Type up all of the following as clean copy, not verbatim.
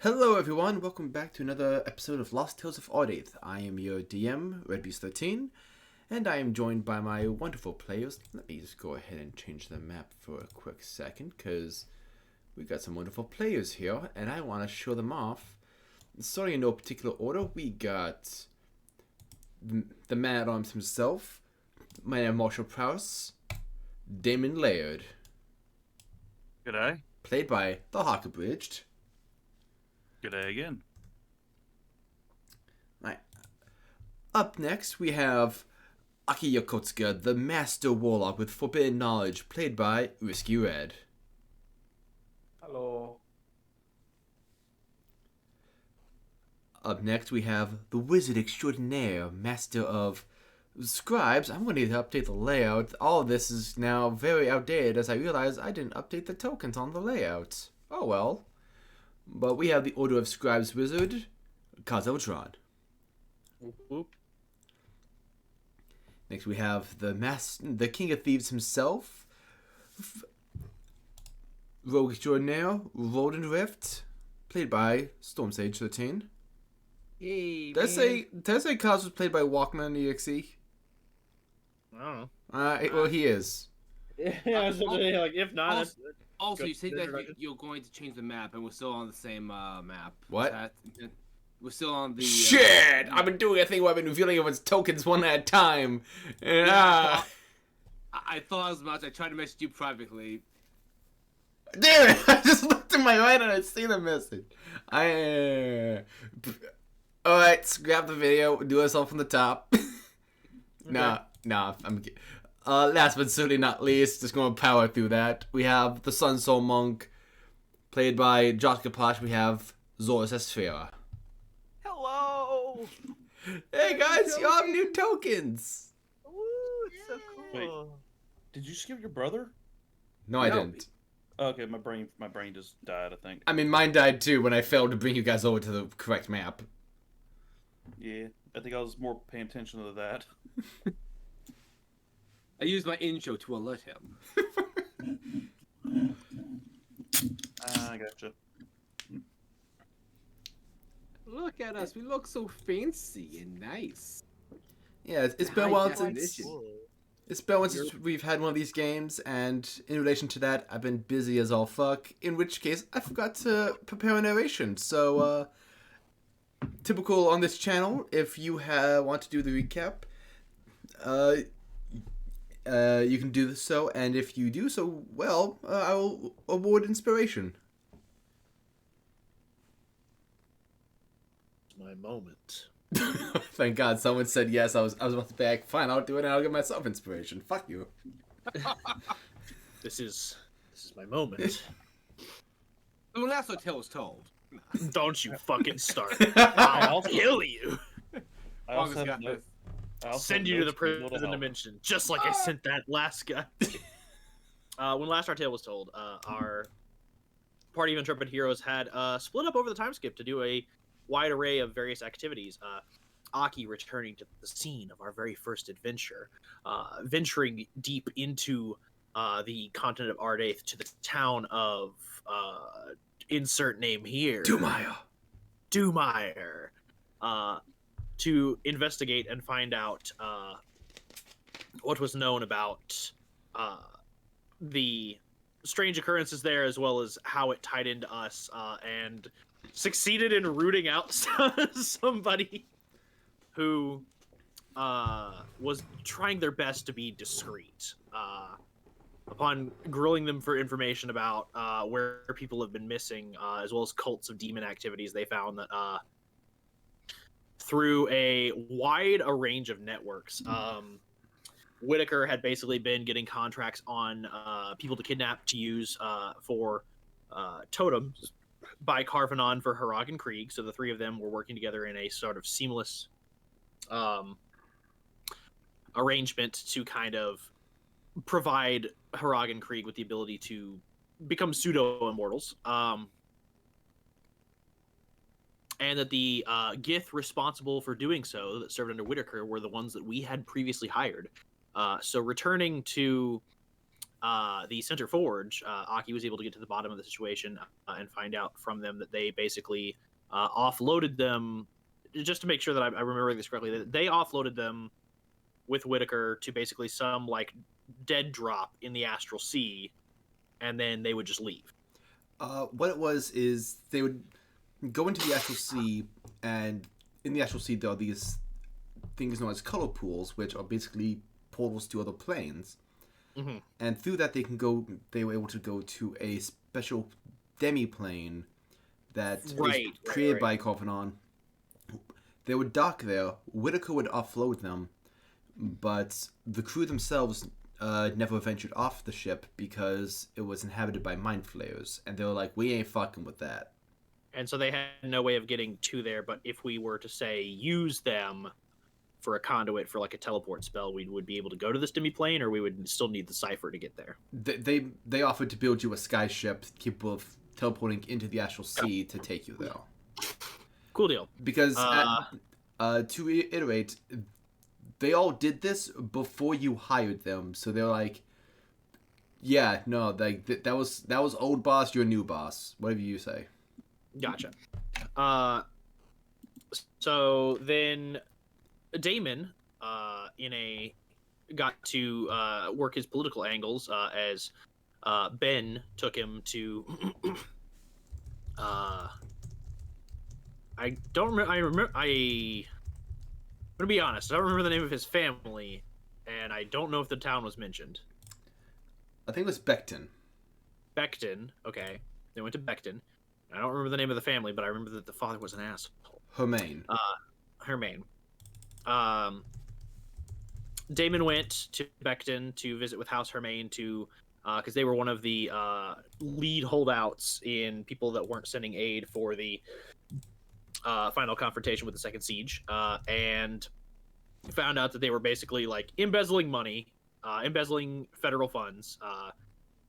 Hello everyone, welcome back to another episode of Lost Tales of Ardaithe. I am your DM, RedBeast13, and I am joined by my wonderful players. Let me just go ahead and change the map for a quick second, because we got some wonderful players here, and I want to show them off. Starting in no particular order, we got the man-at-arms himself, my name is Marshall Prowse, Damon Laird. G'day. Played by the Hawk-Abridged. G'day again. Right. Up next, we have Aki Yakutska, the Master Warlock with Forbidden Knowledge, played by Risky Red. Hello. Up next, we have the Wizard Extraordinaire, Master of Scribes. I'm going to need to update the layout. All of this is now very outdated as I realize I didn't update the tokens on the layout. Oh well. But we have the Order of Scribes Wizard, Kazotron. Next we have the King of Thieves himself, Rogue Extraordinaire, Roden Rift, played by Stormsage 13. Hey, Did I say Kaz was played by Walkman EXE? I don't know. Well, he is. Yeah, so like if not, Also, you said that introduction. you're going to change the map, and we're still on the same map. What? We're still on the... Shit! I've been doing a thing where I've been revealing everyone's tokens one at a time. And, I thought as much. I tried to message you privately. Damn it! I just looked to my right and I see the message. Alright, scrap the video, do us all from the top. Nah, I'm last but certainly not least, just gonna power through that. We have the Sun Soul Monk, played by Josh Kaposh. We have Zoris Esfera. Hello! Hey guys, you have new tokens! Woo, it's so cool. Wait. Did you skip your brother? No, I No. didn't. Okay, my brain just died, I think. I mean, mine died too when I failed to bring you guys over to the correct map. Yeah, I think I was more paying attention to that. I used my intro to alert him. I gotcha. Look at us. We look so fancy and nice. Yeah, it's been a High while definition. since... It's been a while since we've had one of these games, and in relation to that, I've been busy as all fuck, in which case, I forgot to prepare a narration, so, typical on this channel, if you want to do the recap, you can do so, and if you do so well, I will award inspiration. My moment. Thank God someone said yes. I was about to be like, fine, I'll do it and I'll give myself inspiration. Fuck you. This is my moment. Well, that's what tale was told. Don't you fucking start. I I'll also, kill you. I August also got have no, this. I also Send have you to the notes from Little prison Help. dimension, just like I sent that last guy. When last our tale was told, our party of intrepid heroes had split up over the time skip to do a wide array of various activities. Aki returning to the scene of our very first adventure, venturing deep into the continent of Ardaithe to the town of insert name here, Dumire, to investigate and find out what was known about the strange occurrences there, as well as how it tied into us, and succeeded in rooting out somebody who was trying their best to be discreet. Upon grilling them for information about where people have been missing, as well as cults of demon activities, they found that through a wide range of networks, Whitaker had basically been getting contracts on people to kidnap to use for totems by Karvonen for Harag and Krieg. So the three of them were working together in a sort of seamless arrangement to kind of provide Harag and Krieg with the ability to become pseudo-immortals. And that the Gith responsible for doing so, that served under Whitaker, were the ones that we had previously hired. So returning to the Center Forge, Aki was able to get to the bottom of the situation and find out from them that they basically offloaded them, just to make sure that I'm remembering this correctly, that they offloaded them with Whitaker to basically some like dead drop in the Astral Sea, and then they would just leave. What it was is they would go into the Astral Sea, and in the Astral Sea there are these things known as color pools, which are basically portals to other planes. Mm-hmm. And through that they were able to go to a special demi-plane that was created by Karvonen. They would dock there, Whitaker would offload them, but the crew themselves never ventured off the ship because it was inhabited by mind flayers, and they were like, we ain't fucking with that. And so they had no way of getting to there, but if we were to, say, use them for a conduit for like a teleport spell, we would be able to go to this demi-plane, or we would still need the cipher to get there. They offered to build you a sky ship capable of teleporting into the Astral Sea to take you there. Cool deal. Because, to reiterate, they all did this before you hired them, so they're like, yeah, no, like that was old boss, you're new boss, whatever you say. Gotcha. So then Damon got to work his political angles as Ben took him to I'm gonna be honest, I don't remember the name of his family, and I don't know if the town was mentioned. I think it was Becton. Becton, okay. They went to Becton. I don't remember the name of the family, but I remember that the father was an asshole. Hermaine. Hermaine. Damon went to Becton to visit with House Hermaine to, because they were one of the lead holdouts in people that weren't sending aid for the final confrontation with the Second Siege, and found out that they were basically like embezzling money, embezzling federal funds,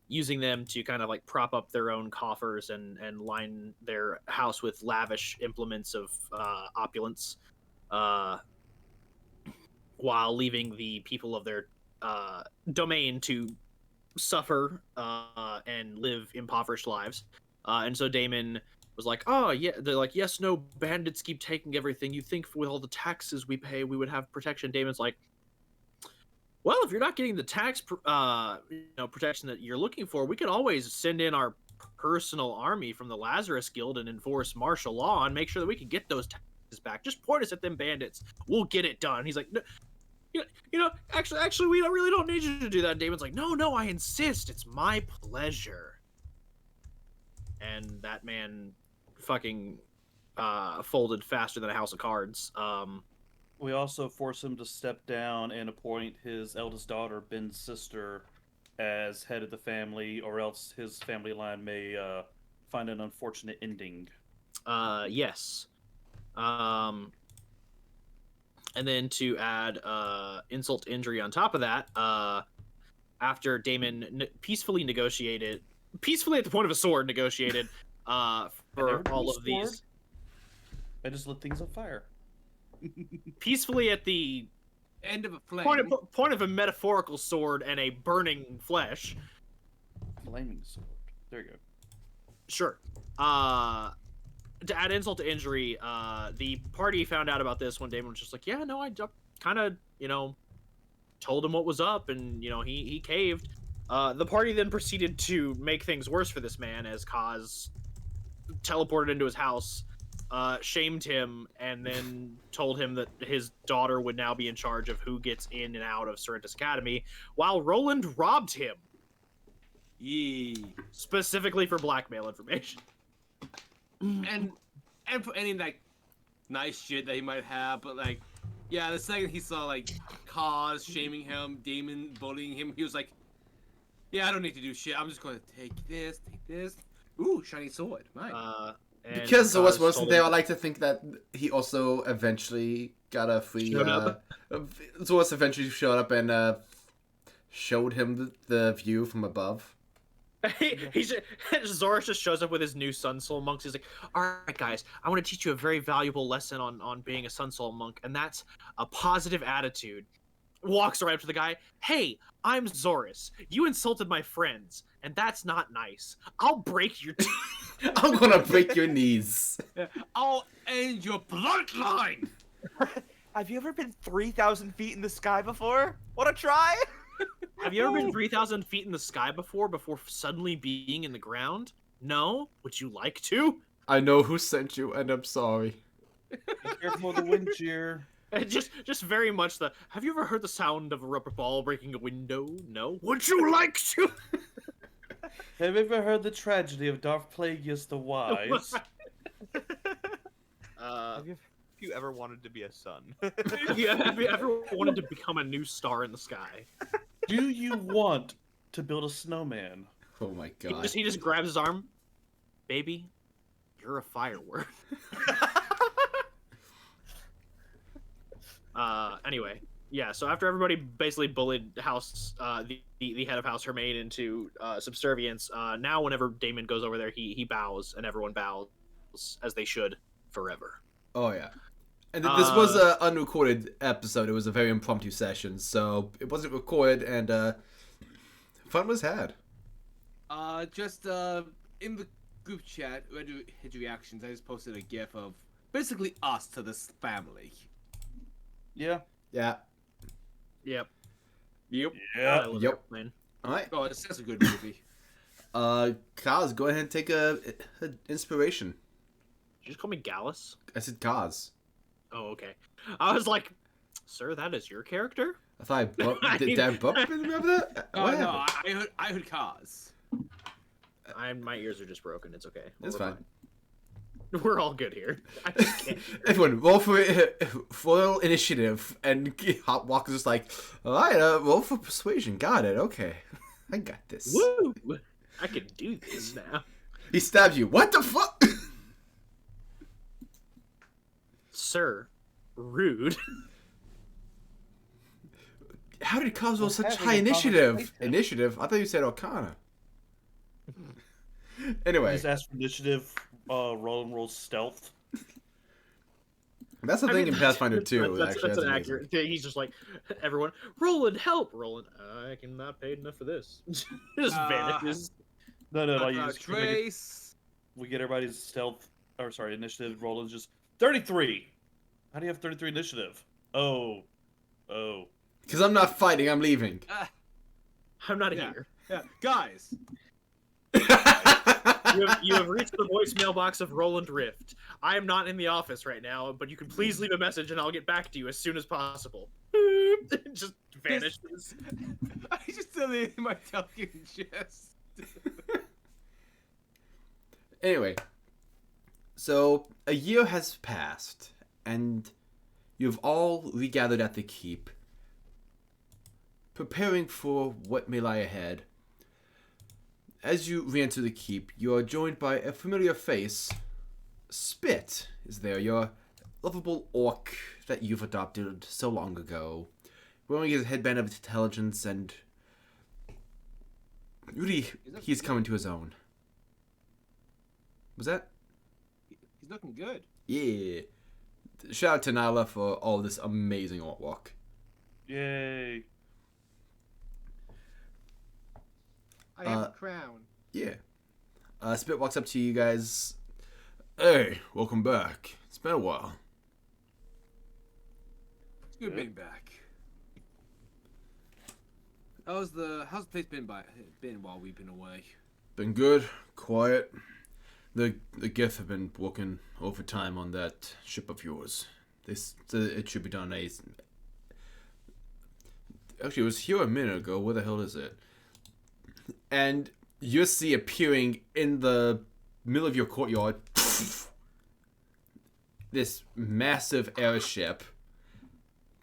using them to kind of like prop up their own coffers and line their house with lavish implements of opulence, while leaving the people of their domain to suffer and live impoverished lives. And so Damon was like, oh yeah, they're like, yes, no, bandits keep taking everything. You think with all the taxes we pay we would have protection? Damon's like, well, if you're not getting the tax protection that you're looking for, we could always send in our personal army from the Lazarus Guild and enforce martial law and make sure that we can get those taxes back. Just point us at them bandits, we'll get it done. He's like, no, actually we really don't need you to do that. And Damon's like, no, I insist, it's my pleasure. And that man fucking folded faster than a house of cards. We also force him to step down and appoint his eldest daughter, Ben's sister, as head of the family, or else his family line may find an unfortunate ending. Yes. And then to add insult to injury on top of that, after Damon peacefully at the point of a sword, negotiated for all of these. I just lit things on fire. Peacefully at the end of a flame. Point of a metaphorical sword and a burning flesh. Flaming sword. There you go. Sure. To add insult to injury, the party found out about this when Damon was just like, yeah, no, I kind of, told him what was up, and, he caved. The party then proceeded to make things worse for this man as Kaz teleported into his house, shamed him, and then told him that his daughter would now be in charge of who gets in and out of Sorrentus Academy, while Roland robbed him. Yee. Specifically for blackmail information. And for any like nice shit that he might have, but like, yeah, the second he saw like Kaz shaming him, Damon bullying him, he was like, yeah, I don't need to do shit. I'm just going to take this. Ooh, shiny sword. Mine. Because what's worse than I like to think that he also eventually got a free. Zorus eventually showed up and showed him the view from above. Zorus just shows up with his new Sun Soul monks. He's like, all right, guys, I want to teach you a very valuable lesson on being a Sun Soul monk, and that's a positive attitude. walks right up to the guy. Hey, I'm Zorus. You insulted my friends, and that's not nice. I'll break your teeth. I'm gonna break your knees. I'll end your bloodline. Have you ever been 3,000 feet in the sky before? Wanna try? Have you ever been 3,000 feet in the sky before suddenly being in the ground? No? Would you like to? I know who sent you, and I'm sorry. Be careful of the wind shear. And just very much the. Have you ever heard the sound of a rubber ball breaking a window? No. Would you like to? Have you ever heard the tragedy of Darth Plagueis the Wise? Have you ever wanted to be a sun? Have you ever wanted to become a new star in the sky? Do you want to build a snowman? Oh my He god. just grabs his arm. Baby, you're a firework. Anyway, yeah. So after everybody basically bullied House, the head of House Hermaid into subservience, now whenever Damon goes over there, he bows, and everyone bows as they should forever. Oh yeah. And this was an unrecorded episode. It was a very impromptu session, so it wasn't recorded, and fun was had. Just in the group chat, his reactions. I just posted a GIF of basically us to this family. Yeah. Yeah. Yep. Yep. I Yeah. love Yep. Airplane. All right. Oh, that's a good movie. Kaz, go ahead and take a inspiration. Did you just call me Gallus? I said Kaz. Oh, okay. I was like, sir, that is your character? I thought I bumped. Did I bump it? Remember that? Oh What no, happened? I heard cause. My ears are just broken. It's okay. It's We're fine. We're all good here. I just can't. Everyone, roll for initiative, and Hot Walker's just like, all right, roll for persuasion. Got it. Okay, I got this. Woo! I can do this now. He stabs you. What the fuck? Sir, rude. How did Kaz roll We're such having high a initiative? conversation. Initiative? I thought you said Arcana. Anyway, Just ask for initiative. Roland rolls stealth. that's the I thing mean, in Pathfinder 2. That's Actually, an amazing. accurate thing. He's just like, everyone, Roland, help! Roland, I cannot pay enough for this. Just vanishes. No, like you just make it- Trace. we get everybody's stealth, or sorry, initiative. Roland's just 33. How do you have 33 initiative? Oh. Because I'm not fighting, I'm leaving. I'm not Yeah. here. Yeah, guys. You have reached the voicemail box of Roland Rift. I am not in the office right now, but you can please leave a message and I'll get back to you as soon as possible. It just vanishes. I just deleted my talking chest. Anyway, so a year has passed, and you've all regathered at the keep, preparing for what may lie ahead. As you re-enter the keep, you are joined by a familiar face. Spit is there, your lovable orc that you've adopted so long ago, wearing his headband of intelligence, and really, he's coming to his own. Was that? He's looking good. Yeah. Shout out to Nyla for all this amazing artwork. Yay. I have a crown. Yeah. Spit walks up to you guys. Hey, welcome back. It's been a while. It's good being back. How's the place been while we've been away? Been good, quiet. The Gith have been working overtime on that ship of yours. It should be done Actually, it was here a minute ago. Where the hell is it? And you see appearing in the middle of your courtyard this massive airship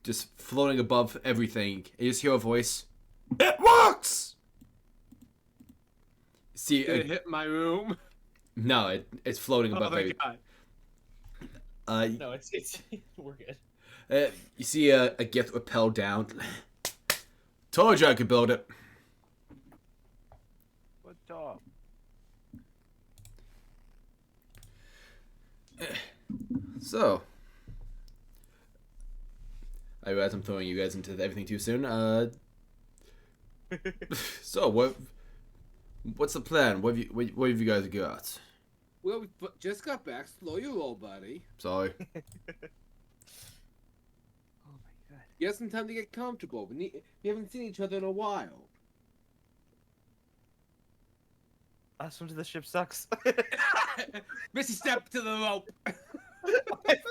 just floating above everything. And you just hear a voice. It works! See, Did it hit my room? no, it's floating Oh above my everything. god. No, it's we're good. You see a Gith rappel down. Told you I could build it. What's up? So, I realize I'm throwing you guys into everything too soon. So what's the plan? What have you guys got? Well, we just got back. Slow your roll, buddy. Sorry. Oh my god. You have some time to get comfortable. We haven't seen each other in a while. Last one to the ship sucks. Missy, step to the rope.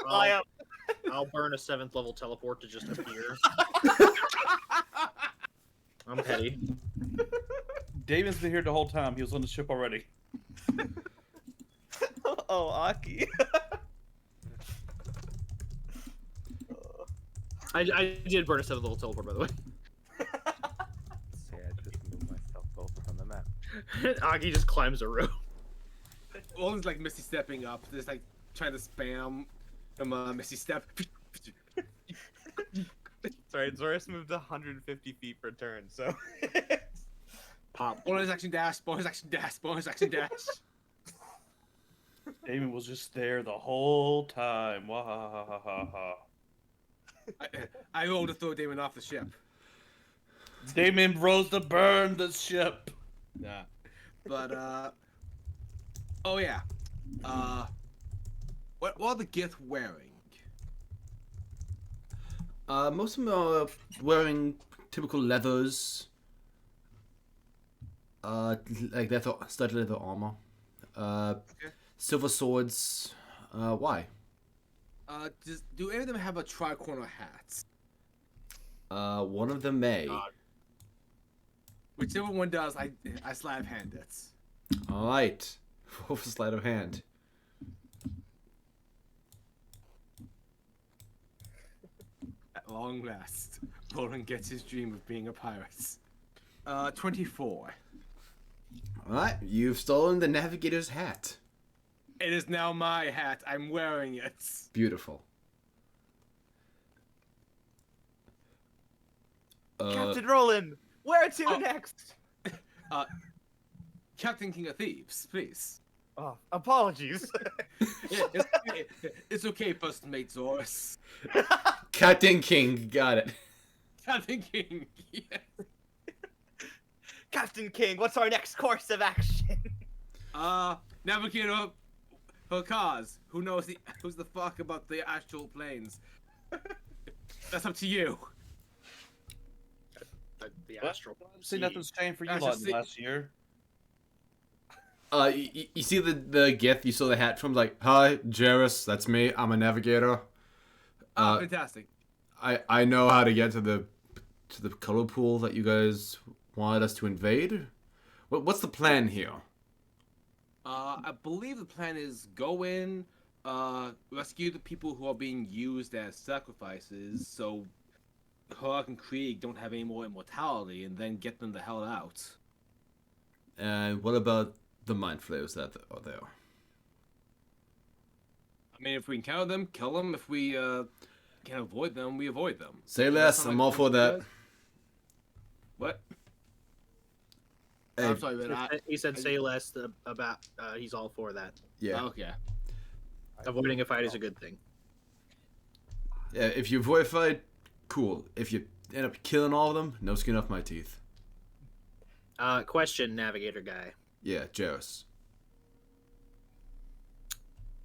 Fly up. I'll burn a 7th level teleport to just appear. I'm petty. Damon's been here the whole time. He was on the ship already. Oh, Aki. I did burn a 7th level teleport, by the way. Say I just moved myself over from the map. Aki just climbs a rope. Always like Misty stepping up, just like trying to spam Misty step. Sorry, Zoris moved 150 feet per turn, so. Pop. Bonus action dash, bonus action dash, bonus action dash. Damon was just there the whole time. Wahahaha. I rolled to throw Damon off the ship. Damon rose to burn the ship. Nah. But oh yeah. What are the Gith wearing? Most of them are wearing typical leathers. Like studded leather armor. Silver swords. Why? Do any of them have a tricorner hat? One of them may. Whichever one does, I slap hand it. Alright. Roll for sleight of hand. At long last, Roland gets his dream of being a pirate. 24. Alright, you've stolen the navigator's hat. It is now my hat. I'm wearing it. Beautiful. Captain Roland, where to Oh. next? Captain King of Thieves, please. Oh, apologies. It's okay, First Mate Zorus. Captain King, got it. Captain King. Yes. Captain King, what's our next course of action? Navigator for cause. Who's the fuck about the astral planes? That's up to you. The What? astral. See, nothing's changed for you Astral lot in the Sea. last year. You see the gif you saw the hat from, like, hi, Jairus, that's me, I'm a navigator. Fantastic. I know how to get to the color pool that you guys wanted us to invade. What's the plan here? I believe the plan is go in, rescue the people who are being used as sacrifices, so Harag and Krieg don't have any more immortality, and then get them the hell out. And what about the mind flayers that are there? I mean, if we encounter them, kill them. If we can avoid them, we avoid them. Say Does that less, sound I'm like all a for that. good? What? Hey, I'm sorry, but He said say less about. He's all for that. yeah. okay. Avoiding a fight is a good thing. Yeah, if you avoid a fight, cool. If you end up killing all of them, no skin off my teeth. Question, navigator guy. Yeah, Jairus.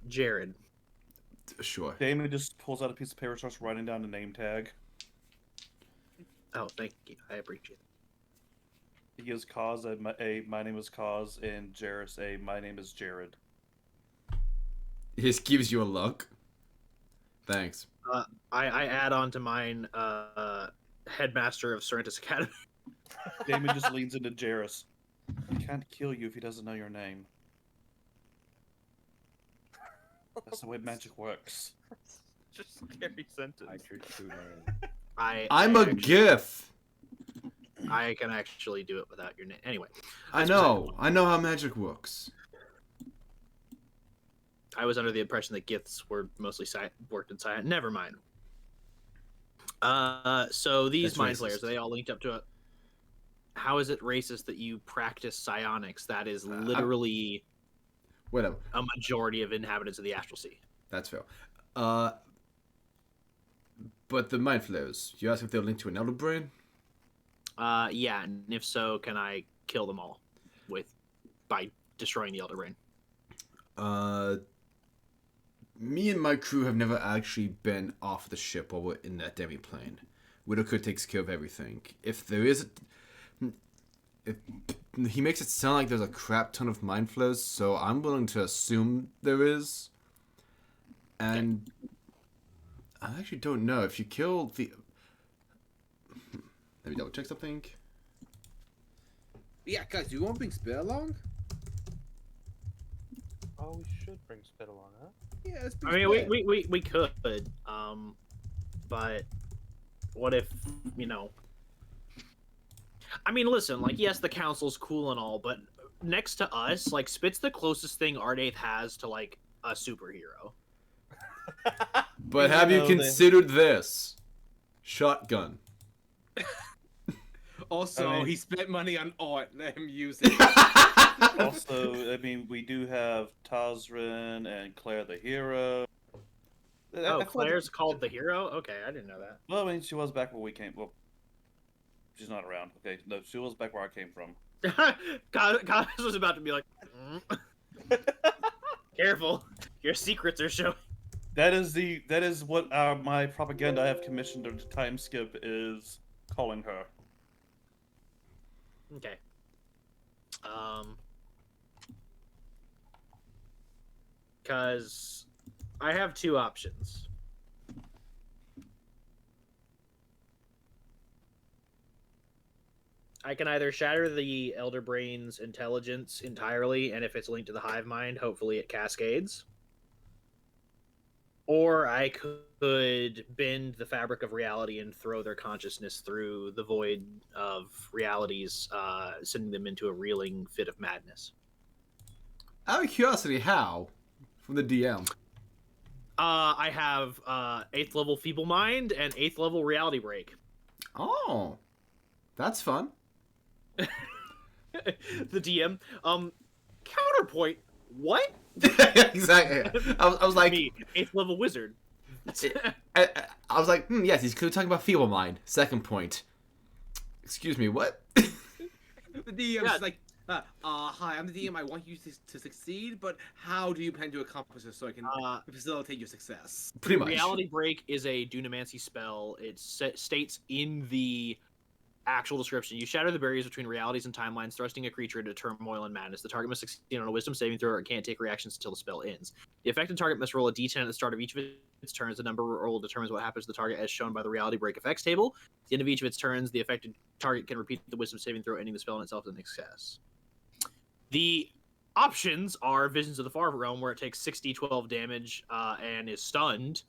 Jared. Sure. Damon just pulls out a piece of paper and starts writing down the name tag. Oh, thank you. I appreciate it. He gives Cause a my name is Cause, and Jairus a my name is Jared. This gives you a look. Thanks. I add on to mine, headmaster of Sorrentus Academy. Damon just leans into Jairus. He can't kill you if he doesn't know your name. That's the way magic works. Just scary sentence. I your true name. I'm a GIF. I can actually do it without your name. Anyway, I know how magic works. I was under the impression that giths were mostly worked in science. Never mind. So these That's mind racist. flayers, are they all linked up to it? How is it racist that you practice psionics? That is literally Whatever. a majority of inhabitants of the Astral Sea. That's fair. But the mind flares, you ask if they're linked to an elder brain? Yeah, and if so, can I kill them all by destroying the elder brain? Me and my crew have never actually been off the ship while we're in that demi-plane. Widowcur takes care of everything. If there is if he makes it sound like there's a crap ton of mind flares, so I'm willing to assume there is. And I actually don't know. If you kill the... Let me double check something. Yeah, guys, do you want to bring Spear along? Oh, we should bring Spit along, huh? Yeah, let's I bring mean, Spear. we could, but what if, I mean, listen, like, yes, the council's cool and all, but next to us, like, Spit's the closest thing Ardaithe has to, like, a superhero. But have you considered this? Shotgun. Also, I mean- he spent money on art. Let him use it. Also, I mean, we do have Tazrin and Claire the hero. I Oh, feel Claire's called the hero? Okay, I didn't know that. Well, I mean, she was back where we came. Well, she's not around. Okay, no, she was back where I came from. God was about to be like, careful, your secrets are showing. That is what my propaganda I have commissioned her to time skip is calling her. Okay. Because I have two options. I can either shatter the Elder Brain's intelligence entirely, and if it's linked to the hive mind, hopefully it cascades. Or I could bend the fabric of reality and throw their consciousness through the void of realities, sending them into a reeling fit of madness. Out of curiosity, how? From the DM. I have 8th level Feeble Mind and 8th level Reality Break. Oh. That's fun. The DM. Counterpoint. What? Exactly. I was like... Me, 8th level Wizard. I was like, yes, he's clearly talking about Feeble Mind. Second point. Excuse me, what? The DM's Yeah. like, hi, I'm the DM. I want you to succeed, but how do you plan to accomplish this so I can facilitate your success? Pretty much. Reality Break is a Dunamancy spell. It states in the actual description: you shatter the barriers between realities and timelines, thrusting a creature into turmoil and madness. The target must succeed on a wisdom saving throw, or it can't take reactions until the spell ends. The affected target must roll a d10 at the start of each of its turns. The number rolled determines what happens to the target as shown by the Reality Break effects table. At the end of each of its turns, the affected target can repeat the wisdom saving throw, ending the spell in itself as an success. The options are Visions of the Far Realm, where it takes 6d12 damage and is stunned.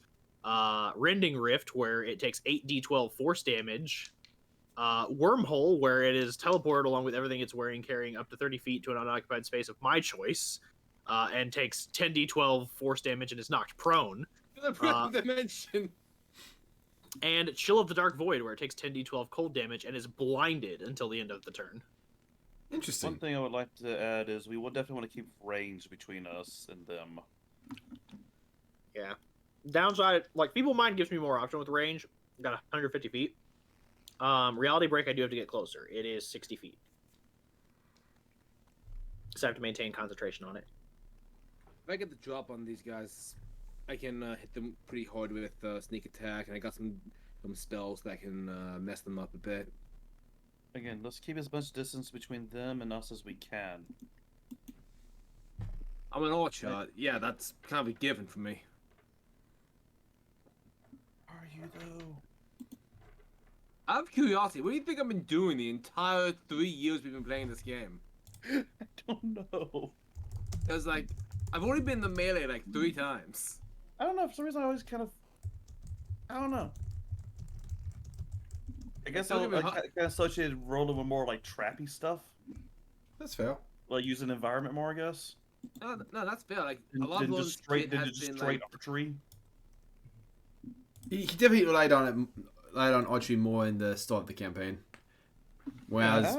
Rending Rift, where it takes 8d12 force damage. Wormhole, where it is teleported along with everything it's wearing, carrying up to 30 feet to an unoccupied space of my choice, and takes 10d12 force damage and is knocked prone. The prime dimension. And Chill of the Dark Void, where it takes 10d12 cold damage and is blinded until the end of the turn. Interesting. One thing I would like to add is we will definitely want to keep range between us and them. Yeah. Downside, like, Feeble Mind gives me more option with range. Got 150 feet. Reality Break, I do have to get closer. It is 60 feet. So I have to maintain concentration on it. If I get the drop on these guys, I can hit them pretty hard with sneak attack, and I got some spells that can mess them up a bit. Again, let's keep as much distance between them and us as we can. I'm an art shot. Yeah, that's kind of a given for me. Are you though? Out of curiosity, what do you think I've been doing the entire 3 years we've been playing this game? I don't know. Because, like, I've only been in the melee, like, 3 times. I don't know. For some reason, I always kind of. I don't know. I guess I Don't get me kind of associated rolling with more like trappy stuff, That's fair. like using environment more. I guess. No, that's fair. Like, a Than lot of just those straight, kid than has just been, straight like, archery. He definitely relied on archery more in the start of the campaign. Whereas,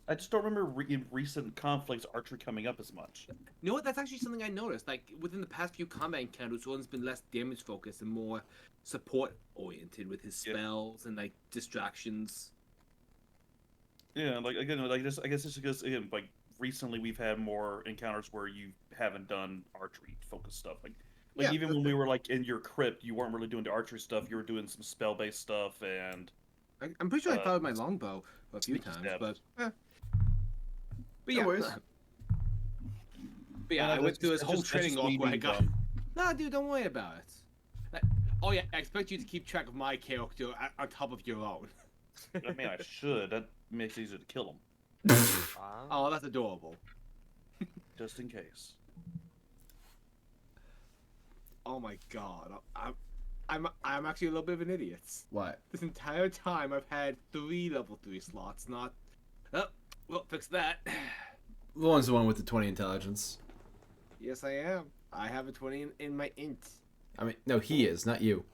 I just don't remember in recent conflicts archery coming up as much. You know what? That's actually something I noticed. Like within the past few combat encounters, Roland's been less damage focused and more support oriented with his Yeah. spells and like distractions. Yeah, like again, like this. I guess it's because again, like recently we've had more encounters where you haven't done archery focused stuff. Like Yeah, even when we were like in your crypt, you weren't really doing the archery stuff. You were doing some spell based stuff and I'm pretty sure I Uh, fired my longbow a few sneaky times, stabs. but no yeah. worries. But yeah, I went through this whole training arc where I got. dumb. Nah, dude, don't worry about it. Like, oh yeah, I expect you to keep track of my character on top of your own. I mean, I should. That makes it easier to kill them, Wow. Oh, that's adorable. just in case. Oh my god, I'm actually a little bit of an idiot. what? This entire time I've had 3 level 3 slots, not. Oh, well, fix that. Lauren's the one with the 20 intelligence. Yes, I am. I have a 20 in my int. I mean, no, he is, not you.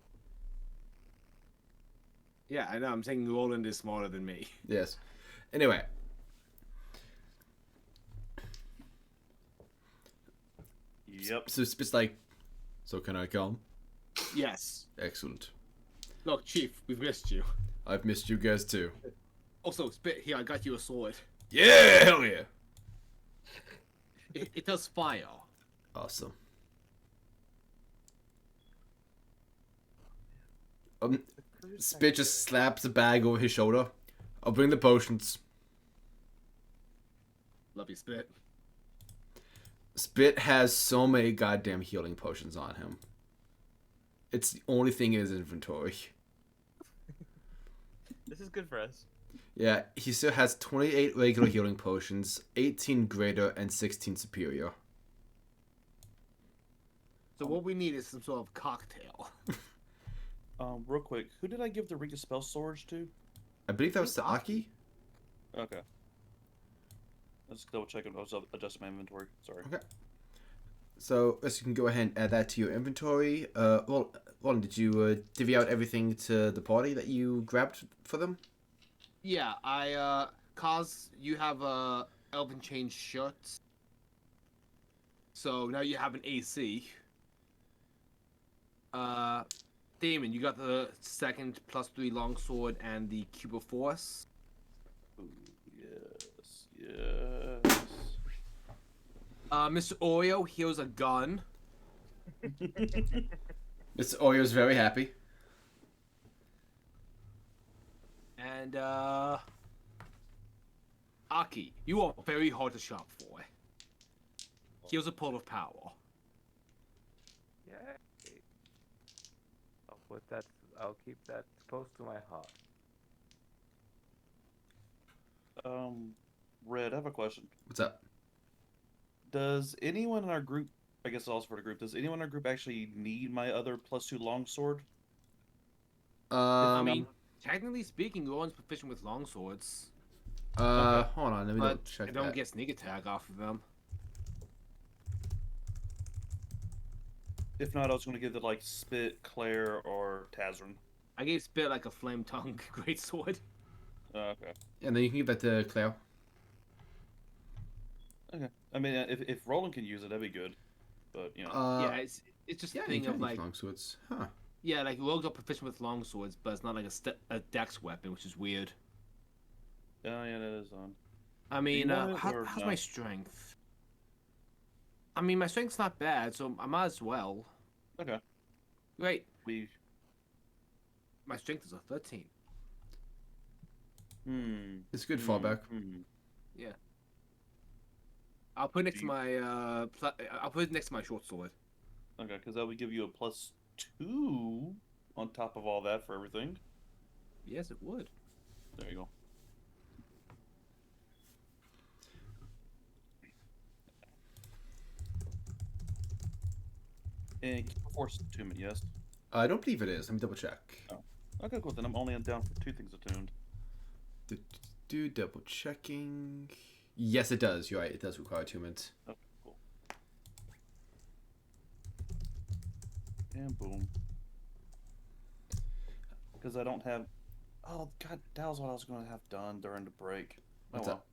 Yeah, I know. I'm saying Roland is smarter than me. Yes. Anyway. Yep. So it's like, so can I come? Yes. Excellent. Look, Chief, we've missed you. I've missed you guys too. Also, Spit, here, I got you a sword. Yeah, hell yeah. It does fire. Awesome. Spit just slaps a bag over his shoulder. I'll bring the potions. Love you, Spit. Spit has so many goddamn healing potions on him. It's the only thing in his inventory. This is good for us. Yeah, he still has 28 regular healing potions, 18 greater, and 16 superior. So what we need is some sort of cocktail. Real quick, who did I give the Ring of Spell Storage to? I believe that was the Aki. Okay. Let's double check it. I was adjusting my inventory. Sorry. Okay. So, as you can go ahead and add that to your inventory. Well, Ron, did you divvy out everything to the party that you grabbed for them? Yeah, Kaz, you have a Elven Chain shirt. So now you have an AC. Damon, you got the second +3 longsword and the Cube of Force. Ooh, yes, yes. Mr. Oreo, here's a gun. Mr. Oyo's very happy. And, Aki, you are very hard to shop for. Here's a pull of power. Yeah. I'll keep that close to my heart. Red, I have a question. What's up? Does anyone in our group, I guess also for the group, does anyone in our group actually need my other +2 longsword? I mean, technically speaking, Rowan's proficient with longswords. Hold on, let me double But check I don't that. get sneak attack off of them. If not, I was going to give it like Spit, Claire, or Tazrin. I gave Spit like a flame tongue greatsword. Okay. And then you can give that to Claire. Okay. I mean, if Roland can use it, that'd be good. But, you know. Yeah, it's just yeah, a thing you of can use like, longswords. Huh. yeah, like rogues are proficient with longswords, but it's not like a dex weapon, which is weird. Oh, yeah, that is on. I mean, want it or how's no? my strength? I mean, my strength's not bad, so I might as well. Okay. Wait, We. my strength is a 13. It's a good fallback. I'll put it next to my I'll put it next to my short sword. Okay, because that would give you a +2 on top of all that for everything. Yes, it would. There you go. And keep a force attunement, yes? I don't believe it is. Let me double check. Okay, cool. Then I'm only down for 2 things attuned. Double checking. Yes, it does. You're right. It does require attunement. Okay, cool. And boom. Because I don't have. Oh God, that was what I was going to have done during the break. What's well. up?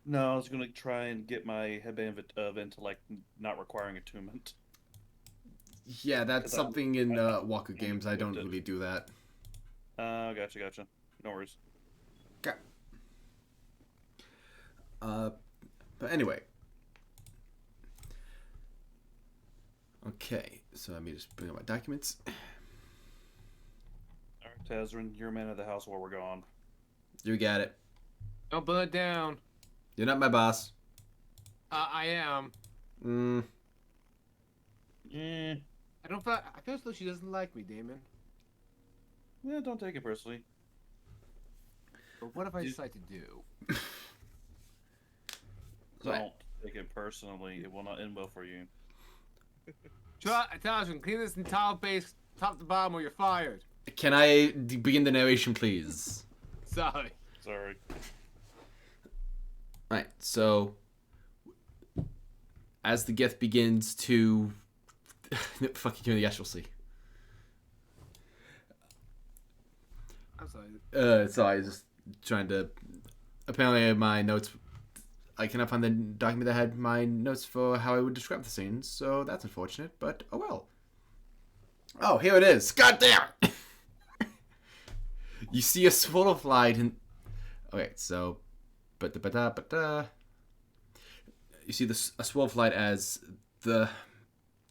No, I was going to try and get my headband of intellect not requiring attunement. Yeah, that's 'Cause something in Walker I'm games. I don't limited. really do that. Gotcha. No worries. Okay. But anyway. Okay, so let me just bring up my documents. All right, Tazrin, you're man of the house while we're gone. You got it. Don't burn it down. You're not my boss. I am. Eh. I feel as though she doesn't like me, Damon. Yeah, don't take it personally. But what if I decide to do? Don't take it personally. It will not end well for you. Tazrin, clean this entire base top to bottom or you're fired. Can I begin the narration, please? Sorry. Sorry. Right, so as the Geth begins to fucking you're in the Astral Sea. I'm sorry. So I was just trying to. Apparently, my notes. I cannot find the document that had my notes for how I would describe the scenes, so that's unfortunate. But oh well. Oh, here it is. God damn it! You see a swirl of light and. Okay, so, you see a swirl of light as the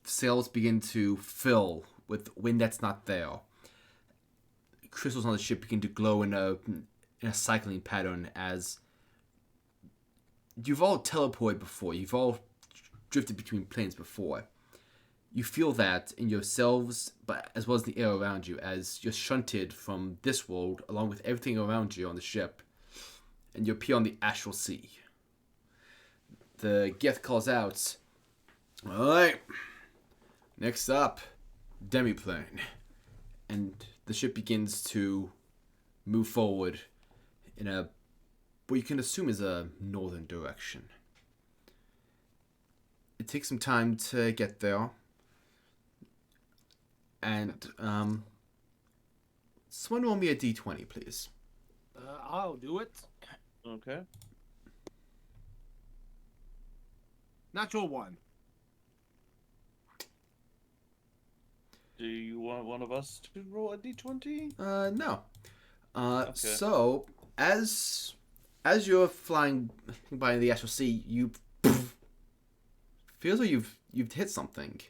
sails begin to fill with wind that's not there. Crystals on the ship begin to glow in a cycling pattern as you've all teleported before. You've all drifted between planes before. You feel that in yourselves, but as well as the air around you, as you're shunted from this world along with everything around you on the ship, and you appear on the Astral Sea. The Geth calls out, "Alright, next up, Demiplane." And the ship begins to move forward in what you can assume is a northern direction. It takes some time to get there. And, someone roll me a d20, please. I'll do it. Okay. Natural one. Do you want one of us to roll a d20? No. Okay. So, as you're flying by the Astral Sea, you feels like you've hit something.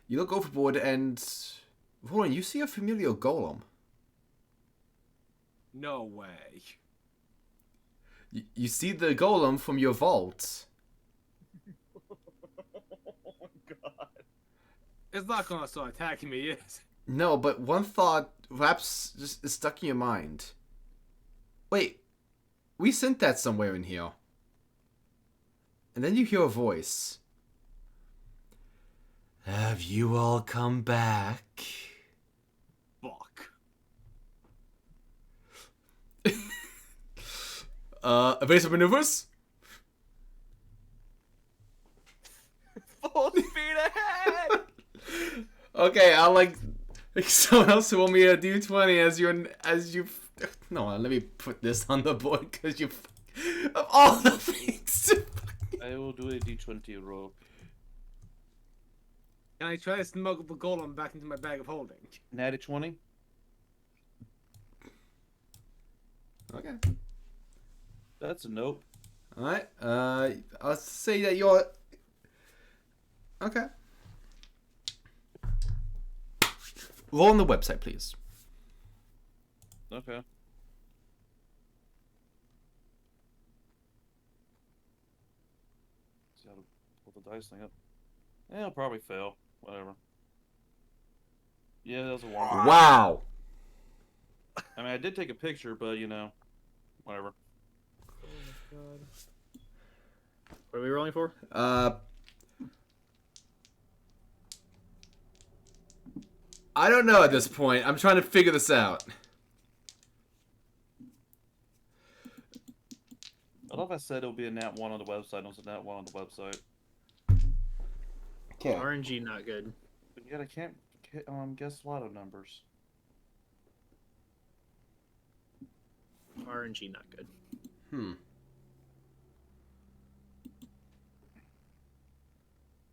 You look overboard and hold on, you see a familiar golem. No way. You see the golem from your vault. Oh God. It's not gonna start attacking me, is it? No, but one thought perhaps just is stuck in your mind. Wait, we sent that somewhere in here. And then you hear a voice. Have you all come back? Fuck. Evasive maneuvers? Full speed ahead! Okay, I'll like someone else roll me a d20 as you. No, let me put this on the board because you of all the things. I will do a d20 roll. Can I try to smuggle the golem back into my bag of holding? Natty 20. Okay. That's a nope. All right. I'll say that you're. Okay. Roll on the website, please. Okay. See how to pull the dice thing up. Yeah, I'll probably fail. Whatever. Yeah, that was a 1. Wow. I mean, I did take a picture, but you know, whatever. Oh my God. What are we rolling for? I don't know at this point. I'm trying to figure this out. I love I said it would be a nat 1 on the website, and it was a nat 1 on the website. Okay. RNG not good. But yet I can't guess lotto numbers. RNG not good.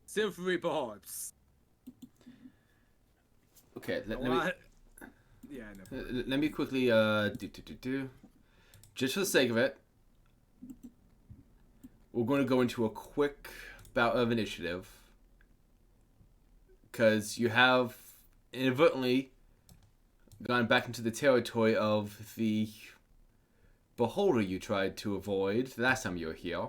Symphony Barbs. Okay, let me What? Yeah, I know. let me quickly just for the sake of it, we're going to go into a quick bout of initiative because you have inadvertently gone back into the territory of the beholder you tried to avoid the last time you were here.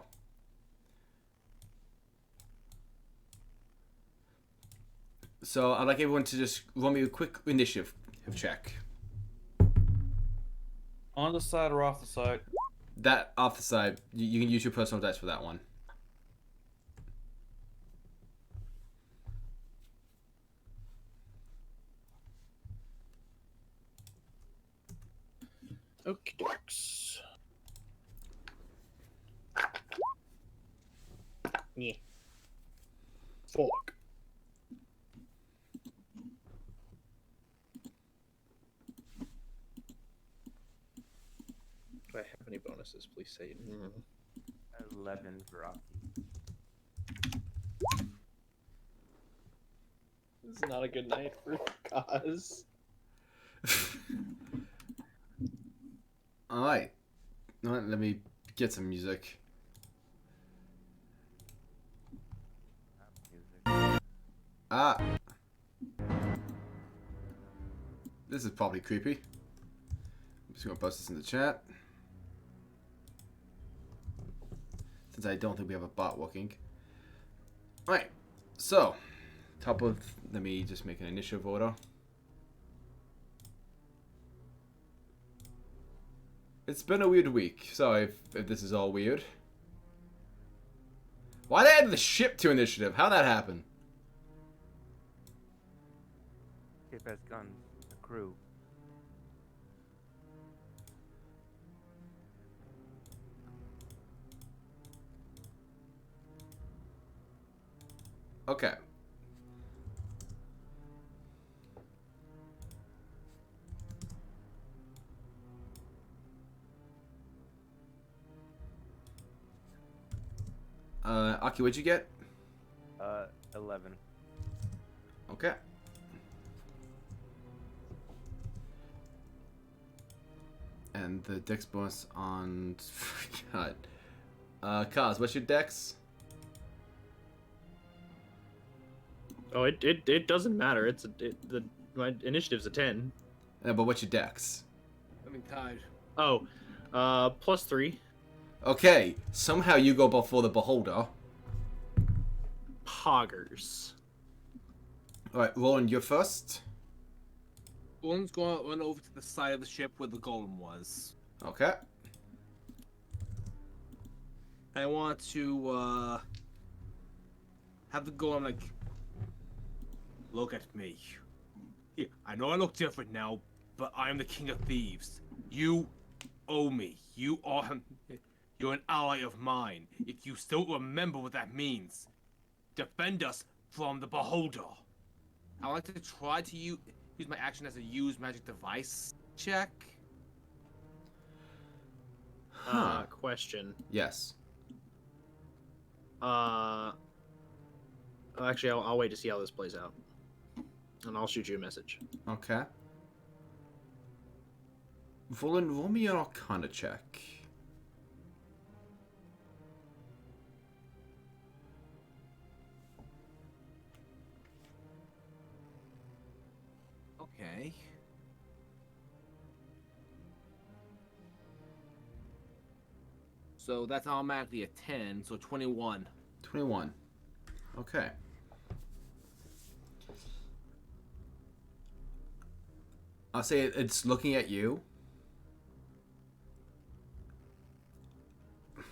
So I'd like everyone to just roll me a quick initiative check. On the side or off the side? That off the side, you can use your personal dice for that one. Okie dokes. Yeah. Fuck. Do I have any bonuses? Please say. 11 for Rocky. This is not a good night for cause. Alright. Let me get some music. Music. Ah. This is probably creepy. I'm just gonna post this in the chat. Since I don't think we have a bot working. Alright. So, top of, let me just make an initiative order. It's been a weird week. Sorry if this is all weird. Why they add the ship to initiative? How'd that happen? Ship has guns. The crew. Okay. Aki, what'd you get? 11. Okay. And the dex bonus on... God. Kaz, what's your dex? Oh, it doesn't matter. It's my initiative's a 10. But what's your dex? I mean, tied. Oh, +3. Okay, somehow you go before the beholder. Poggers. Alright, Roland, you're first. One's going to run over to the side of the ship where the golem was. Okay. I want to have the golem like look at me. Yeah, I know I look different now, but I am the king of thieves. You owe me. You're an ally of mine. If you still remember what that means, defend us from the beholder. I like to try to use my action as a use magic device check. Huh. Question. Yes. Actually, I'll wait to see how this plays out, and I'll shoot you a message. Okay. Roland, roll me an Arcana check. Okay. So that's automatically a 10, so 21. 21. Okay. I'll say it's looking at you.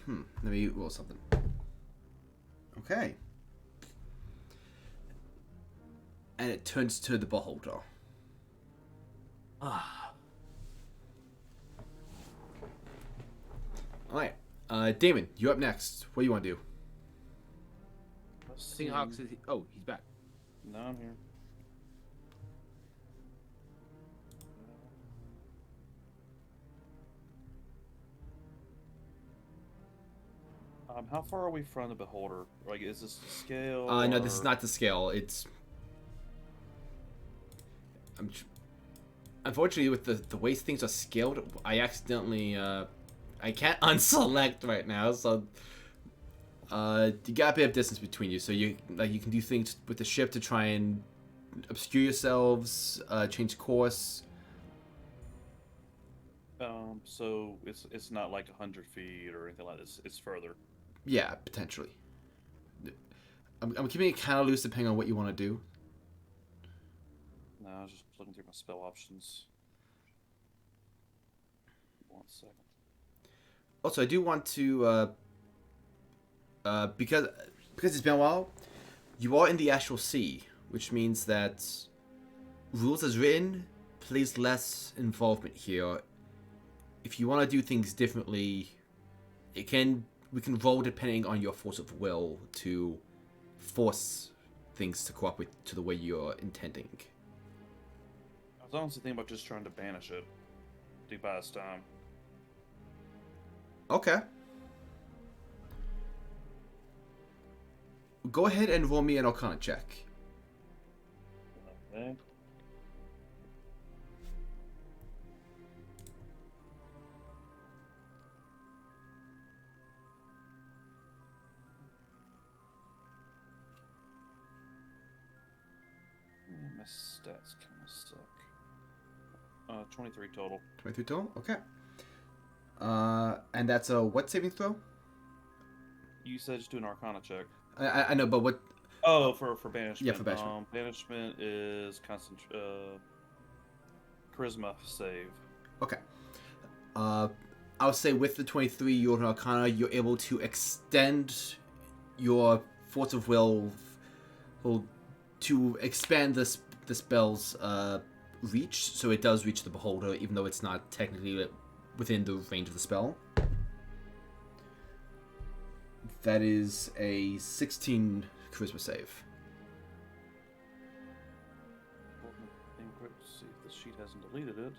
Let me roll something. Okay. And it turns to the beholder. Ah. Alright. Damon, you up next. What do you want to do? Seahawks is... Oh, he's back. No, I'm here. How far are we from the beholder? Like, is this the scale? No, this is or- not the scale. It's. Unfortunately, with the way things are scaled, I accidentally I can't unselect right now. So you got a bit of distance between you, so you can do things with the ship to try and obscure yourselves, change course. So it's not like 100 feet or anything like this. It's further. Yeah, potentially. I'm keeping it kind of loose depending on what you want to do. No, I was just looking through my spell options. 1 second. Also, I do want to because it's been a while, you are in the Astral Sea, which means that rules as written plays less involvement here. If you want to do things differently, we can roll depending on your force of will to force things to cooperate to the way you're intending. I was honestly thinking about just trying to banish it. To buy us time. Okay. Go ahead and roll me an Arcana check. Okay. My stats kind of suck. 23 total. 23 total? Okay. And that's a what saving throw? You said just do an Arcana check. I know, but what? Oh, for banishment. Yeah, for banishment. Banishment is charisma save. Okay. I'll say with the 23, your Arcana, you're able to extend your force of will to expand the spell's reach, so it does reach the beholder, even though it's not technically within the range of the spell. That is a 16 charisma save. See if the sheet hasn't deleted it.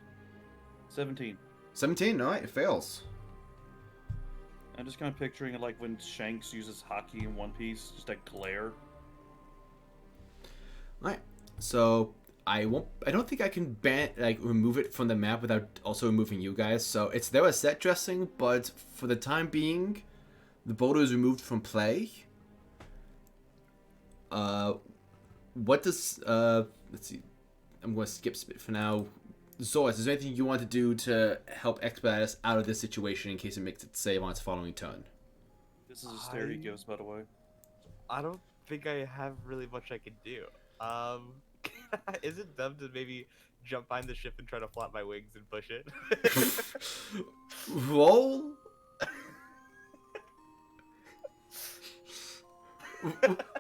17. 17, alright, it fails. I'm just kind of picturing it like when Shanks uses hockey in One Piece, just that glare. Alright, so I don't think I can remove it from the map without also removing you guys. So it's there as set dressing, but for the time being, the boulder is removed from play. What does let's see. I'm going to skip spit for now. Zoras, is there anything you want to do to help expedite us out of this situation in case it makes it save on its following turn? This is a stare he gives, by the way. I don't think I have really much I can do. Is it dumb to maybe jump behind the ship and try to flap my wings and push it? Roll.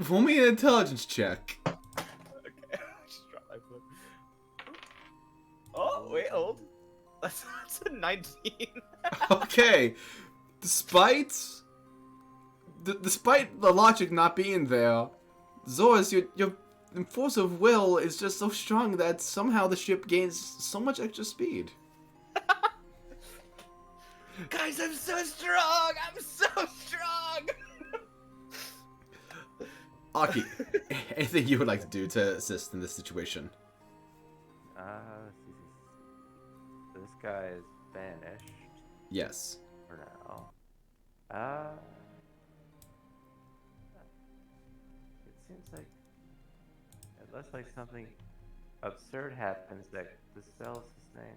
Roll me an intelligence check. Okay, just drop my foot. Oh, wait, hold. That's a 19. Okay, despite the logic not being there, Zoras, your force of will is just so strong that somehow the ship gains so much extra speed. Guys, I'm so strong! I'm so strong! Aki, anything you would like to do to assist in this situation? Let's see. So this guy is banished Yes. for now. It seems like unless like something absurd happens that dispels this thing.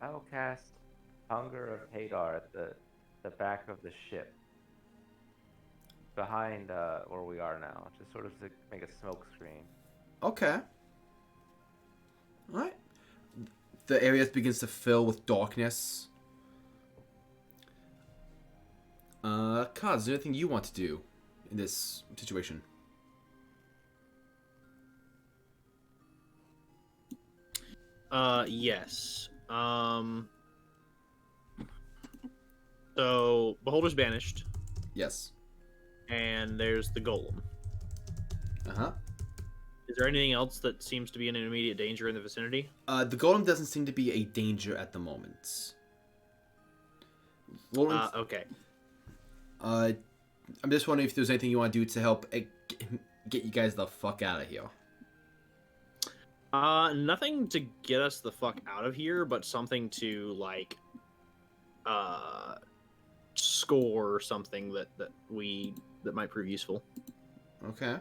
I will cast Hunger of Hadar at the back of the ship. Behind where we are now, just sort of to make a smoke screen. Okay. Alright. The area begins to fill with darkness. Kaz, is there anything you want to do in this situation? Yes. So Beholder's banished, Yes. and there's the golem. Uh-huh. Is there anything else that seems to be in immediate danger in the vicinity? The golem doesn't seem to be a danger at the moment. Roland, Okay. I'm just wondering if there's anything you want to do to help get you guys the fuck out of here. Nothing to get us the fuck out of here, but something to like, score something that might prove useful. Okay.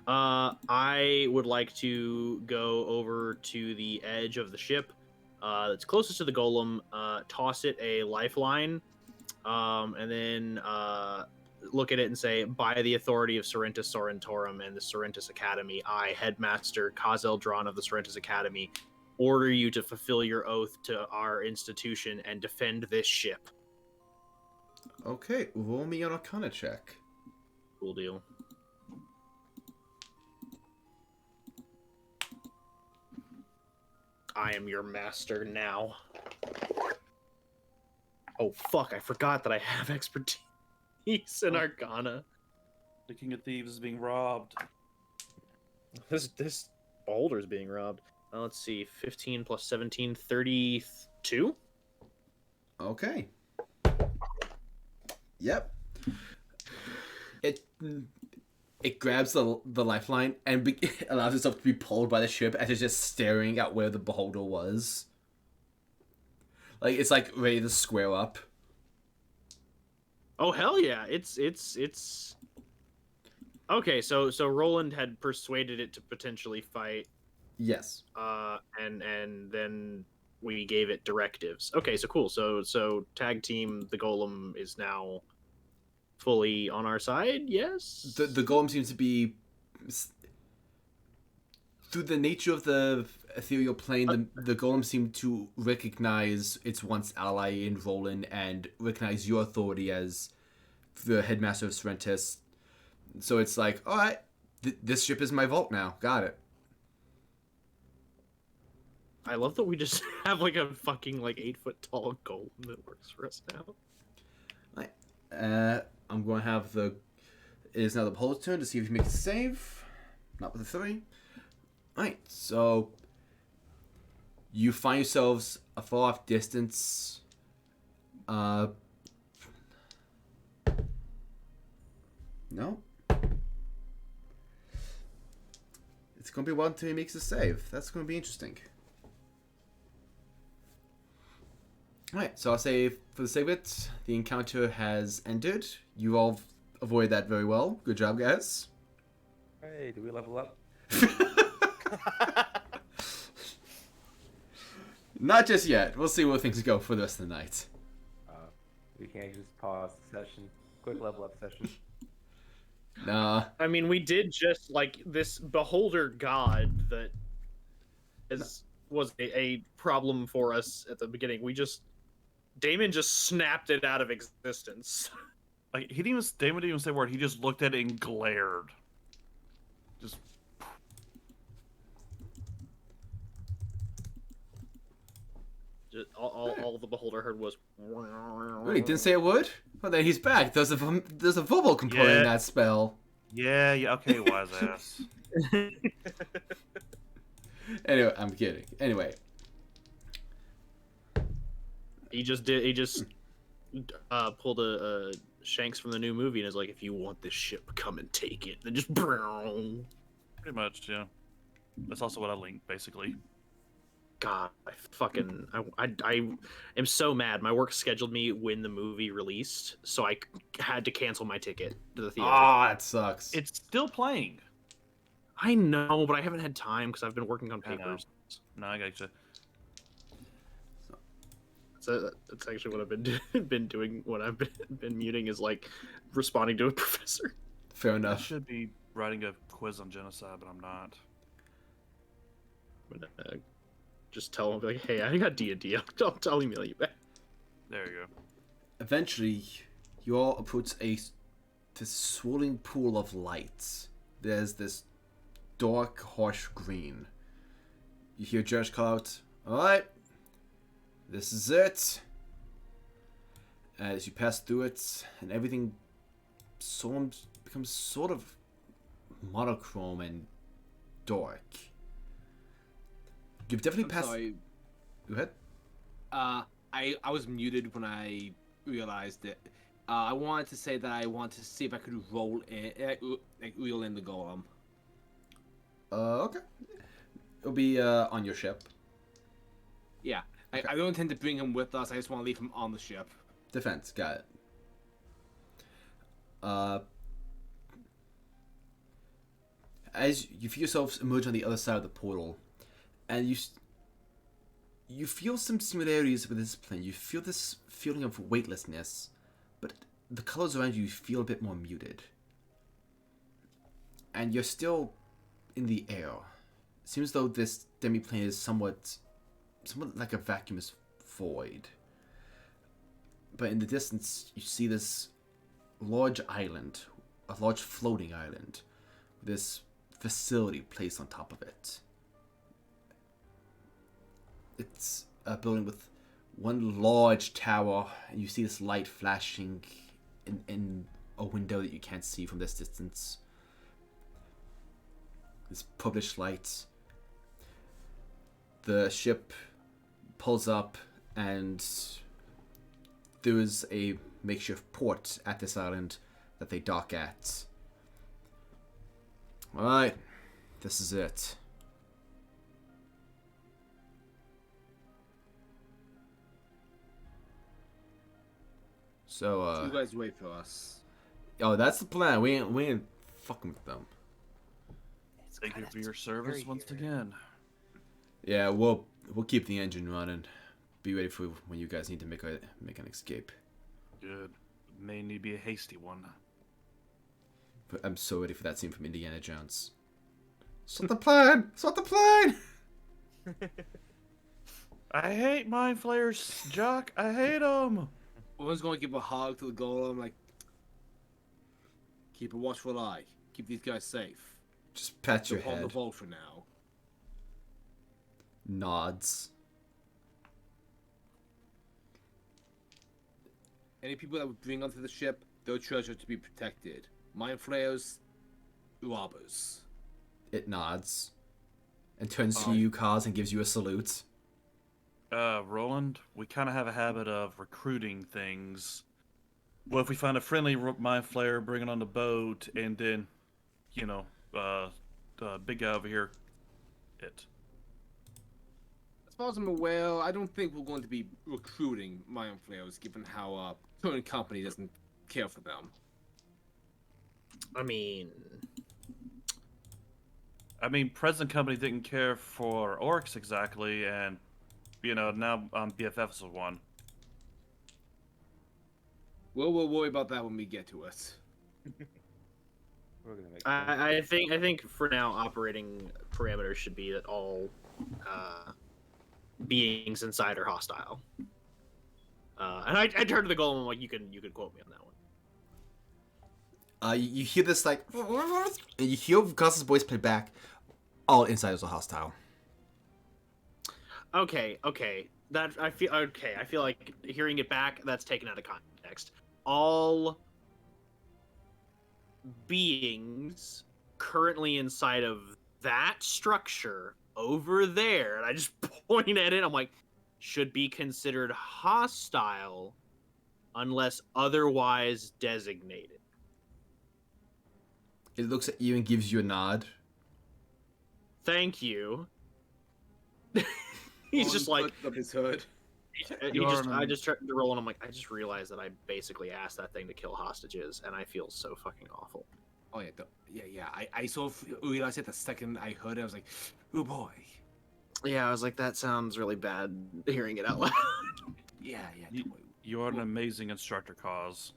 I would like to go over to the edge of the ship, that's closest to the golem. Toss it a lifeline, and then look at it and say, by the authority of Serentus Sorentorum and the Serentus Academy, I, Headmaster Kazel Dron of the Serentus Academy, order you to fulfill your oath to our institution and defend this ship. Okay, roll me an Arcana check. Cool deal. I am your master now. Oh fuck, I forgot that I have expertise in Arcana. The King of Thieves is being robbed. This beholder is being robbed. Let's see, 15 plus 17, 32? Okay. Yep. It grabs the lifeline and allows itself to be pulled by the ship as it's just staring at where the beholder was. Like, it's like ready to square up. Oh hell yeah! It's okay. So Roland had persuaded it to potentially fight. Yes. And then we gave it directives. Okay, so cool. So tag team, the golem is now fully on our side. Yes. The golem seems to be, through the nature of the ethereal plane, the golem seemed to recognize its once ally in Roland and recognize your authority as the headmaster of Serentus. So it's like, all right, this ship is my vault now. Got it. I love that we just have like a fucking like 8-foot tall golem that works for us now. Right. I'm going to have it is now the beholder's turn to see if he makes a save. Not with a 3. Alright, so you find yourselves a far off distance. No. It's going to be one until he makes a save. That's going to be interesting. Alright, so I'll say for the sake of it, the encounter has ended. You all avoid that very well. Good job, guys. Hey, do we level up? Not just yet. We'll see where things go for the rest of the night. We can't just pause the session. Quick level up session. Nah. I mean, we did just like this beholder god that was a problem for us at the beginning. Damon just snapped it out of existence. Like Damon didn't even say a word. He just looked at it and glared. Just. All the beholder heard was. Really, didn't say a word? Well, then he's back. There's a verbal component in that spell. Yeah, okay, wise ass. Anyway, I'm kidding. Anyway. He just pulled a Shanks from the new movie and is like, if you want this ship, come and take it. Then just Pretty much, yeah. That's also what I linked, basically. God, I am so mad. My work scheduled me when the movie released, so I had to cancel my ticket to the theater. Ah, that sucks. It's still playing. I know, but I haven't had time because I've been working on papers. No, I gotcha. So that's actually what I've been doing when I've been muting is like responding to a professor. Fair I enough. should be writing a quiz on genocide, but I'm not. But, just tell him like, hey, I got D&D. I'll email you back. There you go. Eventually, you all approach this swirling pool of lights. There's this dark, harsh green. You hear Judge call out, "Alright, this is it." As you pass through it, and everything becomes sort of monochrome and dark. You've definitely passed. Sorry. Go ahead. I was muted when I realized that I wanted to say that I want to see if I could roll in, like reel in the golem. Okay. It'll be on your ship. Yeah, Okay. I don't intend to bring him with us. I just want to leave him on the ship. Defense, got it. As you feel yourselves emerge on the other side of the portal, and you feel some similarities with this plane. You feel this feeling of weightlessness, but the colors around you feel a bit more muted. And you're still in the air. It seems though this demiplane is somewhat like a vacuumous void. But in the distance, you see this large island, a large floating island, with this facility placed on top of it. It's a building with one large tower, and you see this light flashing in a window that you can't see from this distance. This published light. The ship pulls up, and there is a makeshift port at this island that they dock at. Alright, this is it. So, You guys wait for us. oh, that's the plan. We ain't fucking with them. Thank you for your service once again. Yeah, we'll keep the engine running. Be ready for when you guys need to make an escape. Good. May need to be a hasty one. But I'm so ready for that scene from Indiana Jones. Start the plane! Start the plane! I hate mind flayers, Jock. I hate them. One's going to give a hug to the golem, like, keep a watchful eye. Keep these guys safe. Just pat your They're on the head. vault for now. Nods. Any people that we bring onto the ship, their treasure to be protected. Mind flayers, robbers. It nods. And turns to you, Kaz, and gives you a salute. Roland, we kind of have a habit of recruiting things. Well, if we find a friendly mind flayer, bring it on the boat, and then, you know, the big guy over here, it. As far as I'm aware, I don't think we're going to be recruiting mind flayers, given how current company doesn't care for them. I mean, present company didn't care for orcs exactly, and, you know, now BFFs with one. We'll worry about that when we get to it. We're gonna make I think for now operating parameters should be that all beings inside are hostile. And I turned to the golem. I'm like, you can quote me on that one. You hear this like, and you hear Kaz's voice play back. All insiders are hostile. Okay. I feel like hearing it back, that's taken out of context. All beings currently inside of that structure over there, and I just point at it, I'm like, should be considered hostile unless otherwise designated. It looks at you and gives you a nod. Thank you. He's just like, up his hood. I just turned to roll, and I'm like, I just realized that I basically asked that thing to kill hostages, and I feel so fucking awful. Oh yeah, I sort of realized it the second I heard it. I was like, oh boy. Yeah, I was like, that sounds really bad hearing it out loud. Yeah. You are an amazing instructor, Cause.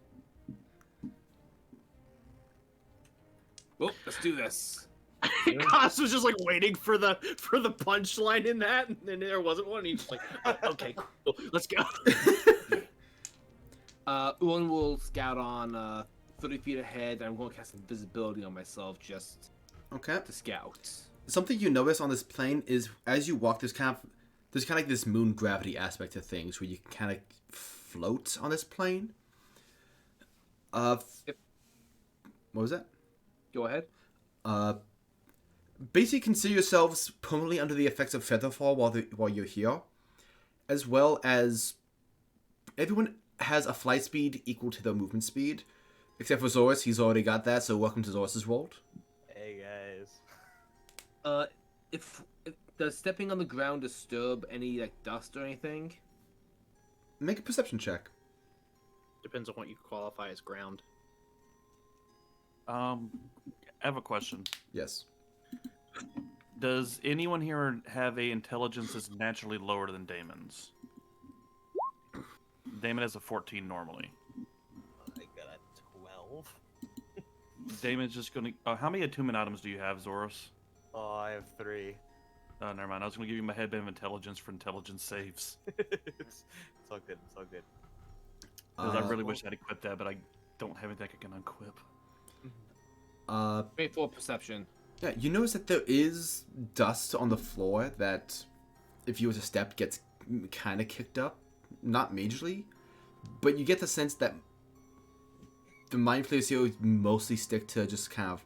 Well, let's do this. Koss was just like waiting for the punchline in that, and then there wasn't one. He's just like, oh, okay, cool, let's go. One will scout on 30 feet ahead. I'm going to cast invisibility on myself just Okay. to scout. Something you notice on this plane is as you walk, there's kind of like this moon gravity aspect to things where you can kind of float on this plane. Yep. What was that? Go ahead. Basically consider yourselves permanently under the effects of featherfall while you're here, as well as everyone has a flight speed equal to their movement speed. Except for Zorus, he's already got that, so welcome to Zorus's world. Hey guys. If does stepping on the ground disturb any like dust or anything? Make a perception check. Depends on what you qualify as ground. I have a question. Yes. Does anyone here have a intelligence that's naturally lower than Damon's? Damon has a 14 normally. I got a 12. Damon's just gonna. How many attunement items do you have, Zorus? Oh, I have 3. Oh, never mind. I was gonna give you my headband of intelligence for intelligence saves. It's all good. It's all good. Because I really wish I'd equipped that, but I don't have anything I can unequip. Wait for perception. Yeah, you notice that there is dust on the floor that, if you were to step, gets kind of kicked up. Not majorly, but you get the sense that the mind flayers here mostly stick to just kind of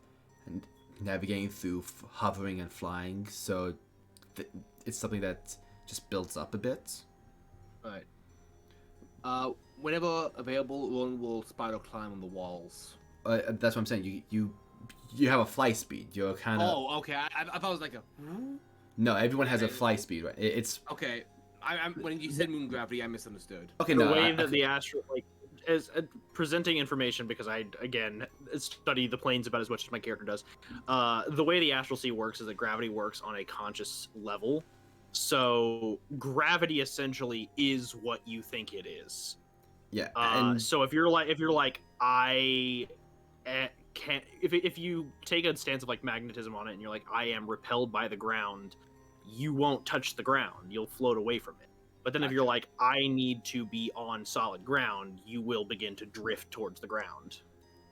navigating through hovering and flying, so it's something that just builds up a bit. Alright. Whenever available, one will spider climb on the walls. That's what I'm saying. You have a fly speed. You're kind of... Oh, okay. I thought it was like a... No, everyone has a fly speed, right? It's... Okay. When you said moon gravity, I misunderstood. Okay, The no, way that the astral, like, as presenting information, because I, again, study the planes about as much as my character does. The way the Astral Sea works is that gravity works on a conscious level. So gravity essentially is what you think it is. Yeah, So if you're like I can't, if you take a stance of like magnetism on it and you're like I am repelled by the ground, you won't touch the ground. You'll float away from it. But then if you're like I need to be on solid ground, you will begin to drift towards the ground.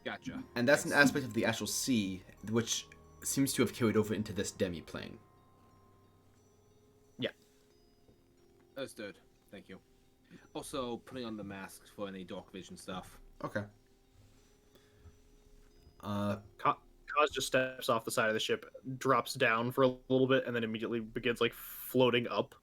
Gotcha. And that's an aspect of the Astral Sea which seems to have carried over into this demi-plane. Yeah. Understood. Thank you. Also, putting on the mask for any dark vision stuff. Okay. Kaz just steps off the side of the ship, drops down for a little bit, and then immediately begins like floating up.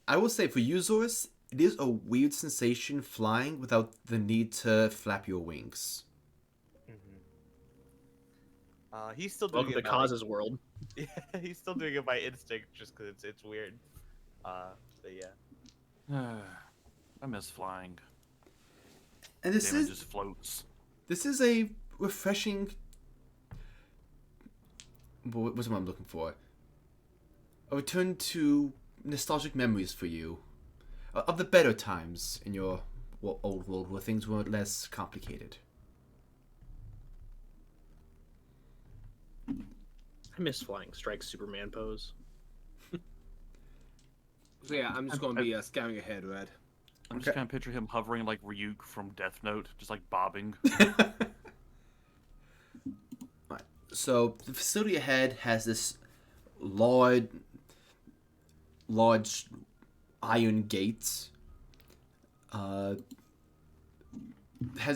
I will say, for you, Zorus, it is a weird sensation flying without the need to flap your wings. He's still doing Welcome to it by, Kaz's world. yeah, he's still doing it by instinct just because it's weird. But yeah. I miss flying. And this Damon is just floats. this is a refreshing... What's what I'm looking for? A return to nostalgic memories for you. Of the better times in your old world where things were less complicated. I miss flying strike Superman pose. So yeah, I'm just going to be scanning ahead, Red. I'm just kind of picturing him hovering like Ryuk from Death Note, just like bobbing. Right. So the facility ahead has this large iron gate. Has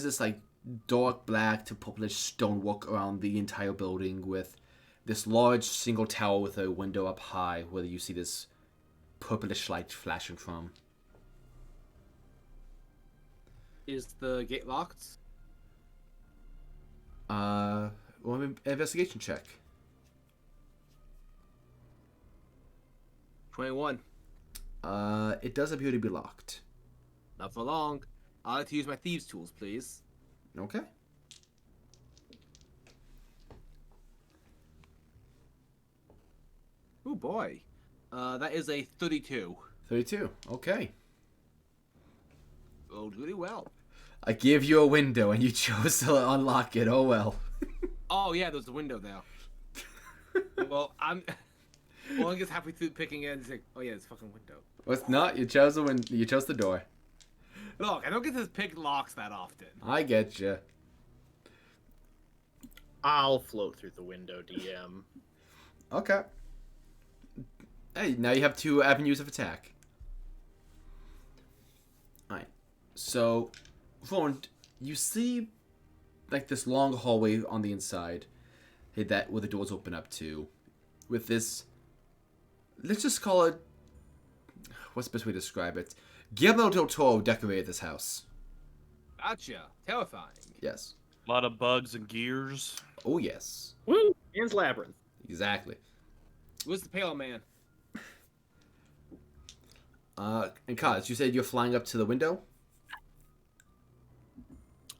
this like dark black to purplish stonework around the entire building with this large single tower with a window up high where you see this purplish light flashing from. Is the gate locked? Investigation check. 21. It does appear to be locked. Not for long. I'd like to use my thieves' tools, please. Okay. Oh boy. That is a 32. 32. Okay. Rolled really well. I gave you a window and you chose to unlock it. Oh well. Oh yeah, there's a window there. Well, I guess halfway through picking it, it's like, oh yeah, it's a fucking window. Well, it's not. You chose the You chose the door. Look, I don't get to pick locks that often. I get you. I'll float through the window, DM. Okay. Hey, now you have 2 avenues of attack. Alright. So, Roland, you see like this long hallway on the inside. Hey, that where the doors open up to. With this, let's just call it, what's the best way to describe it? Guillermo del Toro decorated this house. Gotcha. Terrifying. Yes. A lot of bugs and gears. Oh, yes. Woo! Pan's Labyrinth. Exactly. Where's the pale man? And Kaz, you said you're flying up to the window?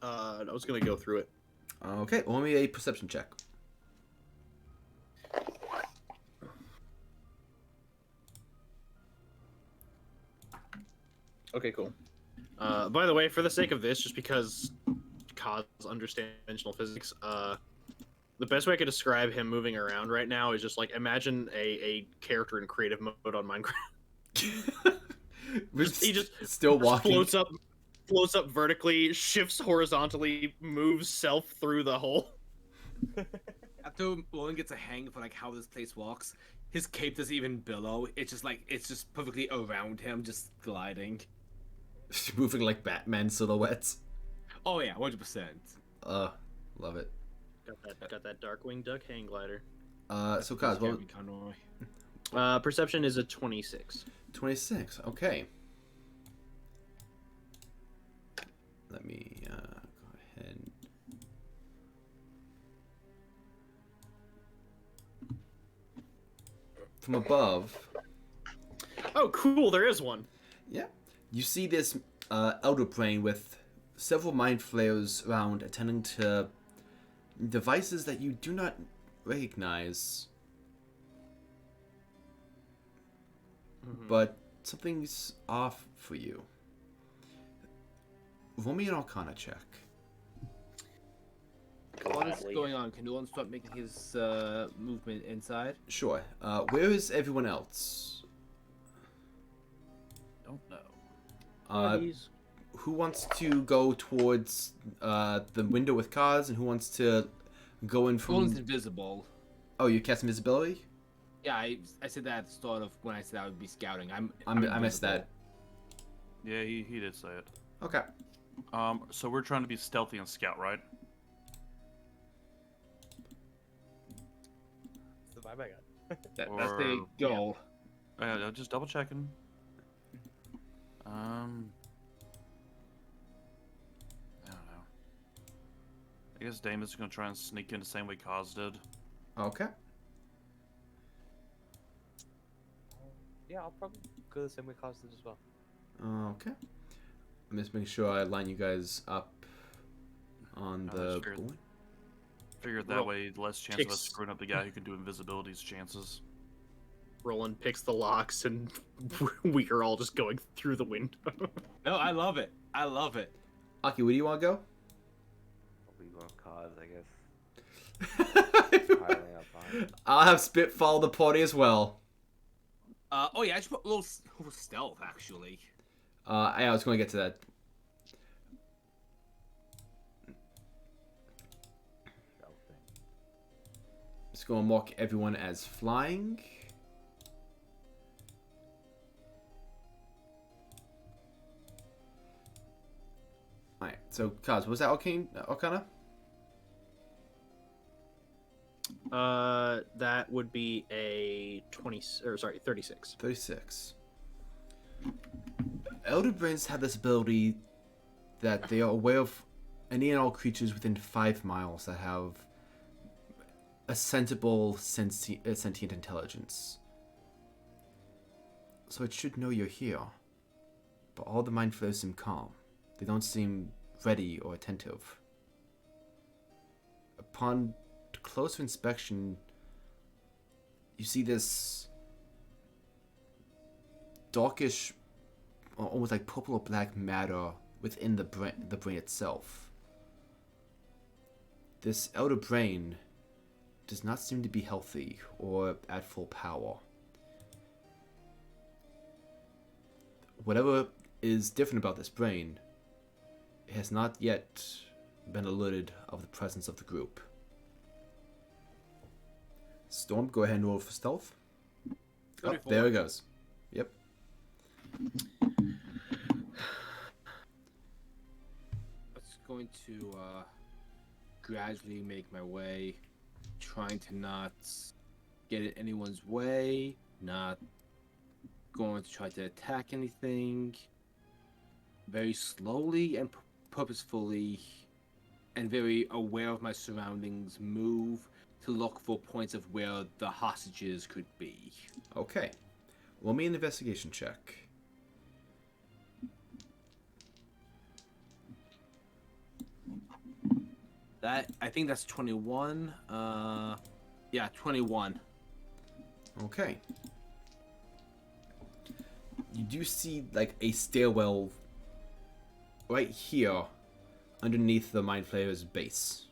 I was gonna go through it. Okay, roll me a perception check. Okay, cool. By the way, for the sake of this, just because Kaz understands dimensional physics, the best way I could describe him moving around right now is just like imagine a character in creative mode on Minecraft. He just still walking. floats up vertically, shifts horizontally, moves self through the hole. After Roland gets a hang for like how this place walks, his cape doesn't even billow. It's just perfectly around him, just gliding. Moving like Batman silhouettes. Oh yeah, 100%. Love it. Got that Darkwing Duck hang glider. So Kaz, what? Conroy. Perception is a 26. 26. Okay. Let me go ahead. From above. Oh, cool! There is one. Yeah. You see this elder brain with several mind flayers around attending to devices that you do not recognize. But something's off for you. Roll me an Arcana check. What is going on? Can Roland start making his movement inside? Sure. Where is everyone else? Don't know. Who wants to go towards the window with Kaz, and who wants to go in from... Roland's invisible. Oh, you cast invisibility? Yeah, I said that at the start of when I said I would be scouting. I missed that. Yeah, he did say it. Okay. So we're trying to be stealthy and scout, right? That's the vibe I got. That's the goal. Just double checking. I don't know. I guess Damon's gonna try and sneak in the same way Kaz did. Okay. Yeah, I'll probably go the same way Cos did as well. Okay. I'm just making sure I line you guys up on the... Figured that way, less chance of us screwing up the guy who can do invisibility's chances. Roland picks the locks, and we are all just going through the window. No, I love it. I love it. Aki, where do you want to go? Probably going Cause, I guess. Piling up on. I'll have Spit follow the party as well. Oh yeah, I should put a little stealth actually. I was going to get to that. Just going to mark everyone as flying. Alright, so Kaz, was that Arcana? That would be a 36. 36. Elder Brains have this ability that they are aware of any and all creatures within 5 miles that have a sensible sentient intelligence. So it should know you're here. But all the mind flayers seem calm. They don't seem ready or attentive. Upon closer inspection, you see this darkish, almost like purple or black matter within the brain itself. This elder brain does not seem to be healthy or at full power. Whatever is different about this brain, it has not yet been alerted of the presence of the group. Storm, go ahead and roll for stealth. Oh, there it goes. Yep. It's going to gradually make my way, trying to not get in anyone's way, not going to try to attack anything. very slowly and purposefully and very aware of my surroundings, move to look for points of where the hostages could be. Okay. Roll me an investigation check. I think that's 21. Yeah, 21. Okay. You do see like a stairwell right here underneath the Mind Flayer's base.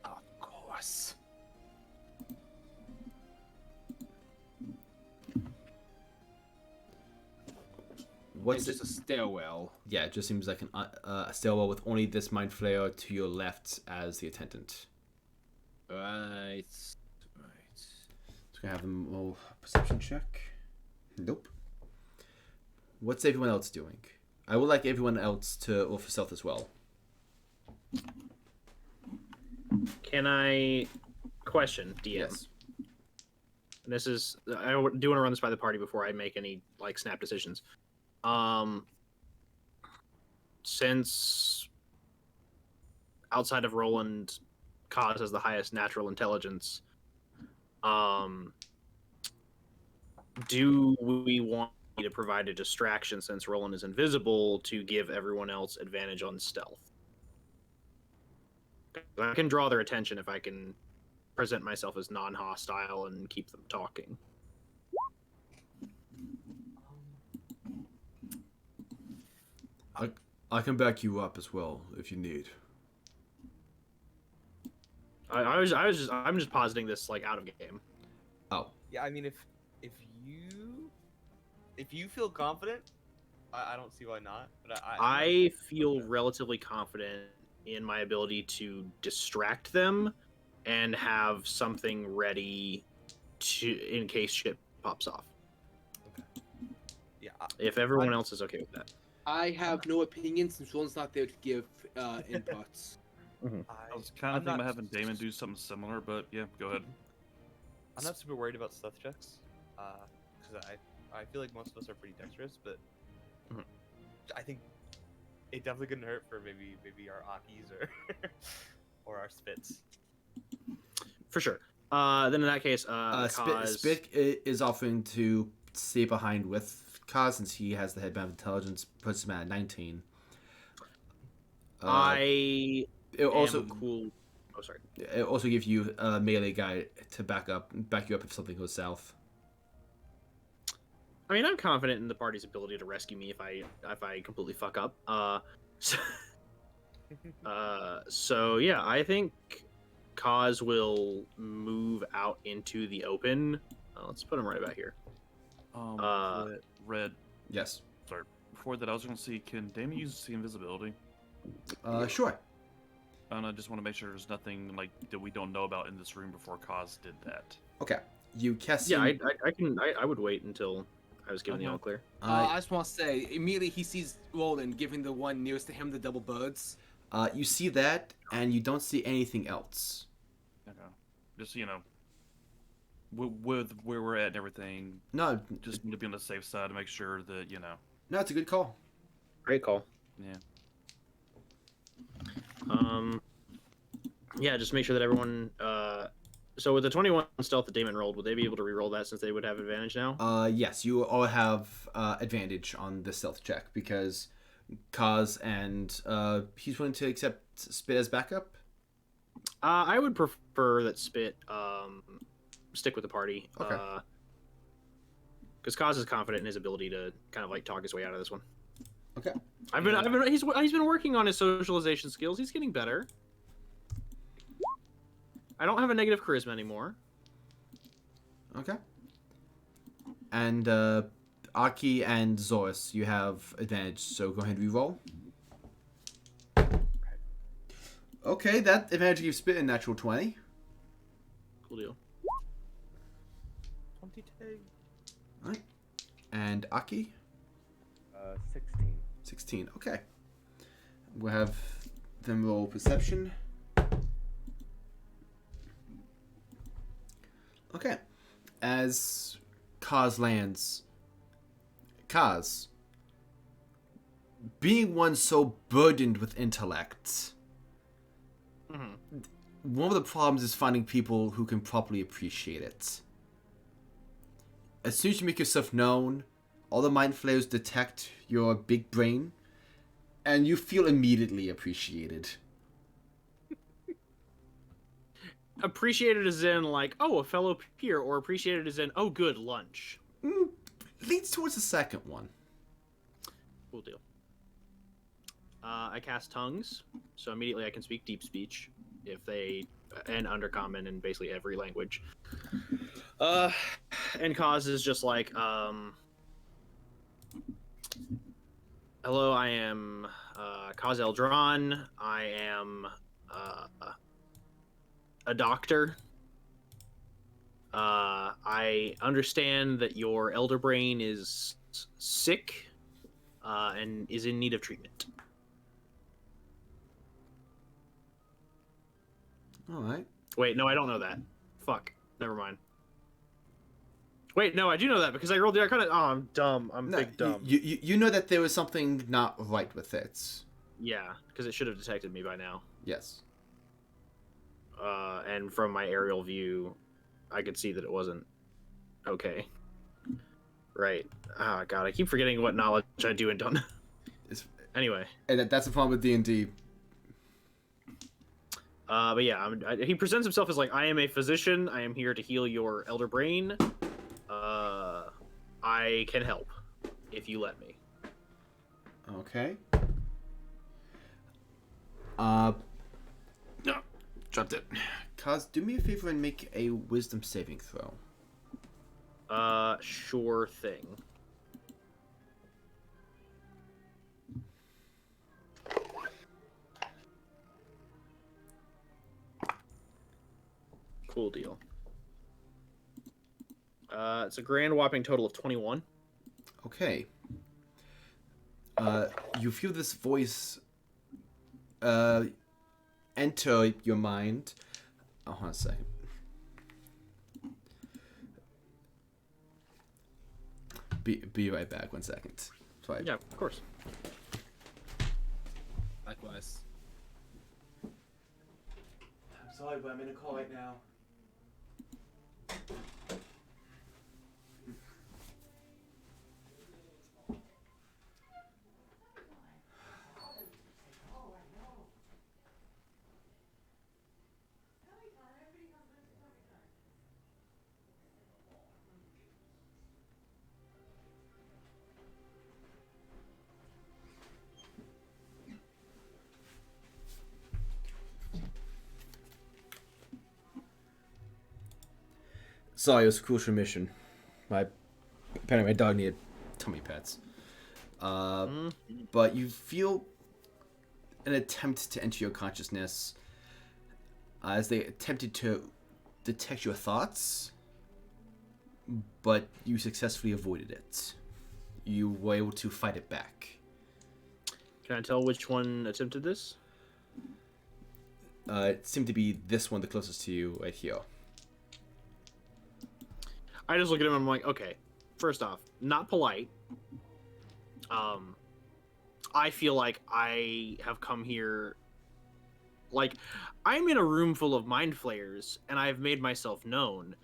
Of course. What's It's just a stairwell. Yeah, it just seems like a stairwell with only this Mind Flayer to your left as the attendant. Right. So gonna have them roll a perception check. Nope. What's everyone else doing? I would like everyone else to roll for stealth as well. Can I question DM? Yes. This is I do want to run this by the party before I make any like snap decisions. Since outside of Roland, Kaz has the highest natural intelligence, do we want to provide a distraction since Roland is invisible to give everyone else advantage on stealth? I can draw their attention if I can present myself as non-hostile and keep them talking. I can back you up as well if you need. I'm just positing this like out of game. Oh. Yeah, I mean, if you feel confident, I don't see why not. But I feel relatively confident in my ability to distract them and have something ready to in case shit pops off. Yeah. If everyone else is okay with that. I have no opinion since Roland's not there to give inputs. I was kind of thinking about having Damon do something similar, but yeah, go ahead. I'm not super worried about stealth checks, because I feel like most of us are pretty dexterous, but I think it definitely couldn't hurt for maybe our Akis or or our Spits. For sure. Then in that case, Spit is offering to stay behind with Kaz since he has the headband of intelligence, puts him at 19. I it also am cool. Oh, sorry. It also gives you a melee guy to back you up if something goes south. I mean, I'm confident in the party's ability to rescue me if I completely fuck up. So yeah, I think Kaz will move out into the open. Let's put him right about here. Red. Yes. Sorry. Before that, I was going to see, can Damon use the invisibility? Sure. And I just want to make sure there's nothing like that we don't know about in this room before Kaz did that. Okay. You cast. Yeah, I would wait until I was given the all clear. I just want to say, immediately he sees Roland giving the one nearest to him the double birds. You see that, and you don't see anything else. Okay. Just with where we're at and everything. No, Just need to be on the safe side to make sure that no, it's a good call. Great call. Yeah. Yeah, just make sure that everyone. So with the 21 stealth that Damon rolled, would they be able to re-roll that since they would have advantage now? Yes, you all have advantage on the stealth check because Kaz and he's willing to accept Spit as backup. I would prefer that Spit stick with the party. Okay. Because Kaz is confident in his ability to kind of like talk his way out of this one. Okay. He's been working on his socialization skills. He's getting better. I don't have a negative charisma anymore. Okay. And Aki and Zoris, you have advantage, so go ahead and re-roll. Okay, that advantage gives Spit a natural 20. Cool deal. 20 tag. Alright. And Aki? 16. 16, okay. We'll have them roll perception. Okay. As Kaz lands, Kaz, being one so burdened with intellect, one of the problems is finding people who can properly appreciate it. As soon as you make yourself known, all the mind flayers detect your big brain, and you feel immediately appreciated. Appreciated as in, like, oh, a fellow peer, or appreciated as in, oh, good, lunch. Leads towards the second one. Cool deal. I cast tongues, so immediately I can speak deep speech if they and undercommon in basically every language. And cause is just like, hello, I am Kaz Eldron. I am a doctor. I understand that your elder brain is sick and is in need of treatment. Alright. Wait, no, I don't know that. Fuck. Never mind. Wait, no, I do know that because I rolled the Arcana. Oh, I'm dumb. I'm No, big dumb. you know that there was something not right with it. Yeah, because it should have detected me by now. Yes. And from my aerial view, I could see that it wasn't okay. Right. Oh, God, I keep forgetting what knowledge I do and don't. Anyway. And that's the problem with D&D. But yeah, he presents himself as like, I am a physician. I am here to heal your elder brain. I can help if you let me. Okay. No, dropped it. Kaz, do me a favor and make a wisdom saving throw. Sure thing. Cool deal. It's a grand whopping total of 21. Okay. You feel this voice enter your mind. Oh, hold on a second. Be right back. 1 second. Sorry. Yeah, of course. Likewise. I'm sorry, but I'm in a call right now. Sorry, it was a crucial mission. Apparently my dog needed tummy pets. But you feel an attempt to enter your consciousness as they attempted to detect your thoughts, but you successfully avoided it. You were able to fight it back. Can I tell which one attempted this? It seemed to be this one, the closest to you, right here. I just look at him and I'm like, okay, first off, not polite. I feel like I have come here, like, I'm in a room full of mind flayers and I've made myself known.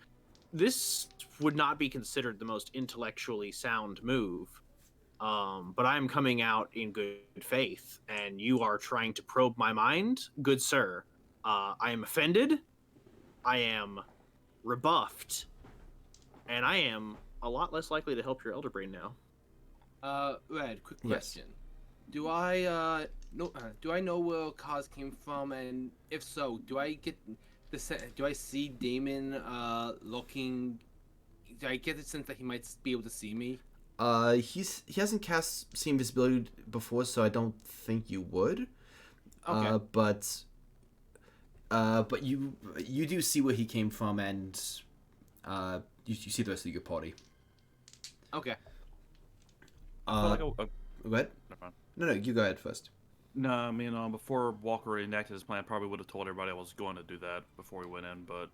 This would not be considered the most intellectually sound move, but I'm coming out in good faith and you are trying to probe my mind, good sir. I am offended, I am rebuffed, and I am a lot less likely to help your elder brain now. Red, quick Yes. question. Do I know where Kaz came from, and if so, do I get do I see Damon looking? Do I get the sense that he might be able to see me? He hasn't cast see invisibility before, so I don't think you would. Okay. But you do see where he came from, and you see the rest of your party. Okay. I feel like Go ahead. never mind. No, you go ahead first. No, I mean, before Walker enacted his plan, I probably would have told everybody I was going to do that before we went in, but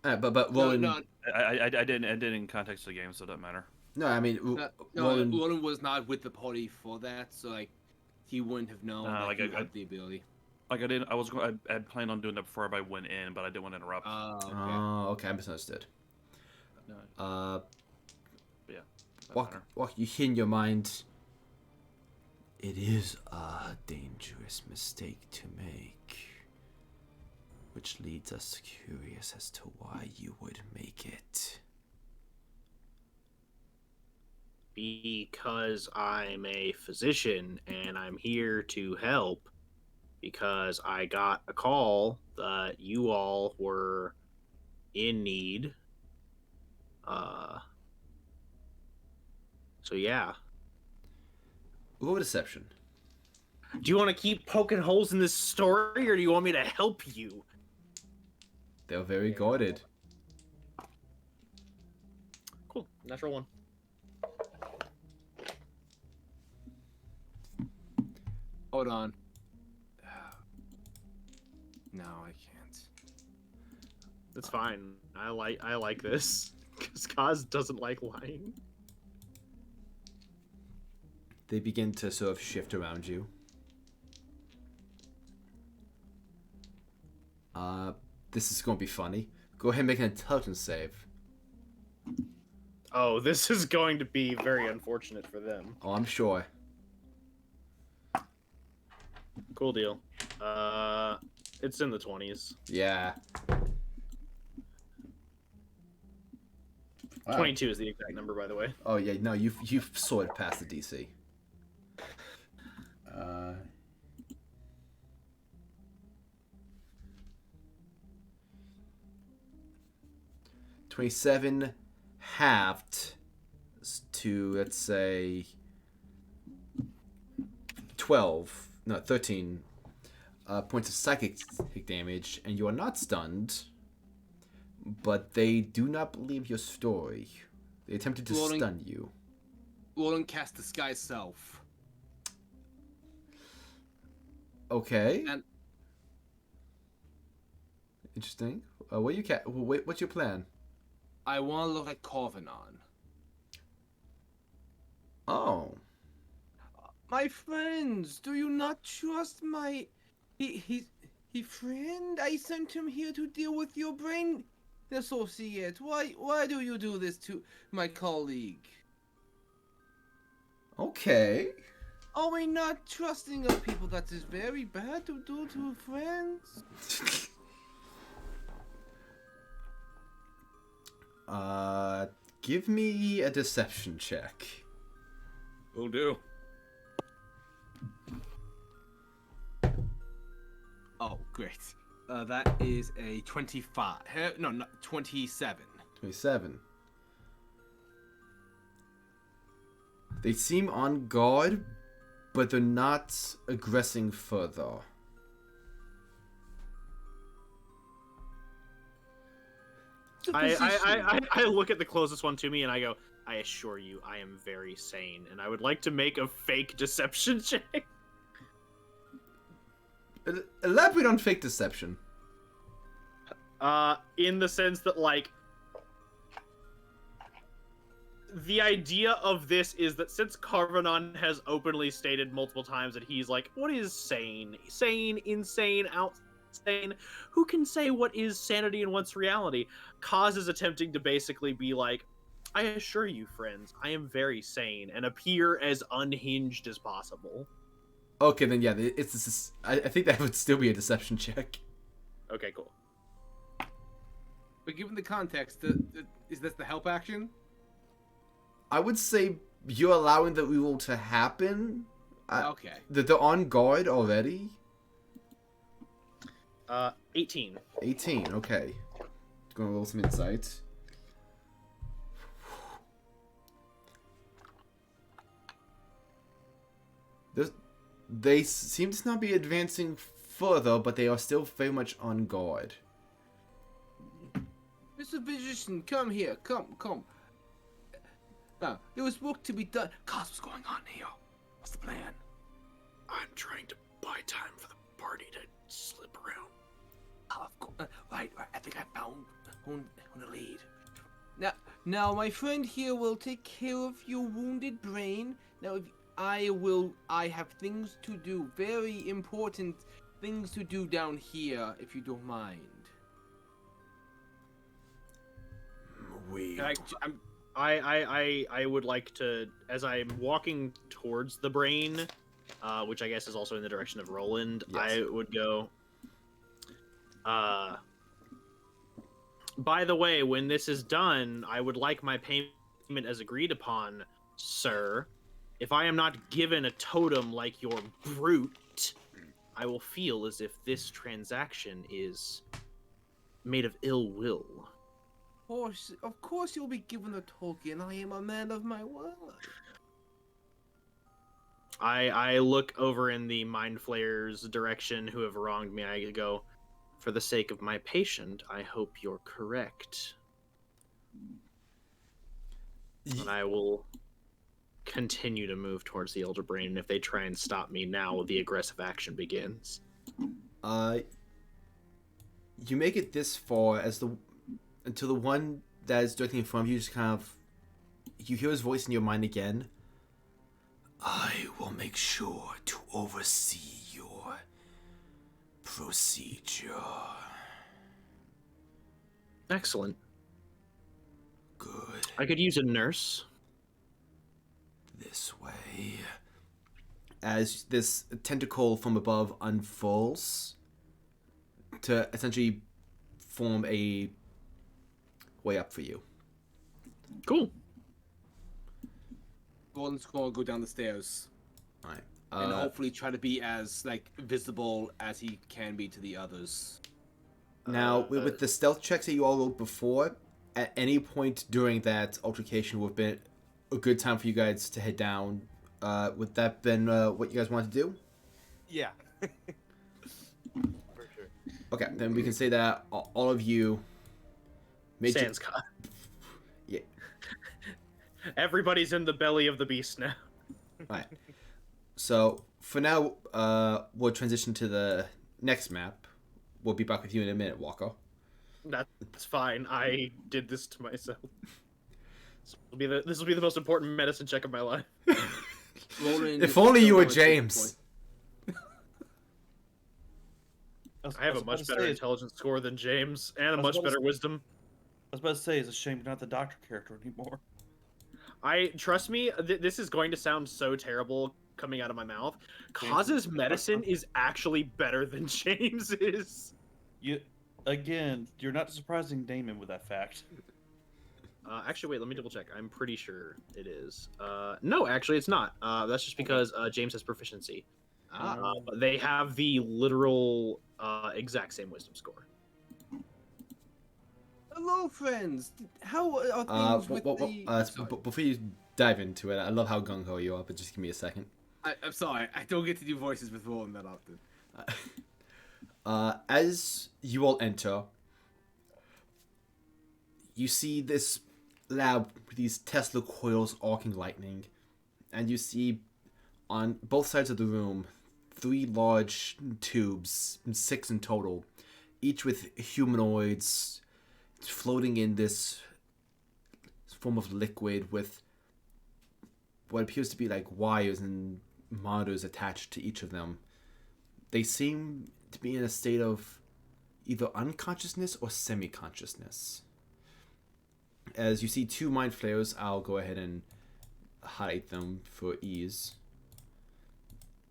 But Roland, No, I didn't in context of the game, so it doesn't matter. no, I mean, no, Roland, Roland was not with the party for that, so like he wouldn't have known that like you I- had the ability. Like I didn't. I was going. I had planned on doing that before everybody went in, but I didn't want to interrupt. Okay. Oh, okay, I misunderstood. No, Doesn't matter. what you hear in your mind? It is a dangerous mistake to make, which leads us curious as to why you would make it. Because I'm a physician and I'm here to help. Because I got a call that you all were in need. So yeah. Roll deception. Do you want to keep poking holes in this story, or do you want me to help you? They're very guarded. Cool. Natural one. Hold on. No, I can't. That's fine. I like this because Kaz doesn't like lying. They begin to sort of shift around you. This is going to be funny. Go ahead and make an intelligence save. Oh, this is going to be very unfortunate for them. Oh, I'm sure. Cool deal. It's in the 20s. Yeah. Wow. 22 is the exact number, by the way. Oh yeah, no, you've soared past the DC. 27 halved to, let's say, 13 points of psychic damage, and you are not stunned, but they do not believe your story. They attempted to stun you. Roland cast Disguise Self. Okay. And interesting. What's your plan? I want to look like Karvonen. Oh. My friends, do you not trust my... He friend? I sent him here to deal with your brain associate. Why do you do this to my colleague? Okay. Are we not trusting of people? That is very bad to do to friends. Give me a deception check. Will do. Oh, great. That is a 25. No, not 27. 27. They seem on guard, but they're not aggressing further. I look at the closest one to me and I go, I assure you, I am very sane, and I would like to make a fake deception check. Elaborate on fake deception. In the sense that, like, the idea of this is that since Karvonen has openly stated multiple times that he's like, what is sane? Sane, insane, outsane? Who can say what is sanity and what's reality? Kaz is attempting to basically be like, I assure you, friends, I am very sane, and appear as unhinged as possible. Okay, then yeah, I think that would still be a deception check. Okay, cool. But given the context, is this the help action? I would say you're allowing the evil to happen. Okay. They're on guard already. 18. 18, okay. Gonna roll some insight. They seem to not be advancing further, but they are still very much on guard. Mr. Physician, come here. Come. Now, there was work to be done. Cos, what's going on here? What's the plan? I'm trying to buy time for the party to slip around. Of course. Right. I think I found the lead. Now, my friend here will take care of your wounded brain. Now, I have things to do, very important things to do down here, if you don't mind. We. I would like to, as I'm walking towards the brain, which I guess is also in the direction of Roland, Yes. I would go. By the way, when this is done, I would like my payment as agreed upon, sir. If I am not given a totem like your brute, I will feel as if this transaction is made of ill will. Of course you'll be given a token. I am a man of my word. I look over in the mind flayers' direction who have wronged me. I go, for the sake of my patient, I hope you're correct. And I will continue to move towards the Elder Brain, and if they try and stop me now, the aggressive action begins. You make it this far until the one that is directly in front of you just kind of, you hear his voice in your mind again. I will make sure to oversee your procedure. Excellent. Good. I could use a nurse. This way. As this tentacle from above unfurls to essentially form a way up for you. Cool. Gordon's gonna go down the stairs Alright. and hopefully try to be as visible as he can be to the others. Now, with the stealth checks that you all rolled before, at any point during that altercation would have been a good time for you guys to head down. Would that been what you guys wanted to do? Yeah. For sure. Okay, then we can say that all of you made Sans God. Yeah. Everybody's in the belly of the beast now. Alright. So, for now, we'll transition to the next map. We'll be back with you in a minute, Walker. That's fine. I did this to myself. This will be the most important medicine check of my life. Roland If is only you still were on a 6 James. point. I have a much better intelligence score than James, and a was much about to better wisdom. I was about to say, it's a shame you're not the doctor character anymore. Trust me, this is going to sound so terrible coming out of my mouth. Kaz's medicine is actually better than James's. You're not surprising Damon with that fact. Actually, wait, let me double check. I'm pretty sure it is. No, actually, it's not. That's just because James has proficiency. But they have the literal exact same wisdom score. Hello, friends. How are things with the... Before you dive into it, I love how gung-ho you are, but just give me a second. I'm sorry. I don't get to do voices with Roland that often. As you all enter, you see this lab with these Tesla coils arcing lightning, and you see on both sides of the room 3 large tubes, 6 in total, each with humanoids floating in this form of liquid with what appears to be like wires and monitors attached to each of them. They seem to be in a state of either unconsciousness or semi-consciousness. As you see 2 mind flayers, I'll go ahead and hide them for ease.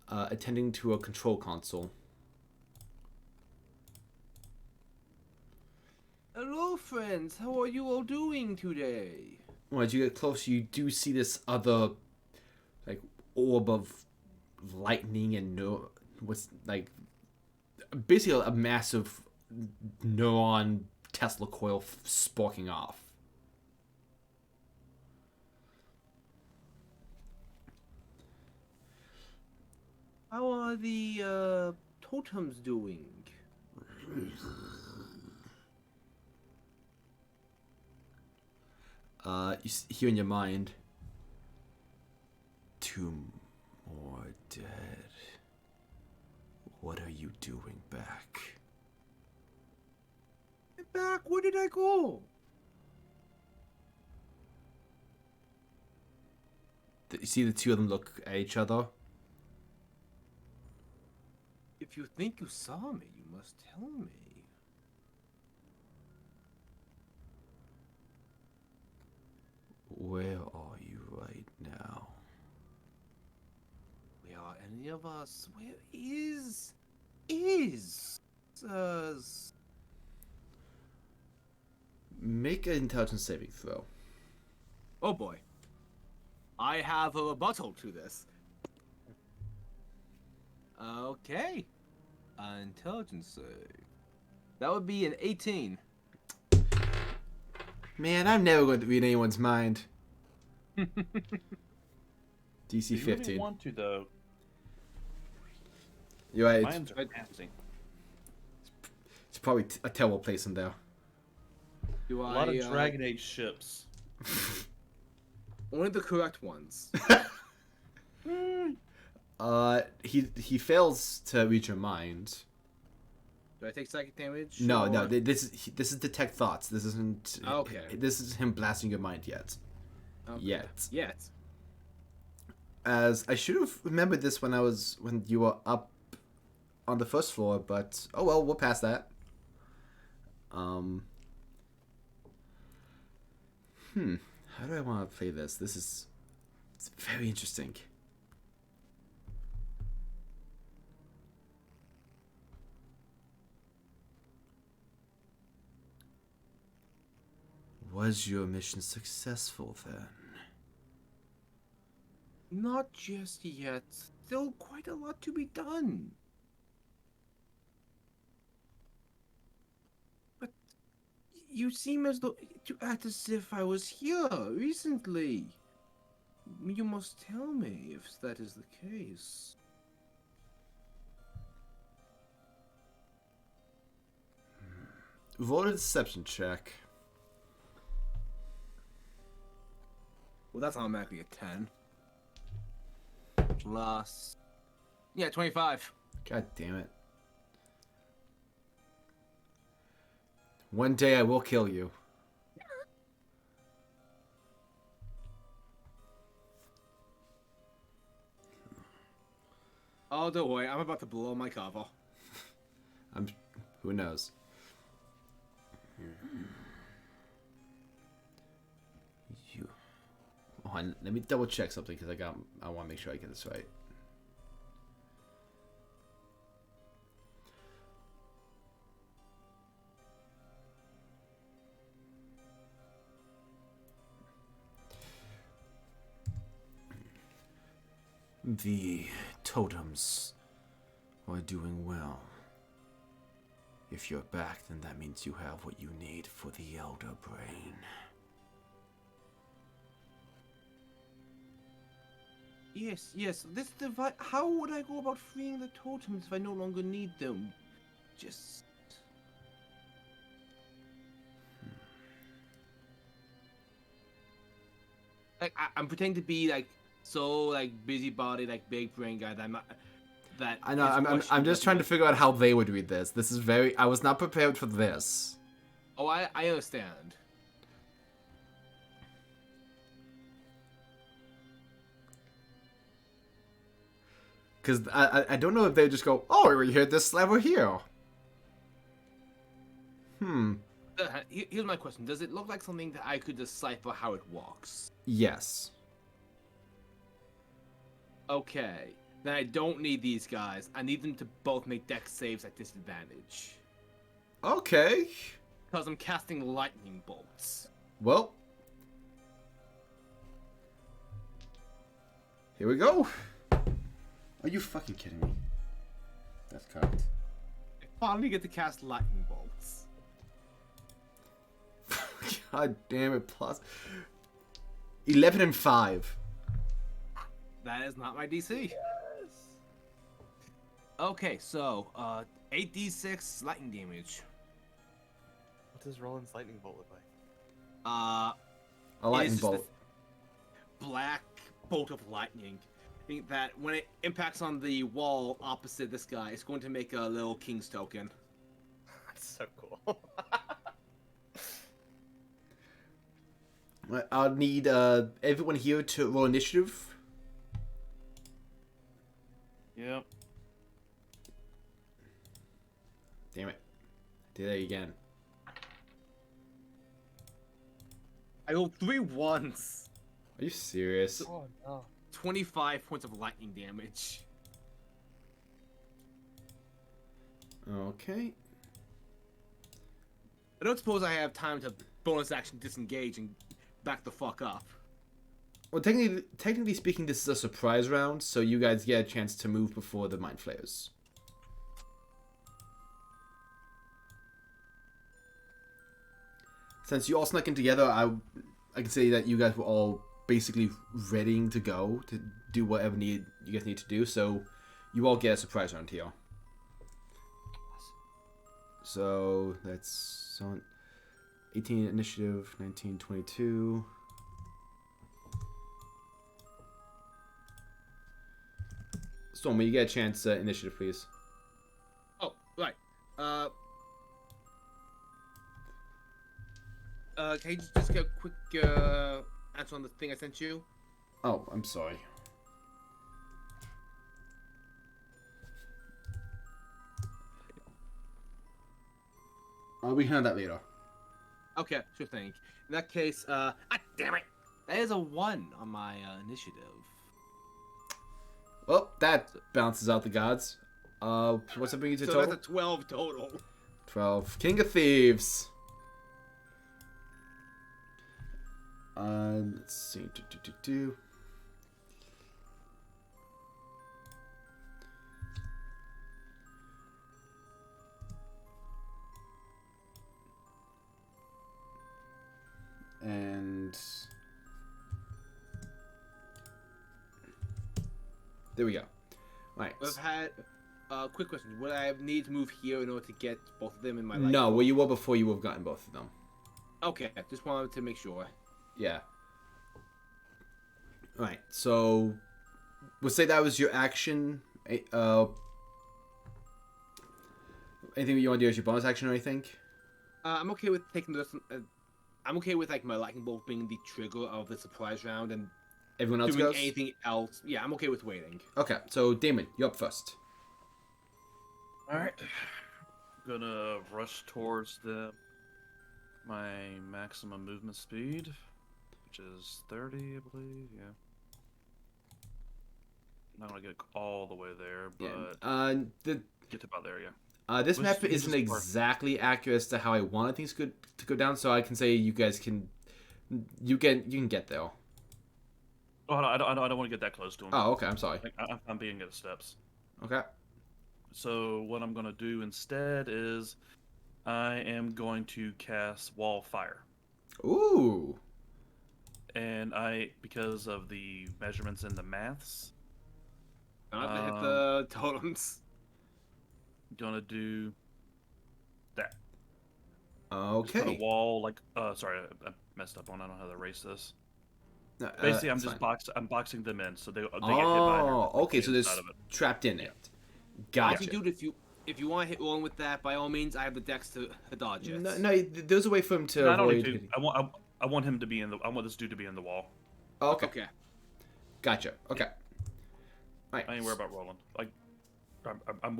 Attending to a control console. Hello, friends. How are you all doing today? Well, as you get closer, you do see this other, orb of lightning and what's basically a massive neuron Tesla coil sparking off. How are the totems doing? You hear in your mind, 2 more dead. What are you doing back? Back? Where did I go? You see the two of them look at each other. If you think you saw me, you must tell me. Where are you right now? Where are any of us? Where is us? Make an intelligence saving throw. Oh boy. I have a rebuttal to this. Okay. Intelligence save. That would be an 18. Man, I'm never going to read anyone's mind. DC You 15. really want to though. You're right. Mine's fancy. It's probably a terrible place in there. Do A lot of Dragon Age ships. Only the correct ones. He fails to read your mind. Do I take psychic damage? No, no. or- This is detect thoughts. This isn't. Okay. This is him blasting your mind yet. Okay. Yet. As I should have remembered this when you were up on the first floor, but oh well, we're past that. How do I want to play this? It's very interesting. Was your mission successful then? Not just yet. Still quite a lot to be done. But you seem as though to act as if I was here recently. You must tell me if that is the case. Roll a deception check. Well, that's automatically a 10. Plus... Yeah, 25. God damn it. One day I will kill you. Oh, don't worry. I'm about to blow my cover. Who knows? You. Oh, and let me double check something because I want to make sure I get this right. The totems are doing well. If you're back, then that means you have what you need for the Elder Brain. Yes. This device. How would I go about freeing the totems if I no longer need them? Just. Like I'm pretending to be like so like busybody, like big brain guy that I'm not. That I know. is I'm questioning just what trying the- to figure out how they would read this. This is very. I was not prepared for this. Oh, I understand. Because I don't know if they just go, oh, we heard this lever here. Here's my question: does it look like something that I could decipher how it walks? Yes. Okay. Then I don't need these guys. I need them to both make dex saves at disadvantage. Okay. Because I'm casting lightning bolts. Well. Here we go. Are you fucking kidding me? That's correct. I finally get to cast lightning bolts. God damn it, plus 11 and 5. That is not my DC. Okay, so 8d6 lightning damage. What does Roland's lightning bolt look like? A It lightning is just bolt. a black bolt of lightning. I think that when it impacts on the wall opposite this guy, it's going to make a little king's token. That's so cool. I'll need everyone here to roll initiative. Did that again. I rolled 3 ones. Are you serious? Oh no. 25 points of lightning damage. Okay. I don't suppose I have time to bonus action disengage and back the fuck up. Well, technically speaking, this is a surprise round, so you guys get a chance to move before the mind flayers. Since you all snuck in together, I can say that you guys were all basically ready to go to do whatever you guys need to do. So you all get a surprise round here. So that's 18 initiative, 19, 22. Storm, when you get a chance, initiative, please. Oh, right. Can you just get a quick answer on the thing I sent you? Oh, I'm sorry. We can handle that later. Okay, sure thing. In that case, damn it! That is a 1 on my initiative. Well, that balances out the gods. What's that bring you to So total? that's a 12 total. 12. King of Thieves. Let's see. And there we go. Right. I've had quick question. Would I need to move here in order to get both of them in my life? No, well, you were before you would have gotten both of them. Okay, just wanted to make sure. Yeah. Right. So, we'll say that was your action. Anything you want to do as your bonus action or anything? I'm okay with taking this. I'm okay with like my lightning bolt being the trigger of the surprise round and Everyone else doing goes? anything else. Yeah, I'm okay with waiting. Okay, so Damon, you're up first. Alright. Gonna rush towards my maximum movement speed, which is 30, I believe, yeah. Not gonna get all the way there, but get to about there, yeah. This Which map is isn't just part- exactly accurate as to how I wanted things to go down, so I can say you guys can... You can get there. Oh, I don't want to get that close to him. Oh, okay, I'm sorry. I'm being at the steps. Okay. So what I'm gonna do instead is I am going to cast Wall of Fire. Ooh. And because of the measurements in the maths, Not to hit the totems. gonna do that. Okay. Just put a wall like sorry, I messed up on. I don't know how to erase this. No, Basically, I'm it's just fine. I'm boxing them in, so they get hit by Oh, their okay, so there's inside of it. trapped in it. Actually, Gotcha. dude, if you want to hit one with that, by all means, I have the dex to dodge it. No, there's a way for him to No, I don't avoid need to. hitting. I want him to be in the. I want this dude to be in the wall. Oh, okay. Okay. Gotcha. Okay. Right. I ain't worried about rolling. Like, I'm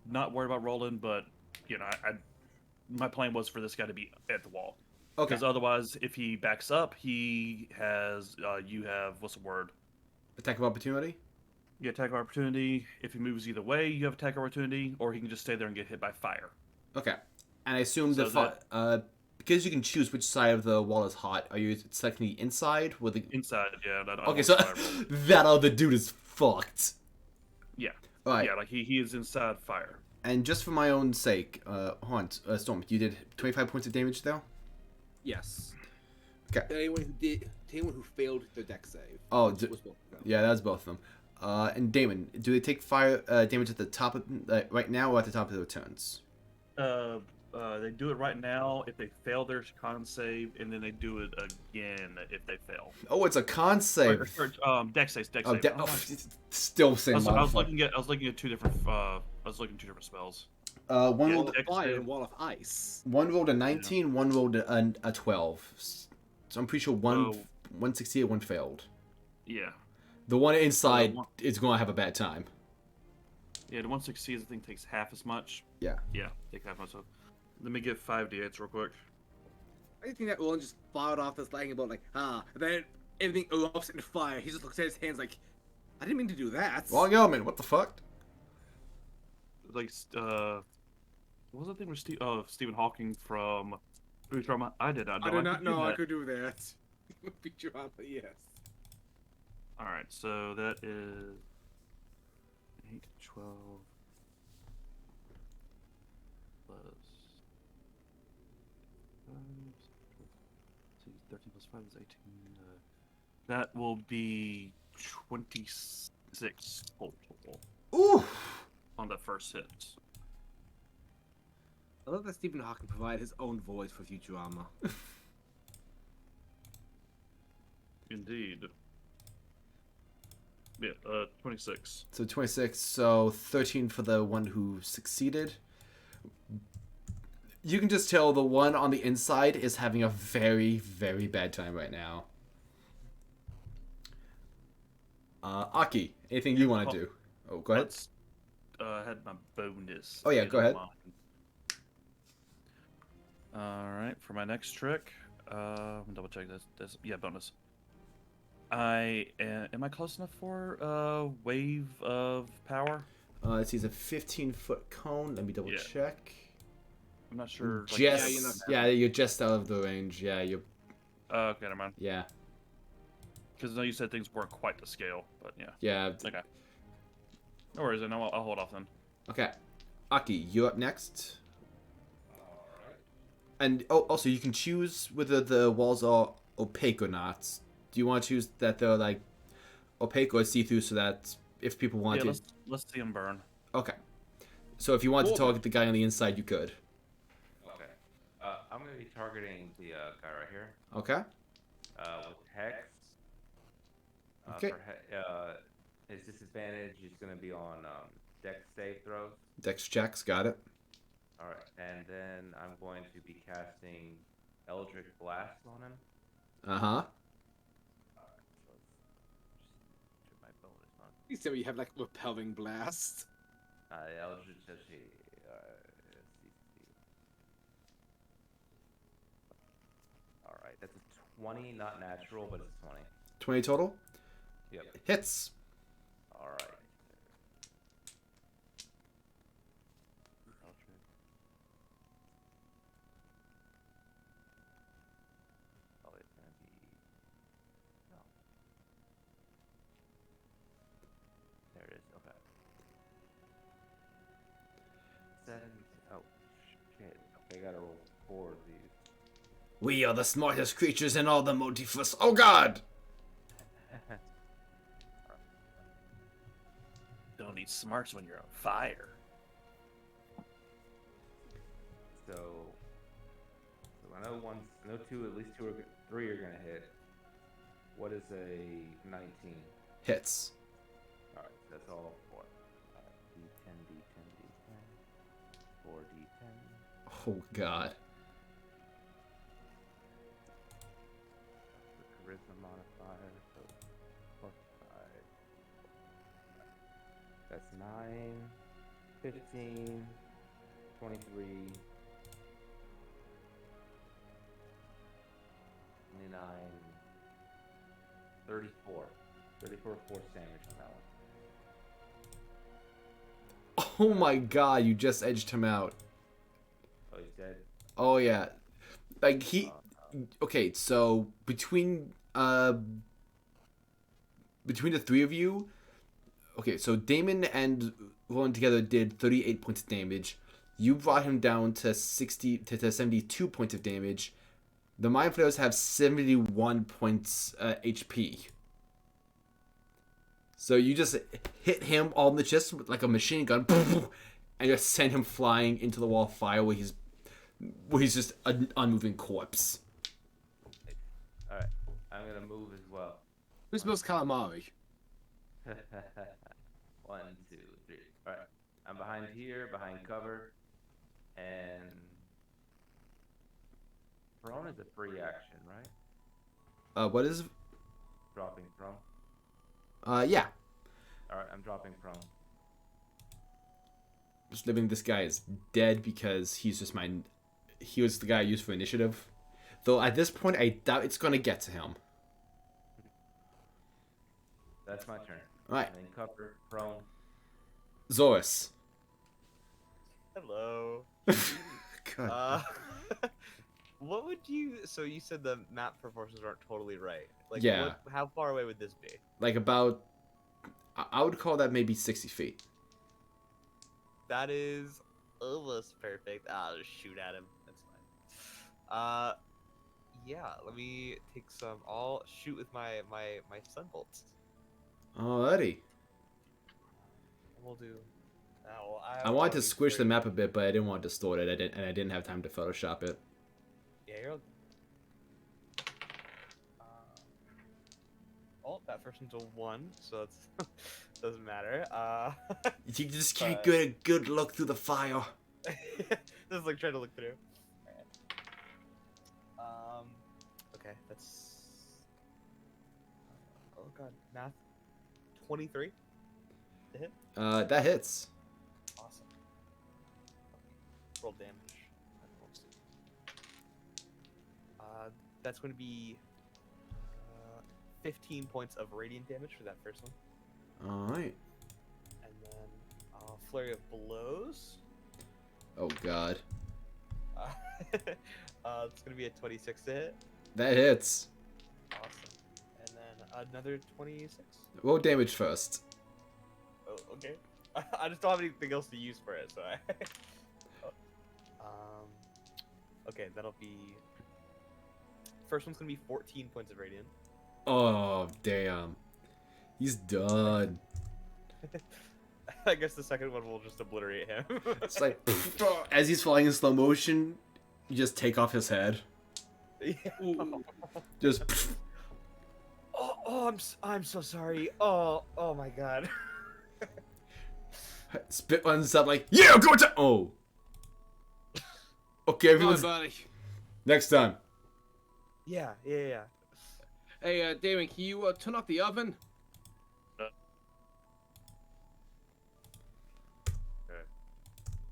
not worried about rolling, but you know, my plan was for this guy to be at the wall. Okay. Because otherwise, if he backs up, he has you have what's the word? Attack of opportunity? You get attack of opportunity. If he moves either way, you have attack of opportunity, or he can just stay there and get hit by fire. Okay. And I assume So because you can choose which side of the wall is hot, are you selecting the inside with the... Inside, yeah. Okay, so that other dude is fucked. Yeah. Alright. Yeah, like he is inside fire. And just for my own sake, Storm, you did 25 points of damage though? Yes. Okay. Anyone who failed their dex save. Oh, was both of them. yeah, that's both of them. And Damon, do they take fire damage at the top of right now or at the top of their turns? They do it right now if they fail their con save, and then they do it again if they fail. Oh, it's a con save. Dex save. Oh, still same. I was looking at two different. Two different spells. One Yeah, rolled Wall of fire and wall of ice. one rolled a 19, one rolled a 12. So I'm pretty sure one succeeded, one failed. Yeah. The one inside one- is going to have a bad time. Yeah, the one succeeds, I think, takes half as much. Yeah. Yeah, take half as much. Let me get 5d8s real quick. I think that Ulan just fired off this lightning bolt like, and then everything erupts into fire. He just looks at his hands like, I didn't mean to do that. Wrong element. What the fuck? Like, what was that thing with Stephen Hawking from Futurama? I did not know. I did not could do know I that. could do that. Futurama, yes. Alright, so that is 8, 12, plus 5, 13 plus 5 is 18. That will be 26 total Ooh. on the first hit. I love that Stephen Hawking provided his own voice for Futurama. Indeed. Yeah, 26. So 26. So 13 for the one who succeeded. You can just tell the one on the inside is having a very, very bad time right now. Aki, anything you want to do? Oh, go ahead. I had my bonus. Oh, yeah, go ahead. Alright, for my next trick, I'm gonna double check this. Yeah, bonus. Am I close enough for wave of power? Let's see, it's a 15-foot cone. Let me double check. I'm not sure. Just, you're just out of the range. Yeah, you're. Okay, never mind. Yeah. Because I know you said things weren't quite to scale, but yeah. Yeah. Okay. No worries, then I'll hold off then. Okay. Aki, you're up next. And also, you can choose whether the walls are opaque or not. Do you want to choose that they're like opaque or see-through so that if people want to... Let's see them burn. Okay. So if you want to target the guy on the inside, you could. Okay. I'm going to be targeting the guy right here. Okay. With Hex. Okay. His disadvantage is going to be on Dex save throws. Dex checks, got it. Alright, and then I'm going to be casting Eldritch Blast on him. Uh-huh. Alright, so let's just my bonus on. You said you have like repelling blast. Eldritch, let's see. Alright, that's a 20, not natural, but it's a 20. 20 total? Yep. Hits. Alright. Oh, it's gonna be... No. There it is, okay. 7... Oh, shit. Okay, I gotta roll 4 of these. We are the smartest creatures in all the multiverse. Oh, God! Don't need smarts when you're on fire. So I know two, at least 2 or 3 are gonna hit. What is a 19? Hits. Alright, that's all 4. D10, D10, D10. 4 D10. Oh, God. The charisma modifier, so plus 5. That's 9, 15, 23, 29, 34. 34 force damage on that one. Oh, my God, you just edged him out. Oh, he's dead? Oh, yeah. Like, he... Okay, so between the 3 of you... Okay, so Damon and Roland together did 38 points of damage. You brought him down to 72 points of damage. The Mind Flayers have 71 points HP. So you just hit him all in the chest with like a machine gun, and just send him flying into the wall of fire where he's just an unmoving corpse. Alright, I'm gonna move as well. Who's most calamari? 1, 2, 3. Alright, I'm behind here, behind cover, and prone is a free action, right? What is... Dropping prone. Yeah. Alright, I'm dropping prone. Just living, this guy is dead because he's just my he was the guy I used for initiative. Though at this point, I doubt it's gonna get to him. That's my turn. Alright, And then cover, prone. Zorus. Hello. God. What would you? So you said the map proportions aren't totally right. Like, Yeah. how far away would this be? Like about, I would call that maybe 60 feet. That is almost perfect. I'll just shoot at him. That's fine. Yeah. Let me take some. I'll shoot with my sunbolts. Alrighty. We'll do. I wanted to squish the map a bit, but I didn't want to distort it. I didn't have time to Photoshop it. Yeah, you're. Oh, that first one's a 1, so it's doesn't matter. You just can't get a good look through the fire. Just like trying to look through. Alright. Okay, that's. Oh god, math. 23. To hit. That hits. Awesome. Roll damage. That's going to be 15 points of radiant damage for that first one. Alright. And then flurry of blows. Oh god. It's going to be a 26 to hit. That hits. Awesome. And then another 26. Roll damage first. Oh, okay. I just don't have anything else to use for it, so I. Okay, that'll be. First one's gonna be 14 points of radiant. Oh, damn. He's done. I guess the second one will just obliterate him. It's like, as he's falling in slow motion, you just take off his head. Yeah. Just. I'm so sorry. Oh my god. Spit runs up like, yeah, go to. Oh. Okay, Come on, everyone's. buddy. Next time. Yeah. Hey, Damon, can you turn off the oven?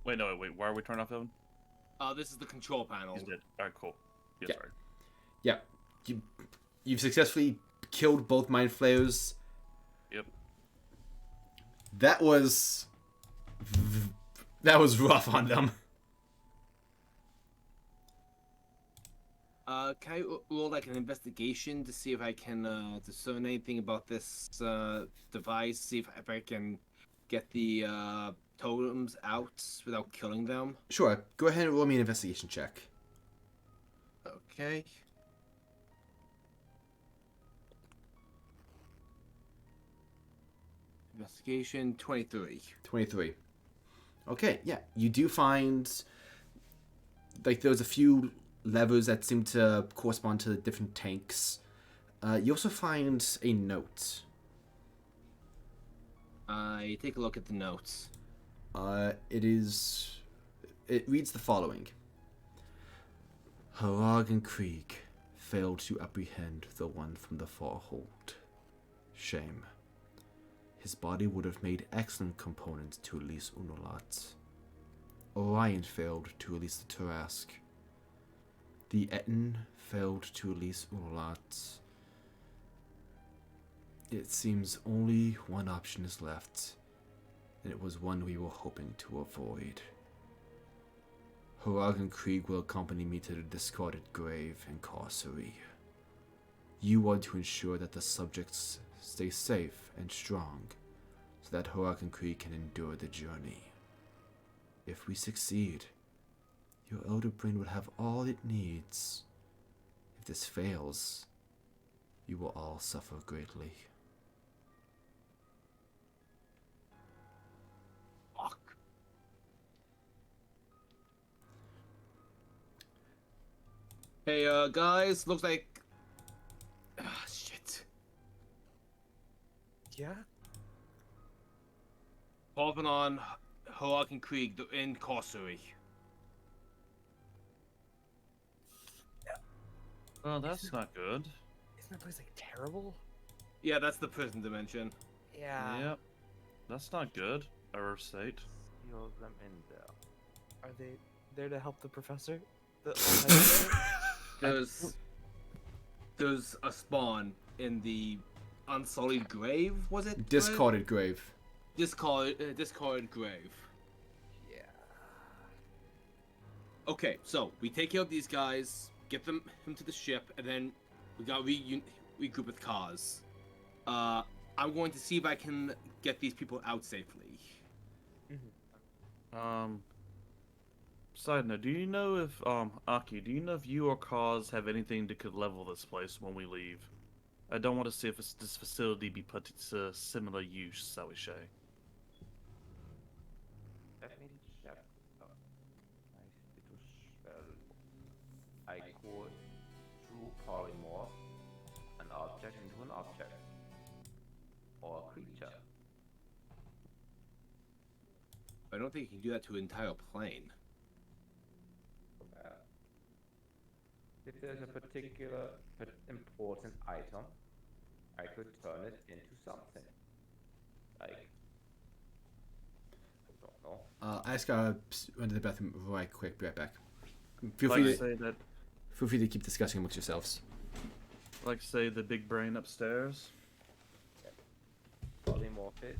Wait, why are we turning off the oven? This is the control panel. He's dead. Alright, cool. Yeah, Yeah. sorry. Yeah. You've successfully killed both mind flayers. Yep. That was rough on them. Can I roll like an investigation to see if I can discern anything about this device? See if I can get the totems out without killing them. Sure. Go ahead and roll me an investigation check. Okay. Investigation 23. 23. Okay, yeah. You do find, like, there's a few levers that seem to correspond to the different tanks. You also find a note. I take a look at the notes. It reads the following. Harag and Krieg failed to apprehend the one from the far hold. Shame. His body would have made excellent components to release Unolat. Orion failed to release the Tarask. The Eten failed to release Unolat. It seems only one option is left, and it was one we were hoping to avoid. Harag and Krieg will accompany me to the discarded grave in Karvonen. You want to ensure that the subjects stay safe and strong, so that Harag and Krieg can endure the journey. If we succeed, your elder brain will have all it needs. If this fails, you will all suffer greatly. Fuck. Hey, guys, looks like... Ah, shit. Yeah. Karvonen, Harag and Krieg in Karvonen. Well, that's not good. Isn't that place like terrible? Yeah, that's the prison dimension. Yeah. Yep. That's not good. Or state. Steal them intel. Are they there to help the professor? There's a spawn in the Unsullied Grave, was it? Discarded grave. Discarded Grave. Yeah. Okay, so we take care of these guys, get him to the ship, and then we got regroup with Kaz. I'm going to see if I can get these people out safely. Side note, do you know if Aki, do you know if you or Cause have anything that could level this place when we leave? I don't want to see if this facility be put to similar use, shall we say. Let me check. Oh, nice little spell. I could, through polymorph, an object into an object. Or a creature. I don't think you can do that to an entire plane. If there's a particular but important item, I could turn it into something. Like, I don't know. I just gotta run to the bathroom right quick. Be right back. Feel Like free to say that, to keep discussing amongst yourselves. like say the big brain upstairs. Polymorph it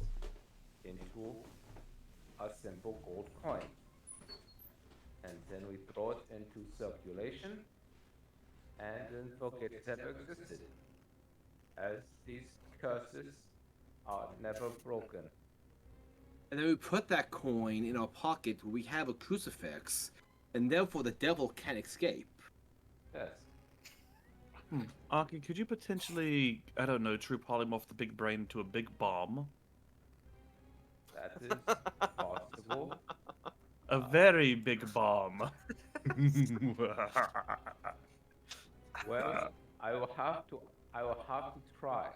into a simple gold coin. And then we throw it into circulation and then forget it ever existed. As these curses are never broken. And then we put that coin in our pocket where we have a crucifix, and therefore the devil can't escape. Yes. Aki, could you potentially, I don't know, true polymorph the big brain into a big bomb? That is possible. A very big bomb. Well, I will have to try.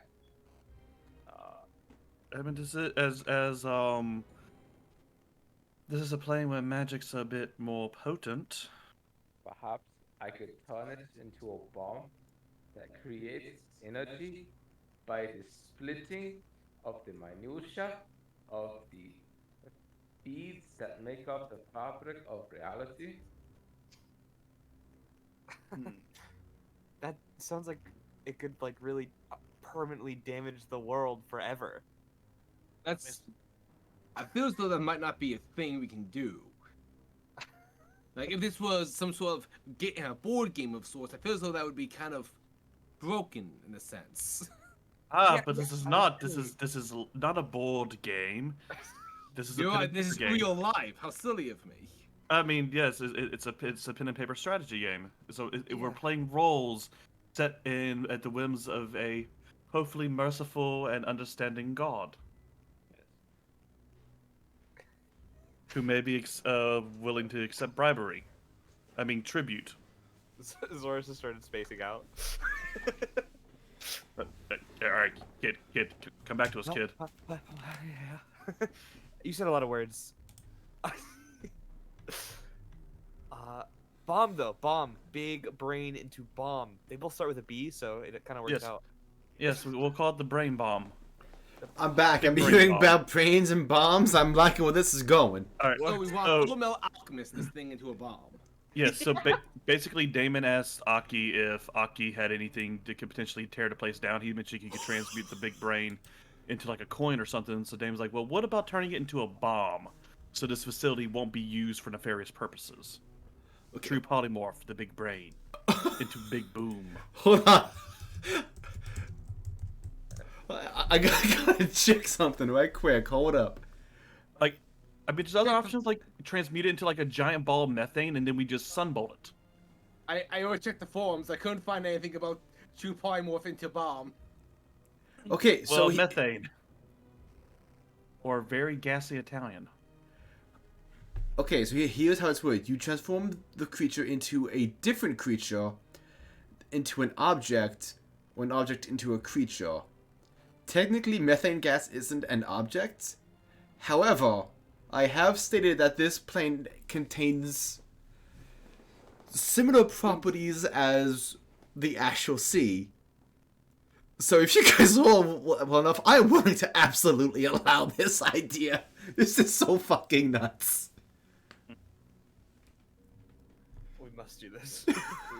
I mean, this is a plane where magic's a bit more potent. Perhaps I could turn it into a bomb that creates energy by the splitting of the minutiae of the beads that make up the fabric of reality. That sounds like it could like really permanently damage the world forever. I feel as though that might not be a thing we can do. Like, if this was some sort of board game of sorts, I feel as though that would be kind of broken in a sense. But this is not a board game. This is This is game. real life. How silly of me. I mean, yes, it's a pen and paper strategy game. So we're playing roles set in at the whims of a hopefully merciful and understanding God, who may be willing to accept bribery. I mean, tribute. Zoris has started spacing out. All right, kid, come back to us, kid. Yeah. You said a lot of words. Bomb though, bomb. Big brain into bomb. They both start with a B, so it kind of works out. Yes, we'll call it the brain bomb. I'm back. I'm Brain hearing bomb. about brains and bombs. I'm liking where this is going. All right. So we want Full Metal Alchemist this thing into a bomb. Yes, so basically Damon asked Aki if Aki had anything that could potentially tear the place down. He mentioned he could transmute the big brain into like a coin or something. So Damon's like, well, what about turning it into a bomb so this facility won't be used for nefarious purposes? Okay. True polymorph the big brain into big boom. Hold on. I gotta check something right quick. Hold up. Like, I mean, there's other options like transmute it into like a giant ball of methane and then we just sunbolt it. I already checked the forums. I couldn't find anything about true polymorph into bomb. Okay, so Well, methane. Or very gassy Italian. okay, so here's how it's worked. You transform the creature into a different creature, into an object, or an object into a creature. Technically, methane gas isn't an object. However, I have stated that this plane contains similar properties as the Astral Sea. So if you guys are all well enough, I'm willing to absolutely allow this idea. This is so fucking nuts. We must do this. We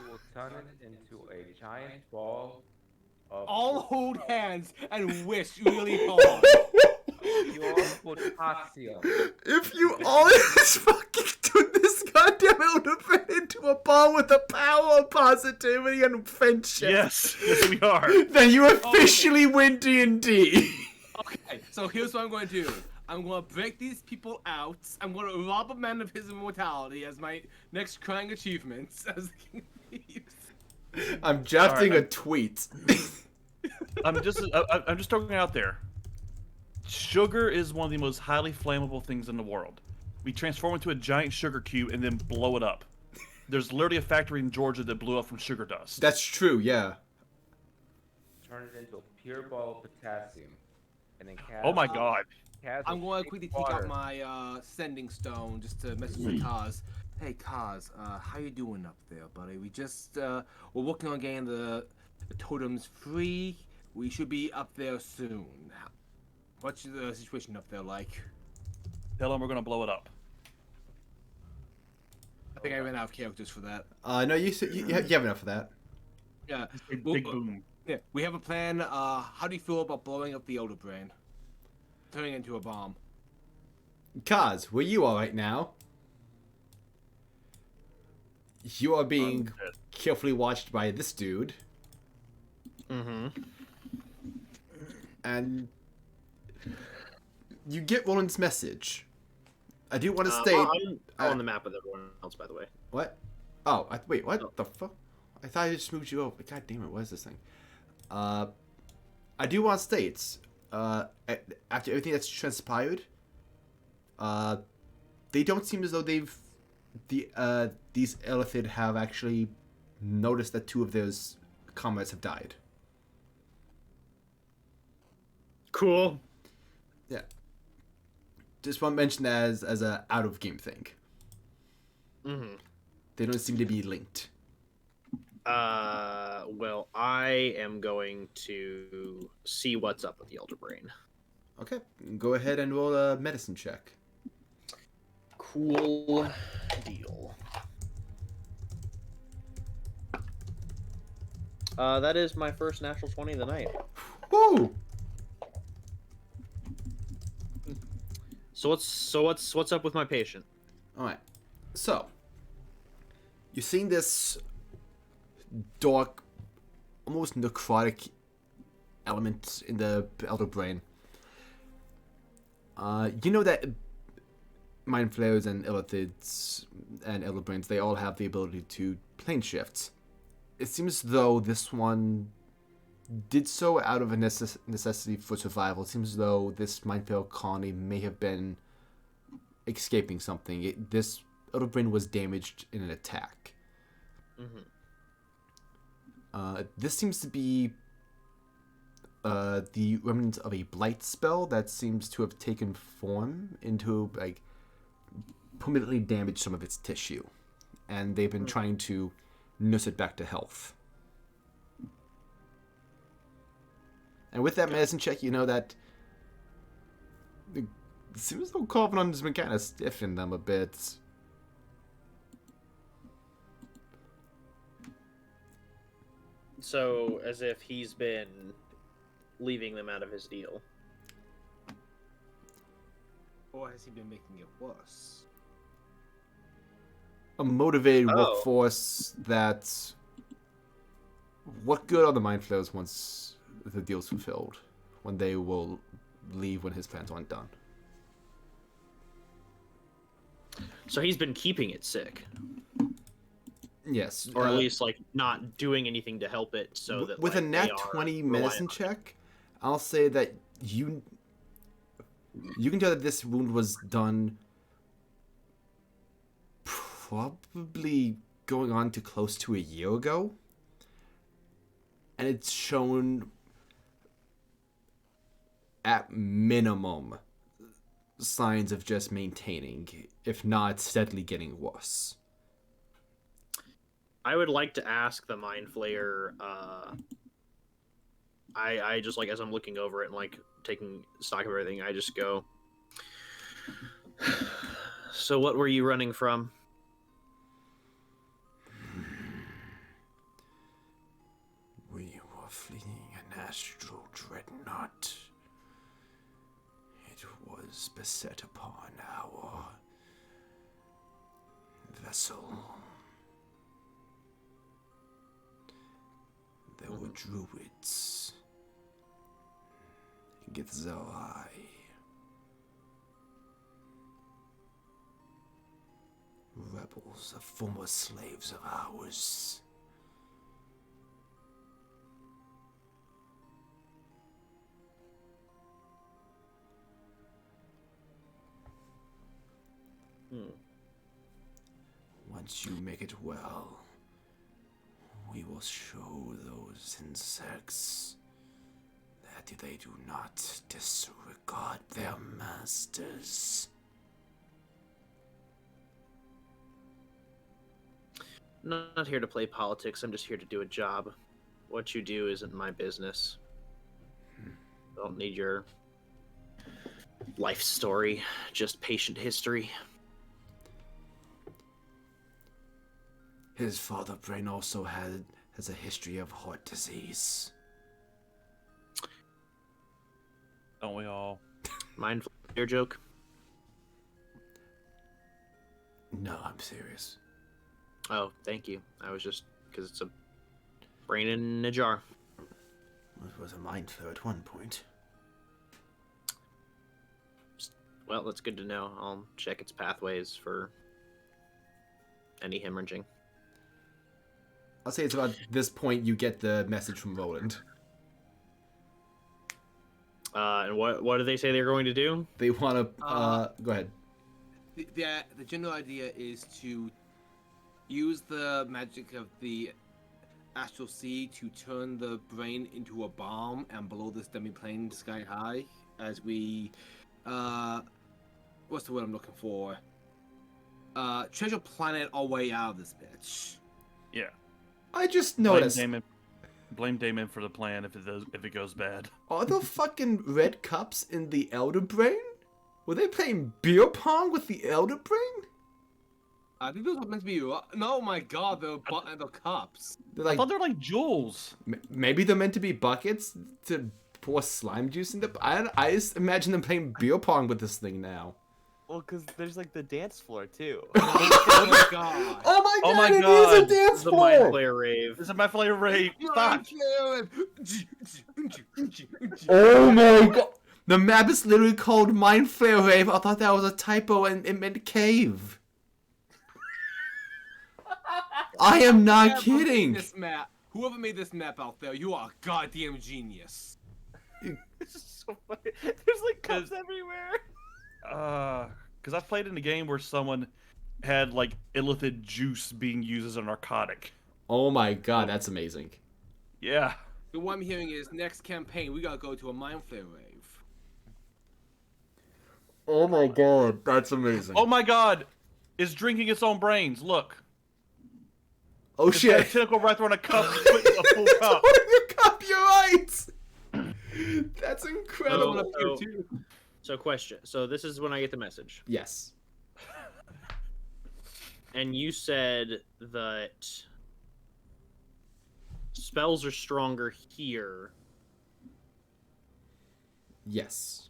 will turn it into a giant ball of All hold hands and wish really hard. pure potassium. If you all just fucking took this goddamn elder into a ball with the power of positivity and friendship, Yes, yes, we are. then you officially win D&D. Okay, so here's what I'm going to do. I'm going to break these people out. I'm going to rob a man of his immortality as my next crying achievement as the King of Thieves. I'm drafting Alright, a tweet. I'm just throwing it out there. Sugar is one of the most highly flammable things in the world. We transform into a giant sugar cube and then blow it up. There's literally a factory in Georgia that blew up from sugar dust. That's true, yeah. Turn it into a pure ball of potassium. And then cast Oh my god. cast I'm a going to big quickly take water. out my sending stone just to message with Kaz. Hey Kaz, how you doing up there, buddy? We just we're working on getting the totems free. We should be up there soon. What's the situation up there like? Tell them we're gonna blow it up. I think I ran out of characters for that. No, you have enough for that. Yeah. Big, Well, big boom. Yeah, we have a plan. How do you feel about blowing up the Elder Brain? Turning it into a bomb. Kaz, where you are right now, you are being carefully watched by this dude, Mm-hmm. and you get Roland's message. I do want to state... I'm on the map with everyone else, by the way. What? Oh, wait, what the fuck? I thought I just moved you over. God damn it, what is this thing? I do want to state, after everything that's transpired, they don't seem as though these Ardaithe have actually noticed that 2 of those comrades have died. Cool. Yeah. Just want to mention that as a out of game thing. Mm-hmm. They don't seem to be linked. Well, I am going to see what's up with the Elder Brain. Okay, go ahead and roll a medicine check. Cool deal. That is my first natural 20 of the night. Woo! So what's up with my patient? Alright, so, you're seeing this dark, almost necrotic element in the Elder Brain. You know that Mind Flayers and Illithids and Elder Brains, they all have the ability to plane shift. It seems as though this one did so out of a necessity for survival. It seems as though this Mind Flayer colony may have been escaping something. This Elder Brain was damaged in an attack. Mm-hmm. This seems to be the remnant of a blight spell that seems to have taken form into, like, permanently damaged some of its tissue. And they've been trying to nurse it back to health. And with that medicine check, you know that it seems as though Karvonen has been kind of stiffing them a bit. So, as if he's been leaving them out of his deal. Or has he been making it worse? A motivated Oh. workforce that... What good are the Mind Flayers once the deal's fulfilled? When they will leave when his plans aren't done. So he's been keeping it sick, Yes. or at least like not doing anything to help it, so that with like, a nat they are 20 reliant medicine on it. check, I'll say that you can tell that this wound was done probably going on to close to a year ago, and it's shown at minimum signs of just maintaining, if not steadily getting worse. I would like to ask the Mind Flayer. I just like as I'm looking over it and like taking stock of everything, I just go. So what were you running from? fleeing an astral dreadnought. It was beset upon our vessel. There were druids. Githzerai. Rebels, former slaves of ours. Once you make it well, we will show those insects that they do not disregard their masters. Not here to play politics. I'm just here to do a job. What you do isn't my business. Don't need your life story, just patient history. His father Brain also has a history of heart disease. Don't we all? Mind your joke? No, I'm serious. Oh, thank you. I was just because it's a brain in a jar. It was a mind flare at one point. Well, that's good to know. I'll check its pathways for any hemorrhaging. I'll say it's about this point you get the message from Roland. And what do they say they're going to do? They want to go ahead. The general idea is to use the magic of the Astral Sea to turn the brain into a bomb and blow this demi-plane sky high as we, what's the word I'm looking for? Treasure planet our way out of this bitch. Yeah. I just noticed. Blame Damon for the plan if it goes bad. Are the fucking red cups in the Elder Brain? Were they playing beer pong with the Elder Brain? I think those are meant to be. No, my God, they're cups. They're I like, thought they're like jewels. maybe they're meant to be buckets to pour slime juice in them. I just imagine them playing beer pong with this thing now. Well, because there's like the dance floor too. Oh my God. Oh my Oh god, my it God. is a dance The mind floor! player rave. This is my flavor rate. Stop. Oh my god! The map is literally called Mind Flare Rave. I thought that was a typo and it meant cave. I am not kidding. Whoever made this map out there, you are a goddamn genius. It's just so funny. There's like cups everywhere. Because I've played in a game where someone had like illithid juice being used as a narcotic. Oh my god, that's amazing. Yeah. So what I'm hearing is next campaign we gotta go to a mind flare rave. Oh my god, that's amazing. Oh my God, it's drinking its own brains. Look. Oh It's got a shit. tentacle wrapped around a cup, a full cup. Your cup, you're right! That's incredible. So question. So this is when I get the message. Yes. And you said that spells are stronger here. Yes.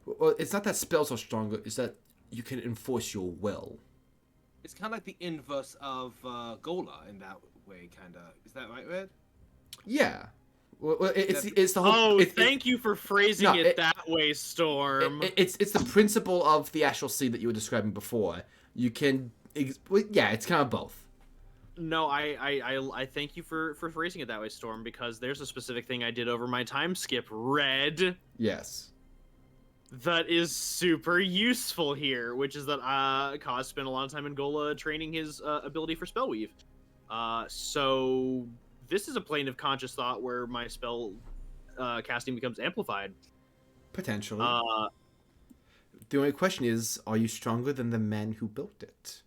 Well, it's not that spells are stronger, it's that you can enforce your will. It's kind of like the inverse of Gola in that way, kind of. Is that right, Red? Yeah. Well, it's the whole. Oh, thank you for phrasing No, it that way, Storm. It's the principle of the Astral Sea that you were describing before. You can, yeah, it's kind of both. No, I thank you for phrasing it that way, Storm, because there's a specific thing I did over my time skip, Red, Yes. that is super useful here, which is that Kaz spent a lot of time in Gola training his ability for Spellweave. So this is a plane of conscious thought where my spell casting becomes amplified. Potentially. The only question is, are you stronger than the man who built it?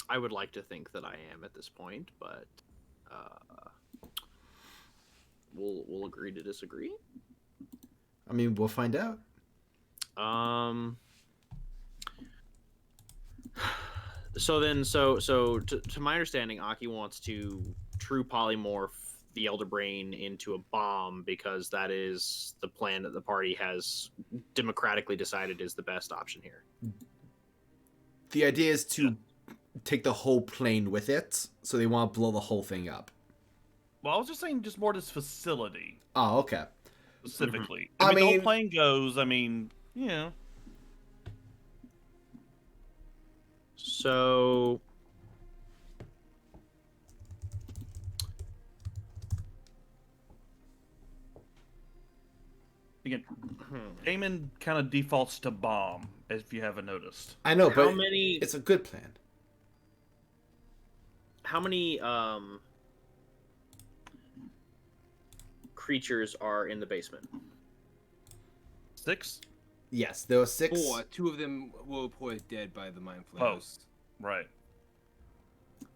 I would like to think that I am at this point, but we'll agree to disagree. I mean, we'll find out. To my understanding, Aki wants to true polymorph the Elder Brain into a bomb because that is the plan that the party has democratically decided is the best option here. The idea is to take the whole plane with it, so they want to blow the whole thing up. Well, I was just saying, just more this facility Oh, okay. specifically. I I mean, the mean- whole plane goes. I mean, yeah. So Again, Damon kind of defaults to bomb, if you haven't noticed. I know, how but many it's a good plan. creatures are in the basement? 6? Yes, there were 6. 4. 2 of them were reported dead by the mind flayers. Right.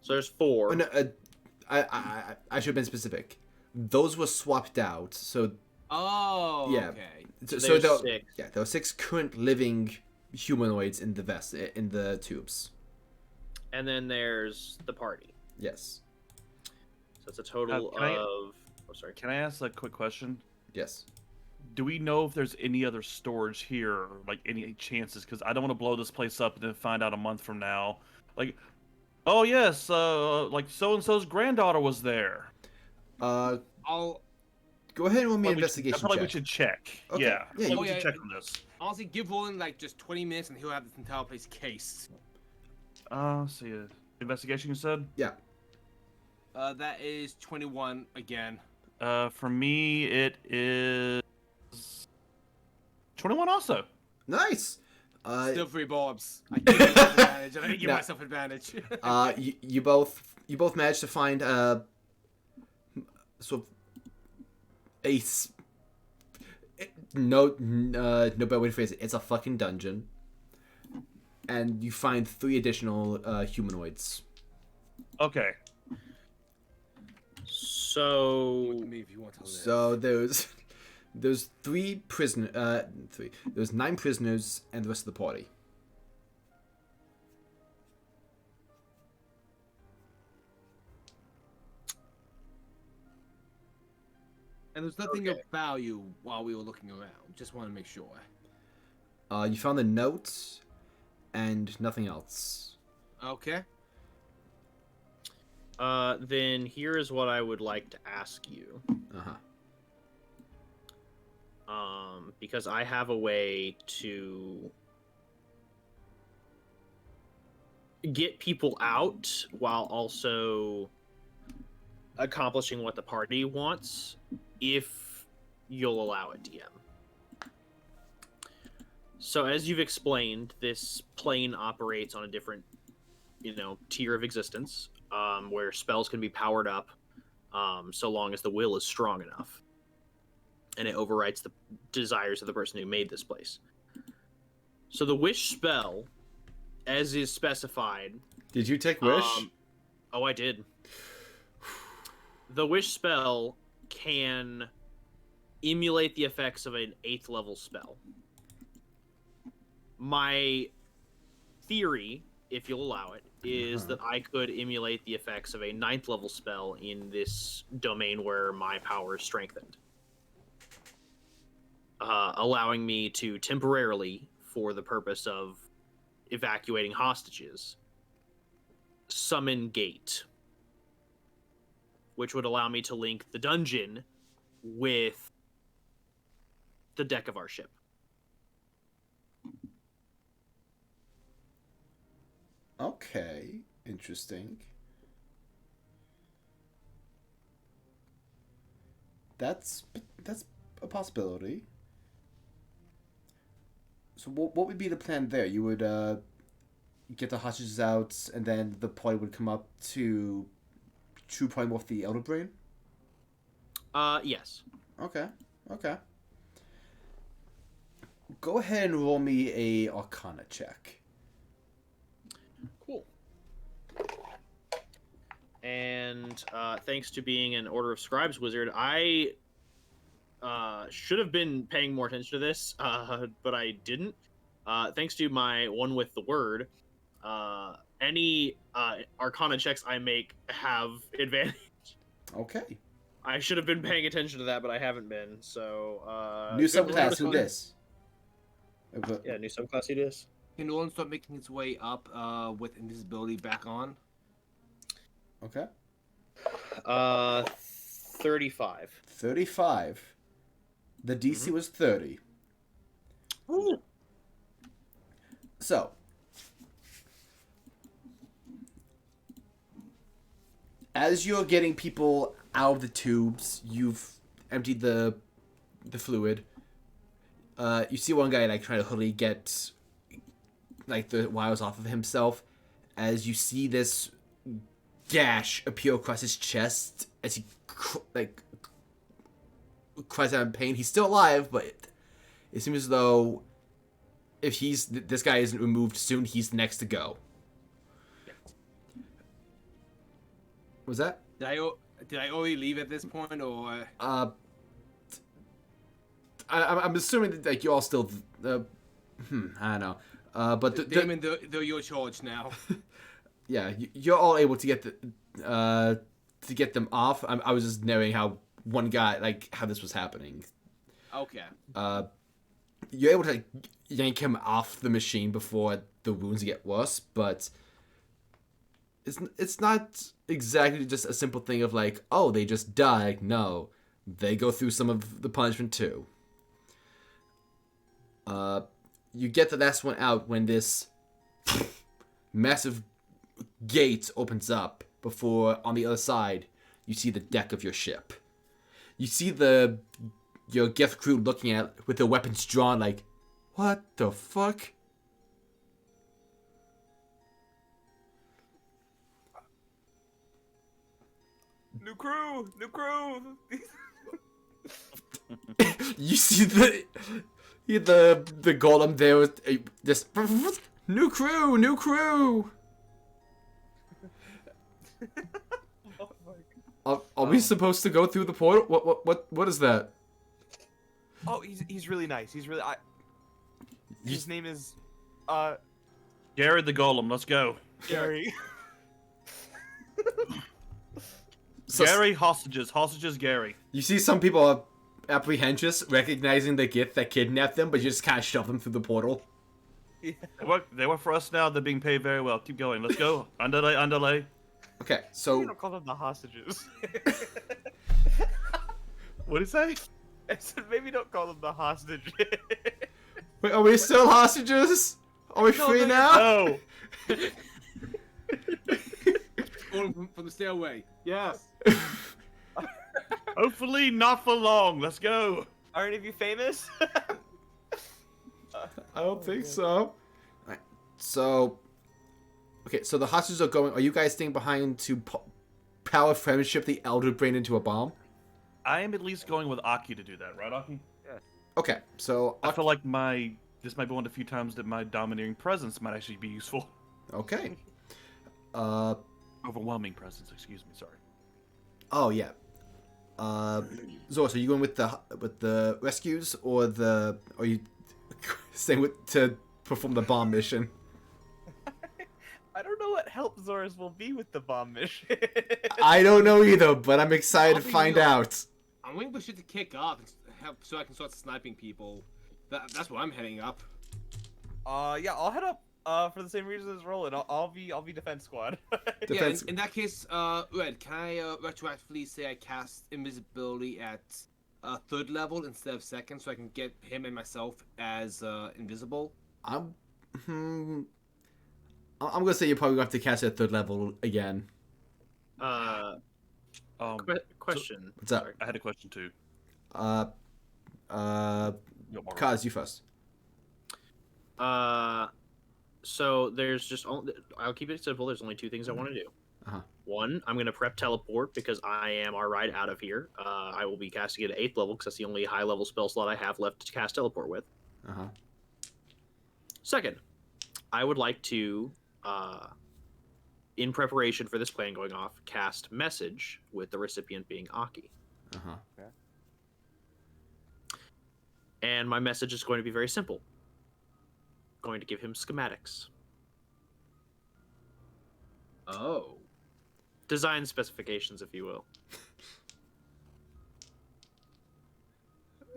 So there's 4. Oh, no, I should have been specific. Those were swapped out, so Oh, Yeah. okay. so there's there, 6. yeah, there were 6 current living humanoids in the tubes. And then there's the party. Yes, So it's a total can I- of. Oh, sorry. Can I ask a quick question? yes. Do we know if there's any other storage here, or, like any chances? Because I don't want to blow this place up and then find out a month from now, like, oh yes, like so and so's granddaughter was there. I'll Go ahead and roll me an Like, investigation I feel like check. we should check. Okay. Yeah, Yeah, I feel like you- we should yeah, check on this. honestly give Roland like just 20 minutes and he'll have this entire place cased. See, investigation you said. Yeah. That is 21 again. For me, it is 21 also. Nice. Still 3 bobs. I give myself advantage. I give No. myself advantage. You both managed to find sort of no better way to phrase it. It's a fucking dungeon, and you find 3 additional humanoids. Okay. So Look at me if you want to live. So there's 3 there's 9 prisoners and the rest of the party. And there's nothing of value while we were looking around. Just want to make sure. You found a note and nothing else. Okay. then here is what I would like to ask you. Uh-huh. Because I have a way to get people out while also accomplishing what the party wants, if you'll allow it, DM. So as you've explained, this plane operates on a different, tier of existence, where spells can be powered up, so long as the will is strong enough, and it overwrites the desires of the person who made this place. So the wish spell, as is specified. Did you take wish? Oh, I did. The wish spell can emulate the effects of an 8th level spell. My theory, if you'll allow it, is that I could emulate the effects of a 9th level spell in this domain where my power is strengthened. Allowing me to temporarily, for the purpose of evacuating hostages, summon Gate, which would allow me to link the dungeon with the deck of our ship. Okay, interesting. That's a possibility. So what would be the plan there? You would get the hostages out, and then the party would come up to true polymorph the Elder Brain? Yes. Okay. Go ahead and roll me a Arcana check. Cool. And thanks to being an Order of Scribes wizard, I should have been paying more attention to this, but I didn't. Thanks to my one with the word, any Arcana checks I make have advantage. Okay. I should have been paying attention to that, but I haven't been. So New good subclass roll. with this. Yeah, new subclass. It is. Can Nolan start making his way up with invisibility back on? Okay. 35. 35. The DC was 30. Ooh. So, as you're getting people out of the tubes, you've emptied the fluid. You see one guy like trying to hurriedly get like the wires off of himself. As you see this gash appear across his chest, as he cries out in pain. He's still alive, but it seems as though if this guy isn't removed soon, he's the next to go. Was that? Did I already leave at this point, or? I'm assuming that like you all still. I don't know. But Damon, they're your charge now. Yeah, you're all able to get to get them off. I was just knowing how one guy like how this was happening. Okay. You're able to like, yank him off the machine before the wounds get worse, but it's not exactly just a simple thing of like, oh, they just die. No, they go through some of the punishment too. You get the last one out when this massive gate opens up before on the other side you see the deck of your ship. You see your Geth crew looking at with their weapons drawn like, what the fuck? New crew! New crew! You see the golem there with this new crew. Are we supposed to go through the portal? What is that? Oh, he's really nice. He's really his name is Gary the Golem. Let's go. Gary. So, Gary, hostages, Gary. You see some people are apprehensive, recognizing the Gith that kidnapped them, but you just kind of shove them through the portal. Yeah. They work for us now. They're being paid very well. Keep going. Let's go. Underlay. Okay, You so don't call them the hostages. What did he say? I said maybe don't call them the hostages. wait, are we still hostages? Are we free now? Oh. From the stairway. Yes. Hopefully not for long. Let's go. Are any of you famous? I don't think so. Alright, so, okay, so the hostages are going. Are you guys staying behind to power friendship the Elder Brain into a bomb? I am at least going with Aki to do that, right, Aki? Okay, so I feel like this might be one of the few times that my domineering presence might actually be useful. okay. Overwhelming presence, excuse me, sorry. Oh yeah. Zora, so you going with the rescues or are you staying with to perform the bomb mission? I don't know what help Zoras will be with the bomb mission. I don't know either, but I'm excited to I'll be find real. out. I'm waiting for shit to kick off so I can start sniping people. That's what I'm heading up. Yeah, I'll head up. For the same reason as Roland, I'll be defense squad. Defense. Yeah, in that case, Red, can I retroactively say I cast invisibility at third level instead of second, so I can get him and myself as invisible? I'm gonna say you're probably gonna have to cast it at third level again. Question. What's up? I had a question too. Kaz, you first. So there's just I'll keep it simple. There's only two things I want to do. Uh-huh. One, I'm gonna prep teleport because I am our ride out of here. I will be casting it at 8th level because that's the only high level spell slot I have left to cast teleport with. Uh-huh. Second, I would like to, in preparation for this plan going off, cast message with the recipient being Aki. Uh-huh. And my message is going to be very simple. Going to give him schematics. Oh. Design specifications, if you will.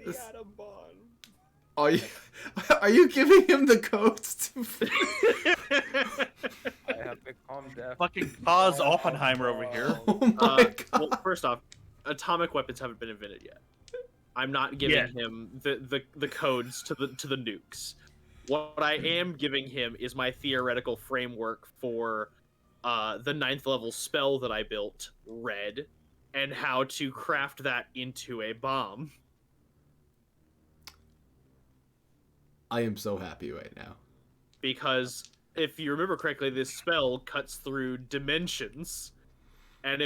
The atom bomb. Are you giving him the codes to? I have become deaf. Fucking Kaz Oppenheimer over here. Oh my god! Well, first off, atomic weapons haven't been invented yet. I'm not giving him the codes to the nukes. What I am giving him is my theoretical framework for the 9th level spell that I built, Red, and how to craft that into a bomb. I am so happy right now. Because if you remember correctly, this spell cuts through dimensions. And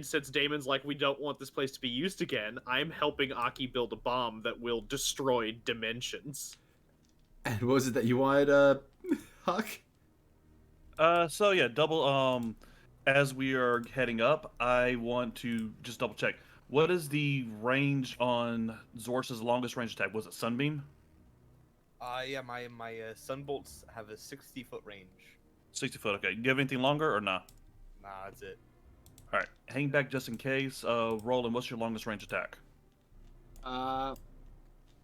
since Damon's like, we don't want this place to be used again, I'm helping Aki build a bomb that will destroy dimensions. And what was it that you wanted, Huck? So yeah, double. As we are heading up, I want to just double check. What is the range on Zor's longest range attack? Was it Sunbeam? Yeah, my sunbolts have a 60-foot range. 60 foot. Okay. Do you have anything longer or not? Nah, that's it. All right. Hang back just in case. Roland, what's your longest range attack? My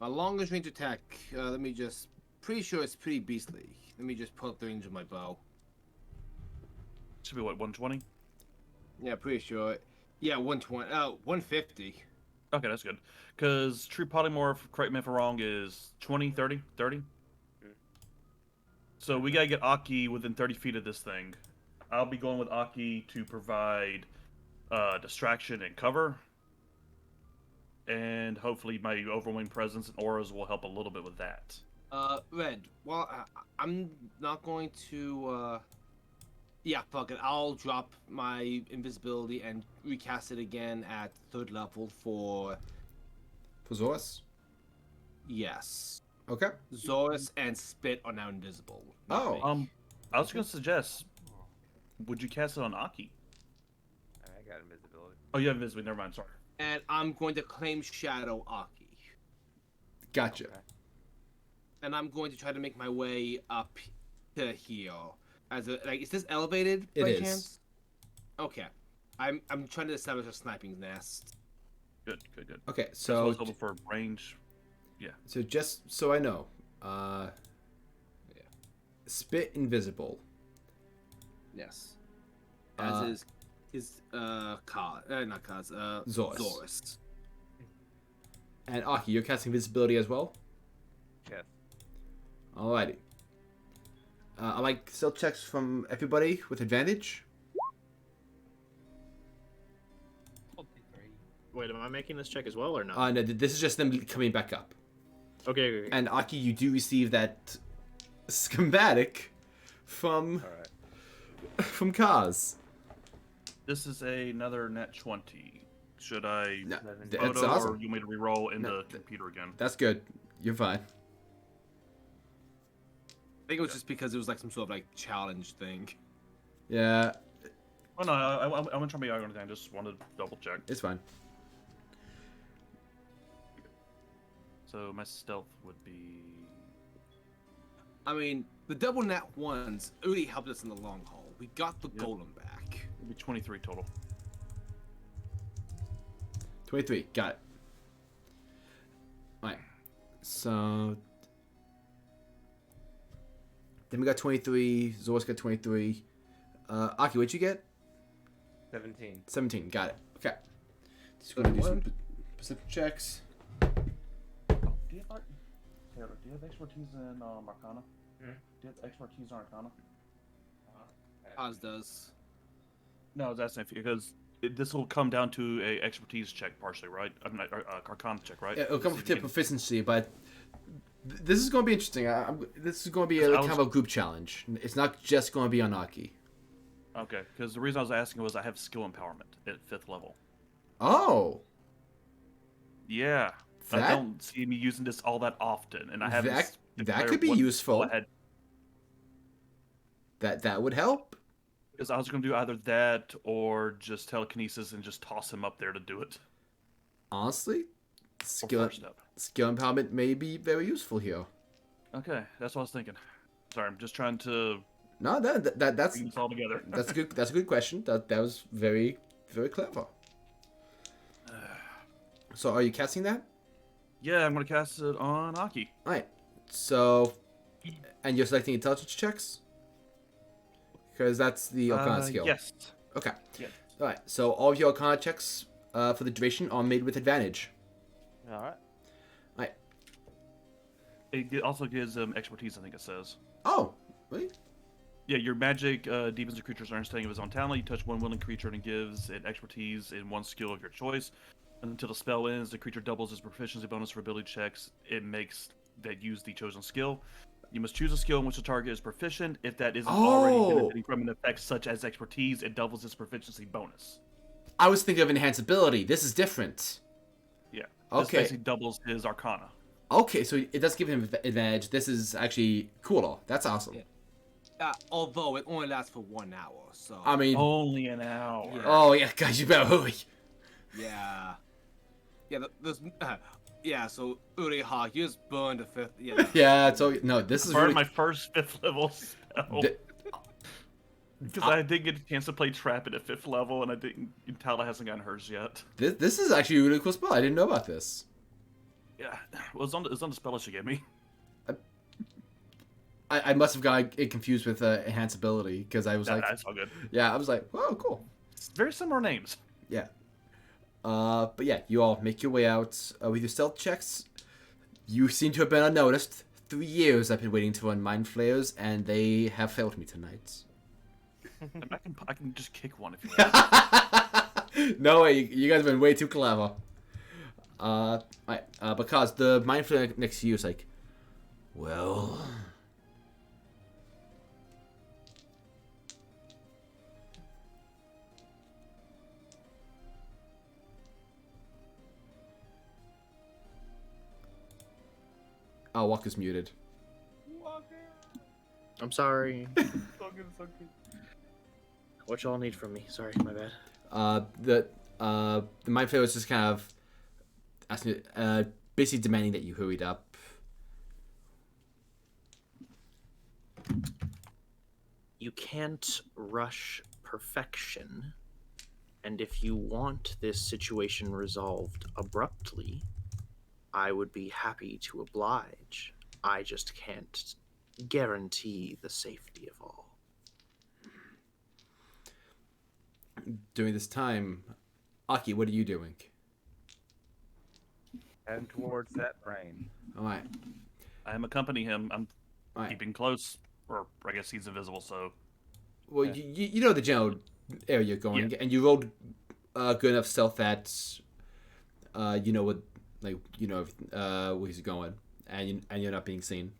longest range attack. Let me just. Pretty sure it's pretty beastly. Let me just pull up the range of my bow. Should be what, 120? Yeah, pretty sure. Yeah, 120. 150. Okay, that's good. Because true polymorph, correct me if I'm wrong, is 20, 30? 30? So we gotta get Aki within 30 feet of this thing. I'll be going with Aki to provide distraction and cover. And hopefully my overwhelming presence and auras will help a little bit with that. Red. Well, I'm not going to. Yeah, fuck it. I'll drop my invisibility and recast it again at 3rd level for. For Zorus? Yes. Okay. Zorus and Spit are now invisible. not Oh. me. I was gonna suggest, would you cast it on Aki? I got invisibility. Oh, you have invisibility. Never mind. Sorry. And I'm going to claim Shadow Aki. Gotcha. Okay. And I'm going to try to make my way up to here. Is this elevated It by is. chance? Okay. I'm trying to establish a sniping nest. Good. Okay, So I so was hoping for range. so just so I know, Spit invisible. Yes. Uh, As is not Kaz, Zorus. Zorus. And Aki, you're casting visibility as well? Yes. Alrighty. I like stealth checks from everybody with advantage. Wait, am I making this check as well or not? No, this is just them coming back up. Okay. And Aki, you do receive that schematic from Alright. from Kaz. This is another net 20. Should I No, Seven. that's photo awesome. or you want me to re-roll in No, the computer again? That's good. You're fine. I think it was just because it was like some sort of like challenge thing. Yeah, Oh no, I want to try to be on anything. I just wanted to double check. it's fine. So my stealth would be. I mean, the double nat ones really helped us in the long haul. We got the Yep. golem back. It'd be 23 total. 23. Got it. Alright. So then we got 23. Zor's got 23. Aki, what'd you get? 17. 17. Got it. Okay. Just gonna do some perception checks. Oh, do you have Taylor, do you have expertise in Arcana? Hmm? Do you have expertise in Arcana? Kaz does. No, I was asking if because this will come down to a expertise check partially, right? I mean, Arcana check, right? Yeah, it'll come See if to you can- proficiency, but this is going to be interesting. This is going to be I kind of a group challenge. It's not just going to be on Aki. Okay, because the reason I was asking was I have skill empowerment at 5th level. Oh, Yeah. I That- don't see me using this all that often, and I haven't. that could be useful. That would help. Because I was going to do either that or just telekinesis and just toss him up there to do it. Honestly, For skill first step. empowerment may be very useful here. Okay, that's what I was thinking. Sorry, I'm just trying to No, that's Bring this all together. that's a good question. That was very clever. So are you casting that? Yeah, I'm gonna cast it on Aki. All right. So, and you're selecting intelligence checks because that's the Arcana skill. Yes. Okay. Yes. All right. So all of your Arcana checks for the duration are made with advantage. All right. It also gives expertise, I think it says. Oh, really? Yeah, your magic deepens a creature's understanding of his own talent. You touch one willing creature and it gives it expertise in one skill of your choice. Until the spell ends, the creature doubles its proficiency bonus for ability checks it makes that use the chosen skill. You must choose a skill in which the target is proficient. If that isn't already benefiting from an effect such as expertise, it doubles its proficiency bonus. I was thinking of enhance ability. This is different. Yeah. This Okay. basically doubles his arcana. Okay, so it does give him advantage. This is actually cooler. That's awesome. Yeah. Although it only lasts for 1 hour, so. I mean, Only an hour. Yeah. oh yeah, guys, you better hurry. Yeah. Yeah, so Uri Hawk, you just burned the 5th. Yeah. Yeah, so no, this is Burned really. my first 5th level spell. Because I didn't get a chance to play Trap it at 5th level, and Tala hasn't gotten hers yet. This is actually a really cool spell. I didn't know about this. Yeah, well, it's on the spell list you gave me. I must have got it confused with enhance ability because I was like, That's all good. yeah, I was like, oh, cool. It's very similar names. Yeah. But yeah, you all make your way out with your stealth checks. You seem to have been unnoticed. 3 years I've been waiting to run mind flayers, and they have failed me tonight. I can just kick one if you want. No way, you guys have been way too clever. Right, because the mind flayer next to you is like, well. Oh, Walker's muted. I'm sorry. What y'all need from me? Sorry, my bad. The mind flayer is just kind of asking, basically demanding that you hurried up. You can't rush perfection, and if you want this situation resolved abruptly, I would be happy to oblige. I just can't guarantee the safety of all. During this time, Aki, what are you doing? Heading towards that brain. All right. I am accompanying him. I'm All right. keeping close, or I guess he's invisible, so. Well, Yeah. you know the general area you're going, and you rolled good enough stealth that you know what, like you know where he's going, and you're not being seen.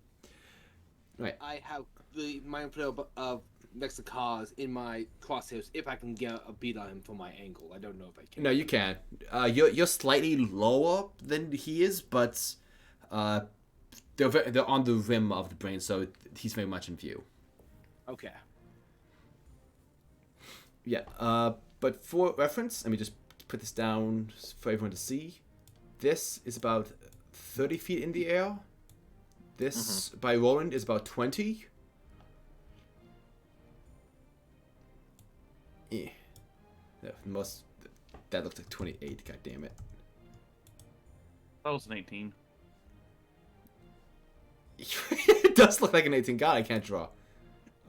Right. I have the mind flayer next to cars in my crosshairs if I can get a beat on him from my angle. I don't know if I can. No, you can. You're slightly lower than he is, but they're on the rim of the brain, so he's very much in view. Okay. Yeah. But for reference, let me just put this down for everyone to see. This is about 30 feet in the air. This by Roland is about 20. Yeah. That looks like 28. God damn it. That was an 18. It does look like an 18. God, I can't draw.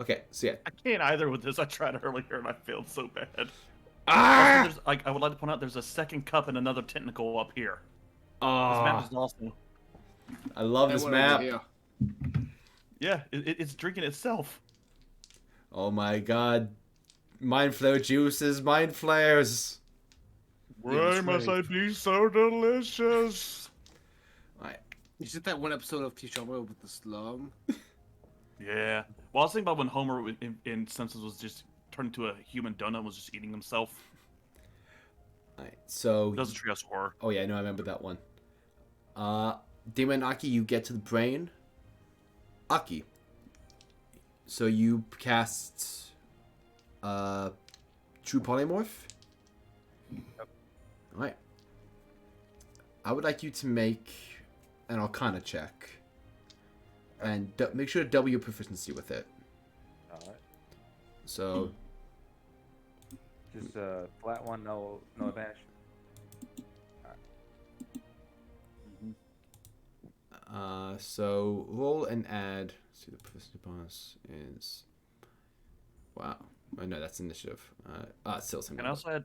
Okay, so yeah. I can't either with this. I tried earlier and I failed so bad. Ah! Also, I would like to point out there's a second cup and another tentacle up here. This Oh, map is awesome. I love this map. Yeah, it's drinking itself. Oh my god. Mind flare juices, mind flares. Why must I be so delicious? Alright. Is it that one episode of T-Show with the slum? Yeah. Well, I was thinking about when Homer in Simpsons was just turned into a human donut and was just eating himself. Alright, so. That was a Treehouse Horror. Oh yeah, I know, I remember that one. Dima and Aki, you get to the brain. Aki. So you cast True Polymorph? Yep. Alright. I would like you to make an Arcana check. And make sure to double your proficiency with it. Alright. So Just a flat one, no advantage. so roll and add. Let's see, the proficiency bonus is. Wow. Oh, no, that's initiative. It's still same Can I number. also add?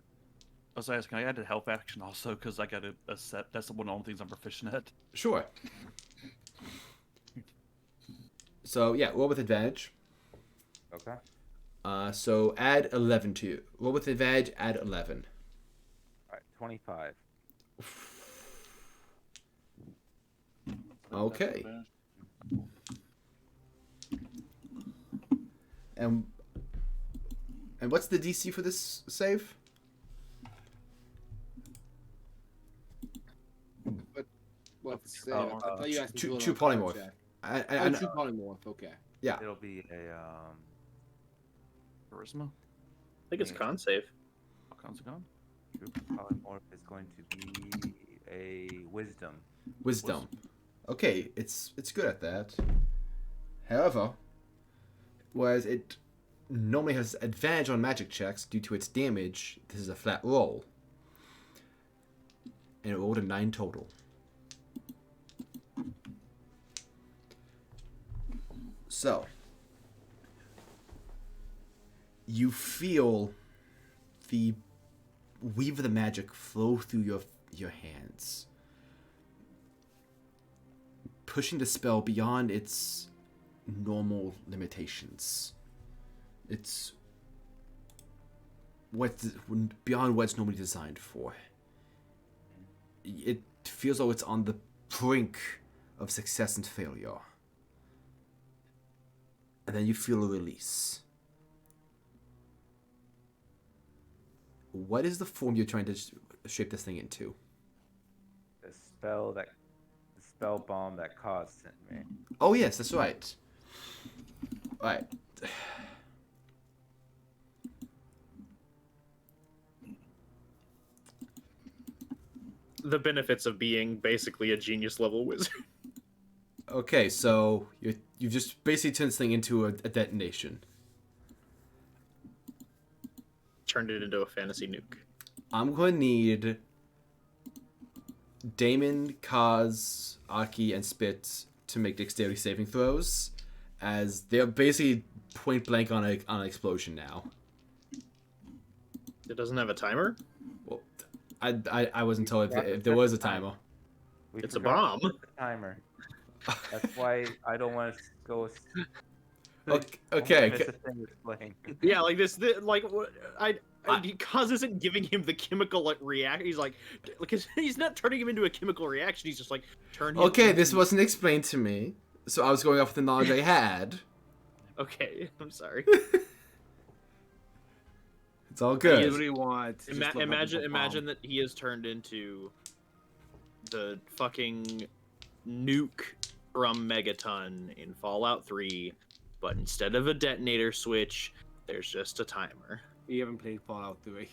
I was asking, can I add a health action also? Because I got a set. That's one of the only things I'm proficient at. Sure. So yeah, roll with advantage. Okay. So add 11 to you. Roll with advantage. Add 11. All right, 25. Okay. And what's the DC for this save? What's Oh, I thought you asked me to roll Two on a con polymorph. check. I Two polymorph. Okay. Yeah. It'll be a Charisma. I think it's con save. All kinds of gone. true polymorph is going to be a wisdom. Wisdom. Okay, it's good at that. However, whereas it normally has advantage on magic checks due to its damage, this is a flat roll. And it rolled a 9 total. So, you feel the weave of the magic flow through your hands, pushing the spell beyond its normal limitations. It's beyond what it's normally designed for. It feels like it's on the brink of success and failure. And then you feel a release. What is the form you're trying to shape this thing into? The spell bomb that Cause sent me. Oh yes, that's right. Right. The benefits of being basically a genius level wizard. Okay, so you've just basically turned this thing into a detonation. Turned it into a fantasy nuke. I'm going to need Damon, Kaz, Aki, and Spit to make dexterity saving throws, as they're basically point blank on an explosion now. It doesn't have a timer? Well, I wasn't told if there was a timer. We It's a forgot bomb. to put the timer. That's why I don't want to go. Okay. Miss a thing with playing. Yeah, like Cause isn't giving him the chemical reaction. He's like, because he's not turning him into a chemical reaction. He's just like, turn him. Okay, into... this wasn't explained to me, so I was going off with the knowledge I had. Okay, I'm sorry. It's all Do good. what he wants. Just let him Imagine that he has turned into the fucking nuke from Megaton in Fallout 3, but instead of a detonator switch, there's just a timer. You haven't played Fallout 3.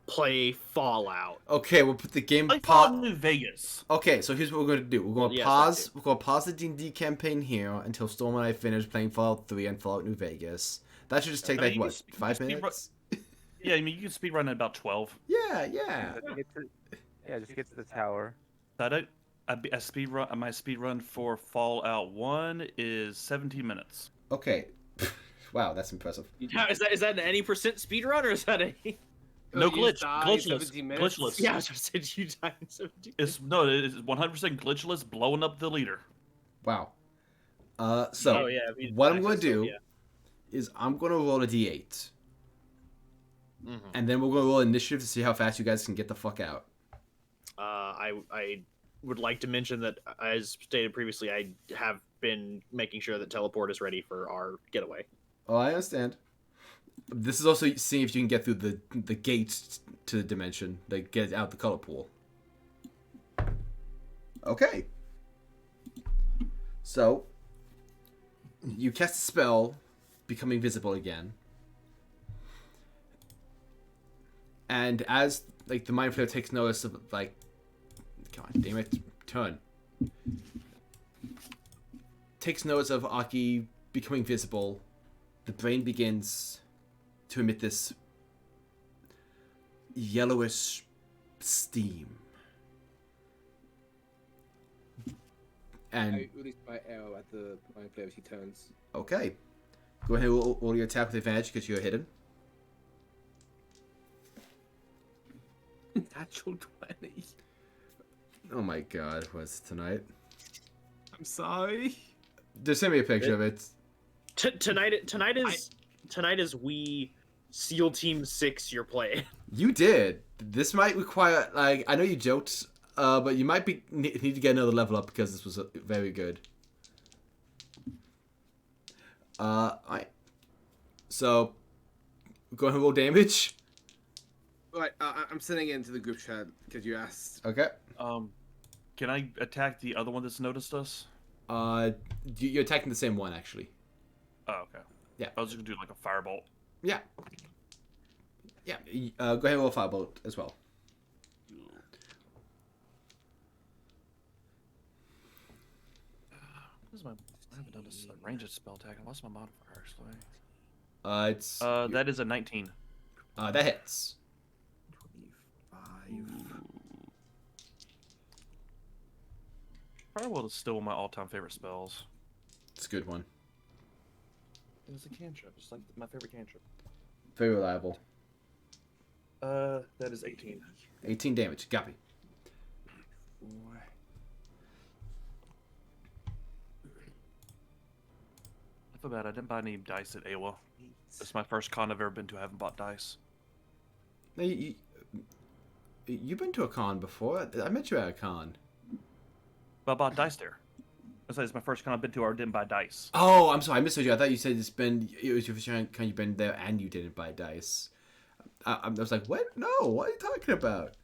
Play Fallout. Okay, we'll put the game Like pause. New Vegas. Okay, so here's what we're going to do. We're going to Yes, pause. that We're going to pause the D&D campaign here until Storm and I finish playing Fallout 3 and Fallout New Vegas. That should just take I like mean, what, 5 speed minutes? Yeah, I mean, you can speed run at about 12. Yeah. Just get to the tower. A speed run. My speed run for Fallout 1 is 17 minutes. Okay. Wow, that's impressive. How, is that an any percent speed run or is that a? No you glitch. just die Glitchless. 17 minutes? Glitchless. Yeah, I was just saying you died in 17. It's 100% glitchless, blowing up the leader. Wow. Oh, So yeah, if you what I'm die, going to so, do yeah. is I'm going to roll a D8. Mhm. And then we're going to roll initiative to see how fast you guys can get the fuck out. I would like to mention that, as stated previously, I have been making sure that teleport is ready for our getaway. Oh, I understand. This is also seeing if you can get through the gate to the dimension, like get out the color pool. Okay. So, you cast a spell, becoming visible again. And as like the mind flayer takes notice of like, come on, damn it, turn. Takes notice of Aki becoming visible. The brain begins to emit this yellowish steam. And I release my arrow at the mind player as he turns. okay, go ahead and roll your attack with advantage because you're hidden. Natural 20. Oh my god, what's tonight? I'm sorry. Just send me a picture of it. Tonight is we SEAL Team 6 you're playing. You did. This might require, like, I know you joked, but you might need to get another level up because this was very good. Alright. So, go ahead and roll damage. Right, I'm sending it into the group chat because you asked. Okay. Can I attack the other one that's noticed us? You're attacking the same one, actually. Oh, okay. Yeah. I was just gonna do like a firebolt. Yeah. Yeah. Go ahead and roll a firebolt as well. I haven't done this ranged spell attack. I lost my modifier actually. It's That is a 19. that hits. 25. Firebolt is still one of my all-time favorite spells. It's a good one. It's a cantrip. It's like my favorite cantrip. Very reliable. That is 18. 18 damage. Copy. I feel bad. I didn't buy any dice at Awa. This is my first con I've ever been to. I haven't bought dice. Now, you've been to a con before. I met you at a con. But I bought dice there. I said it's my first con I've been to or didn't buy dice. Oh, I'm sorry. I misheard you. I thought you said it was your first con you've been there and you didn't buy dice. I was like, what? No, what are you talking about?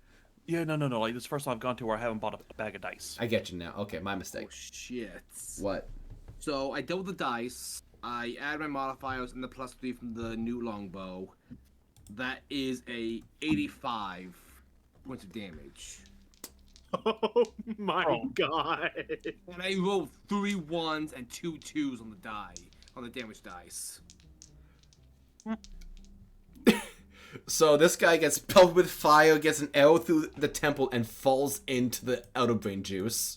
Yeah, no. Like, this is the first time I've gone to where I haven't bought a bag of dice. I get you now. Okay, my mistake. Oh shit. What? So I double the dice. I add my modifiers and the +3 from the new longbow. That is a 85 points of damage. Oh my god. And I rolled 3 1s and 2 2s on the damage dice. So this guy gets pelted with fire, gets an arrow through the temple, and falls into the outer brain juice.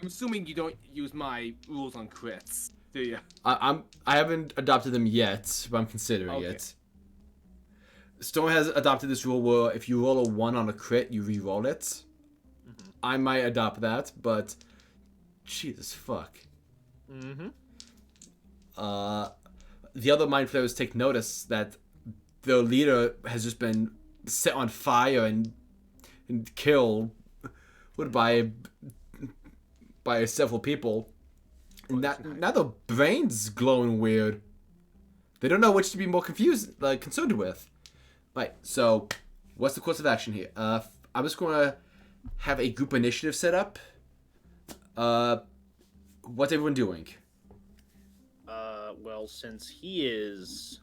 I'm assuming you don't use my rules on crits, do you? I haven't adopted them yet, but I'm considering it. Storm has adopted this rule where if you roll a 1 on a crit, you re-roll it. Mm-hmm. I might adopt that, but Jesus fuck. Mm-hmm. The other mind flayers take notice that their leader has just been set on fire and killed by several people. And now their brain's glowing weird. They don't know which to be more concerned with. Right, so what's the course of action here? I'm just gonna have a group initiative set up. What's everyone doing? Well, since he is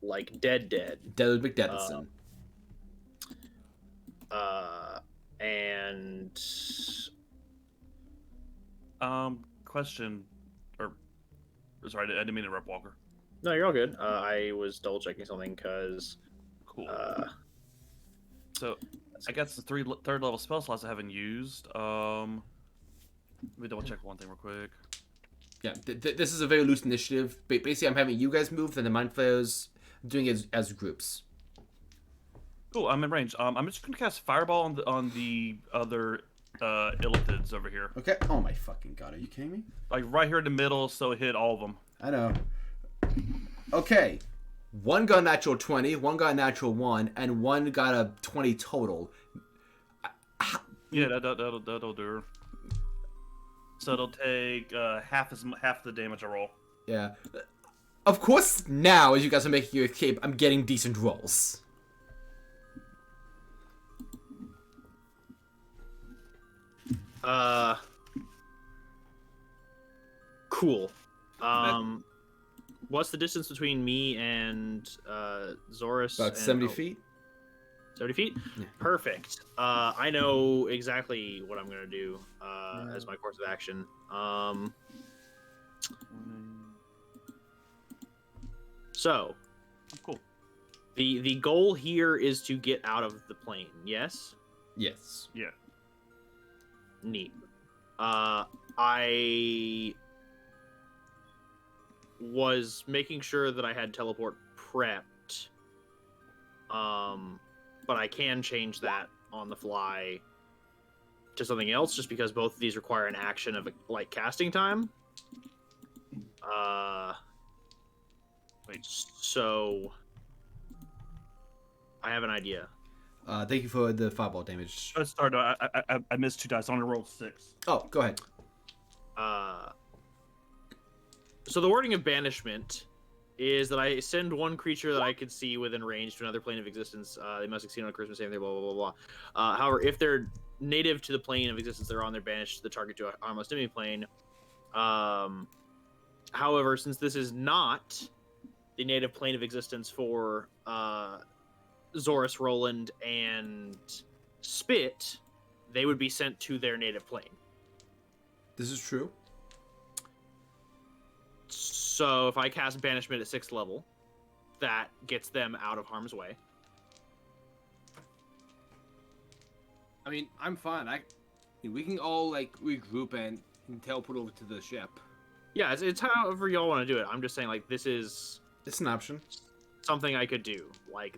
like dead. Dead McDeddison. And Question, or sorry, I didn't mean to interrupt Walker. no, you're all good. I was double checking something because Cool. So I guess the third level spell slots I haven't used. Let me double check one thing real quick. Yeah, this is a very loose initiative. Basically, I'm having you guys move, and the mind flayers doing it as groups. Cool, I'm in range. I'm just gonna cast Fireball on the other illithids over here. Okay. Oh my fucking god, are you kidding me? Like right here in the middle, so it hit all of them. I know. Okay. One got a natural 20, one got a natural 1, and one got a 20 total. Yeah, that'll do. So it'll take half the damage I roll. Yeah. Of course, now, as you guys are making your escape, I'm getting decent rolls. Cool. What's the distance between me and Zorus? About 70 feet. 70 feet? Yeah. Perfect. I know exactly what I'm going to do as my course of action. So, Cool. the goal here is to get out of the plane. Yes. Yes. Yeah. Neat. I was making sure that I had teleport prepped. But I can change that on the fly to something else, just because both of these require an action of like casting time. Wait. So I have an idea. Thank you for the fireball damage. Let's start. I missed 2 dice. I'm gonna roll 6. Oh, go ahead. So the wording of banishment is that I send one creature that I could see within range to another plane of existence. They must succeed on a Christmas saving throw, blah, blah, blah, blah. However, if they're native to the plane of existence they're on, they're banished to the target to a harmless enemy plane. However, since this is not the native plane of existence for Zorus, Roland, and Spit, they would be sent to their native plane. This is true. So if I cast Banishment at 6th level, that gets them out of harm's way. I mean, I'm fine. We can all like regroup and teleport over to the ship. Yeah, it's however y'all want to do it. I'm just saying, like, this is It's an option. something I could do. Like,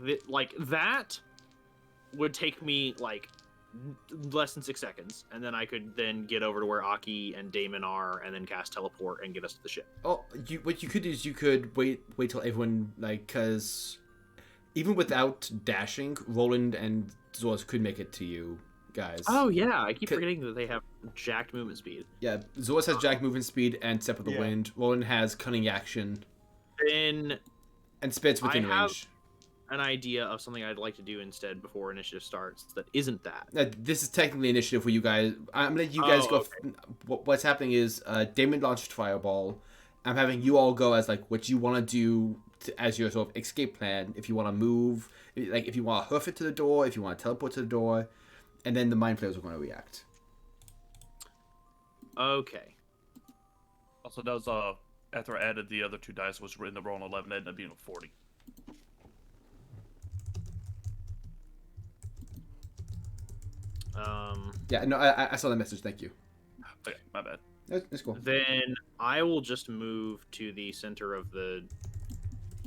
that would take me, like, less than 6 seconds, and then I could then get over to where Aki and Damon are, and then cast teleport and get us to the ship. Oh, what you could do is you could wait till everyone, like, because even without dashing, Roland and Zorus could make it to you guys. Oh yeah, I keep Could- forgetting that they have jacked movement speed. Yeah, Zorus has jack movement speed and Step of the Yeah. Wind. Roland has cunning action Then and Spit's within I have- range. an idea of something I'd like to do instead before initiative starts that isn't that. This is technically initiative for you guys. I'm gonna let you guys Oh, go. What's happening is Damon launched Fireball. I'm having you all go as like what you want to do as your sort of escape plan. If you want to move, like if you want to hoof it to the door, if you want to teleport to the door, and then the mind players are going to react. Okay. Also, that was after I added the other 2 dice, was in the roll on 11, it ended up being a 40. Yeah, no, I saw that message. Thank you. Okay, my bad. That's cool. Then I will just move to the center of the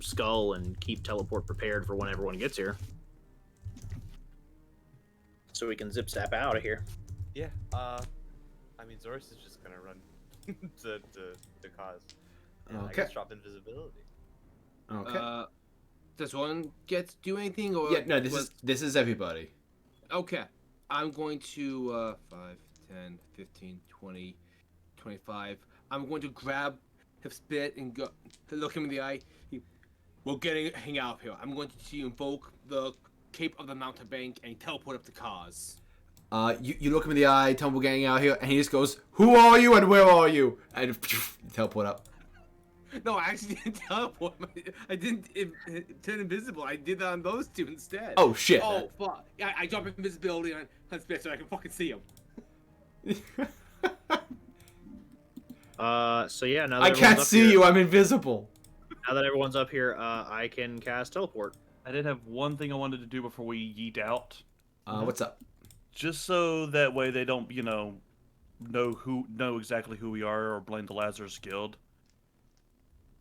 skull and keep teleport prepared for when everyone gets here. So we can zip zap out of here. Yeah. I mean, Zorus is just gonna run to cause. And I Okay. guess drop invisibility. Okay. Does one get to do anything or? Yeah, no, this is everybody. Okay. I'm going to 5, 10, 15, 20, 25. I'm going to grab his Spit and go look him in the eye. We're hang out here. I'm going to invoke the Cape of the Mountebank and teleport up to Kaz. You look him in the eye, tell him we're getting out here, and he just goes, "Who are you and where are you?" And teleport up. No, I actually didn't teleport. I didn't turn invisible. I did that on those 2 instead. Oh shit! Oh fuck! Yeah, I drop invisibility on Spit so I can fucking see him. So yeah, now that I everyone's can't up see here, you. I'm invisible. Now that everyone's up here, I can cast teleport. I did have one thing I wanted to do before we yeet out. What's up? Just so that way they don't, know exactly who we are or blame the Lazarus Guild.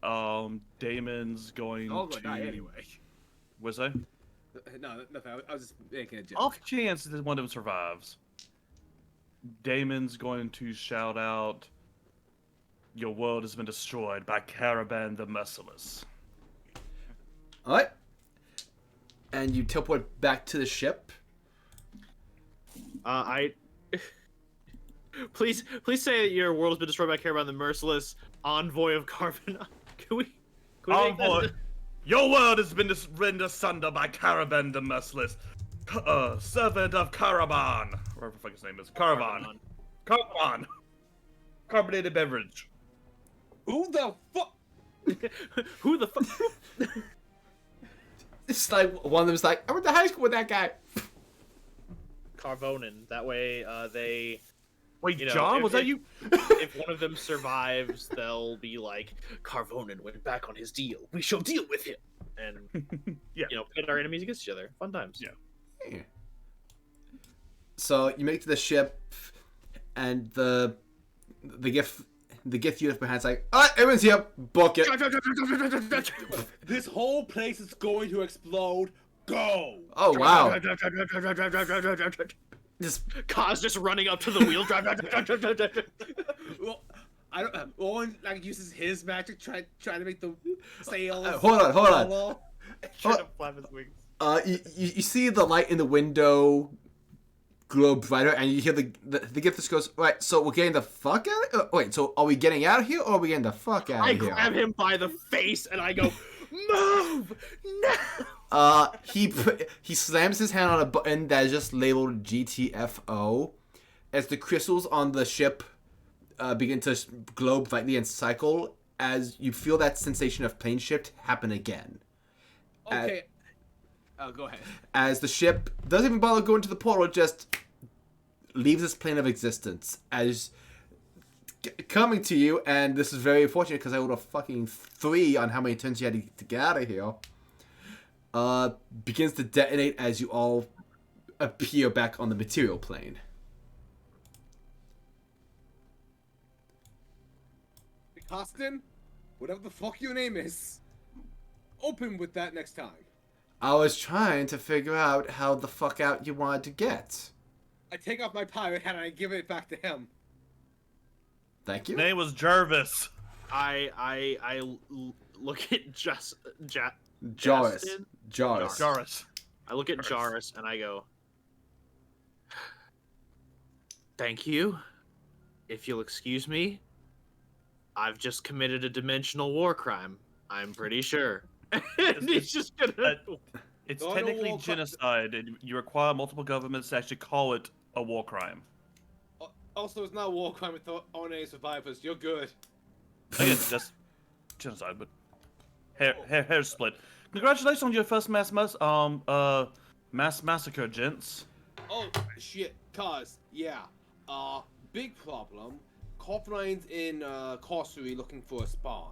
Damon's going I'll go to die anyway. Was I? No, nothing. I was just making a joke. Off chance that one of them survives. Damon's going to shout out, "Your world has been destroyed by Karvonen the Merciless." All right. And you teleport back to the ship. Please say that your world has been destroyed by Karvonen the Merciless, envoy of Karvonen. Can we make that- Envoy, your world has been rent asunder by Karvonen the Merciless, servant of Karvonen. Whatever the fuck his name is. Karvonen. Carbonated beverage. Who the fuck? Who the fuck? It's like one of them's like, I went to high school with that guy. Karvonen. That way, they Wait, You know, John, if- was that you? If one of them survives, they'll be like, Karvonen went back on his deal. We shall deal with him. And, Yeah. you know, pit our enemies against each other. Fun times. Yeah. Yeah. So you make it to the ship, and the gift unit behind is like, alright, everyone's here, book it. This whole place is going to explode. Go! Oh wow. Just Kaz just running up to the wheel. Well, I don't. Owen like uses his magic try to make the sails. hold on. follow. Trying to flap his wings. You see the light in the window glow brighter, and you hear the gift just goes, right, so we're getting the fuck out of wait, so are we getting out of here, or are we getting the fuck out I of here? grab him by the face and I go, move! No! He slams his hand on a button that is just labeled GTFO as the crystals on the ship begin to glow brightly and cycle as you feel that sensation of plane shift happen again. Okay. Go ahead. As the ship doesn't even bother going to the portal, just leaves this plane of existence as coming to you, and this is very unfortunate because I rolled a fucking 3 on how many turns you had to get out of here. Begins to detonate as you all appear back on the material plane. Costin, whatever the fuck your name is, open with that next time. I was trying to figure out how the fuck out you wanted to get. I take off my pirate hat and I give it back to him. Thank you. Name was Jarvis. I look at Joris. Justin? Joris. Jarvis. I look at Jairus and I go, thank you. If you'll excuse me, I've just committed a dimensional war crime. I'm pretty sure. And he's just gonna... It's No, no technically war cri- genocide, and you require multiple governments to actually call it a war crime. Also, it's not a war crime with ONA survivors. You're good. Again, just genocide, but hair split. Congratulations on your first mass massacre, gents. Oh shit, cuz yeah. Big problem. Karvonen's in Corsery looking for a spawn.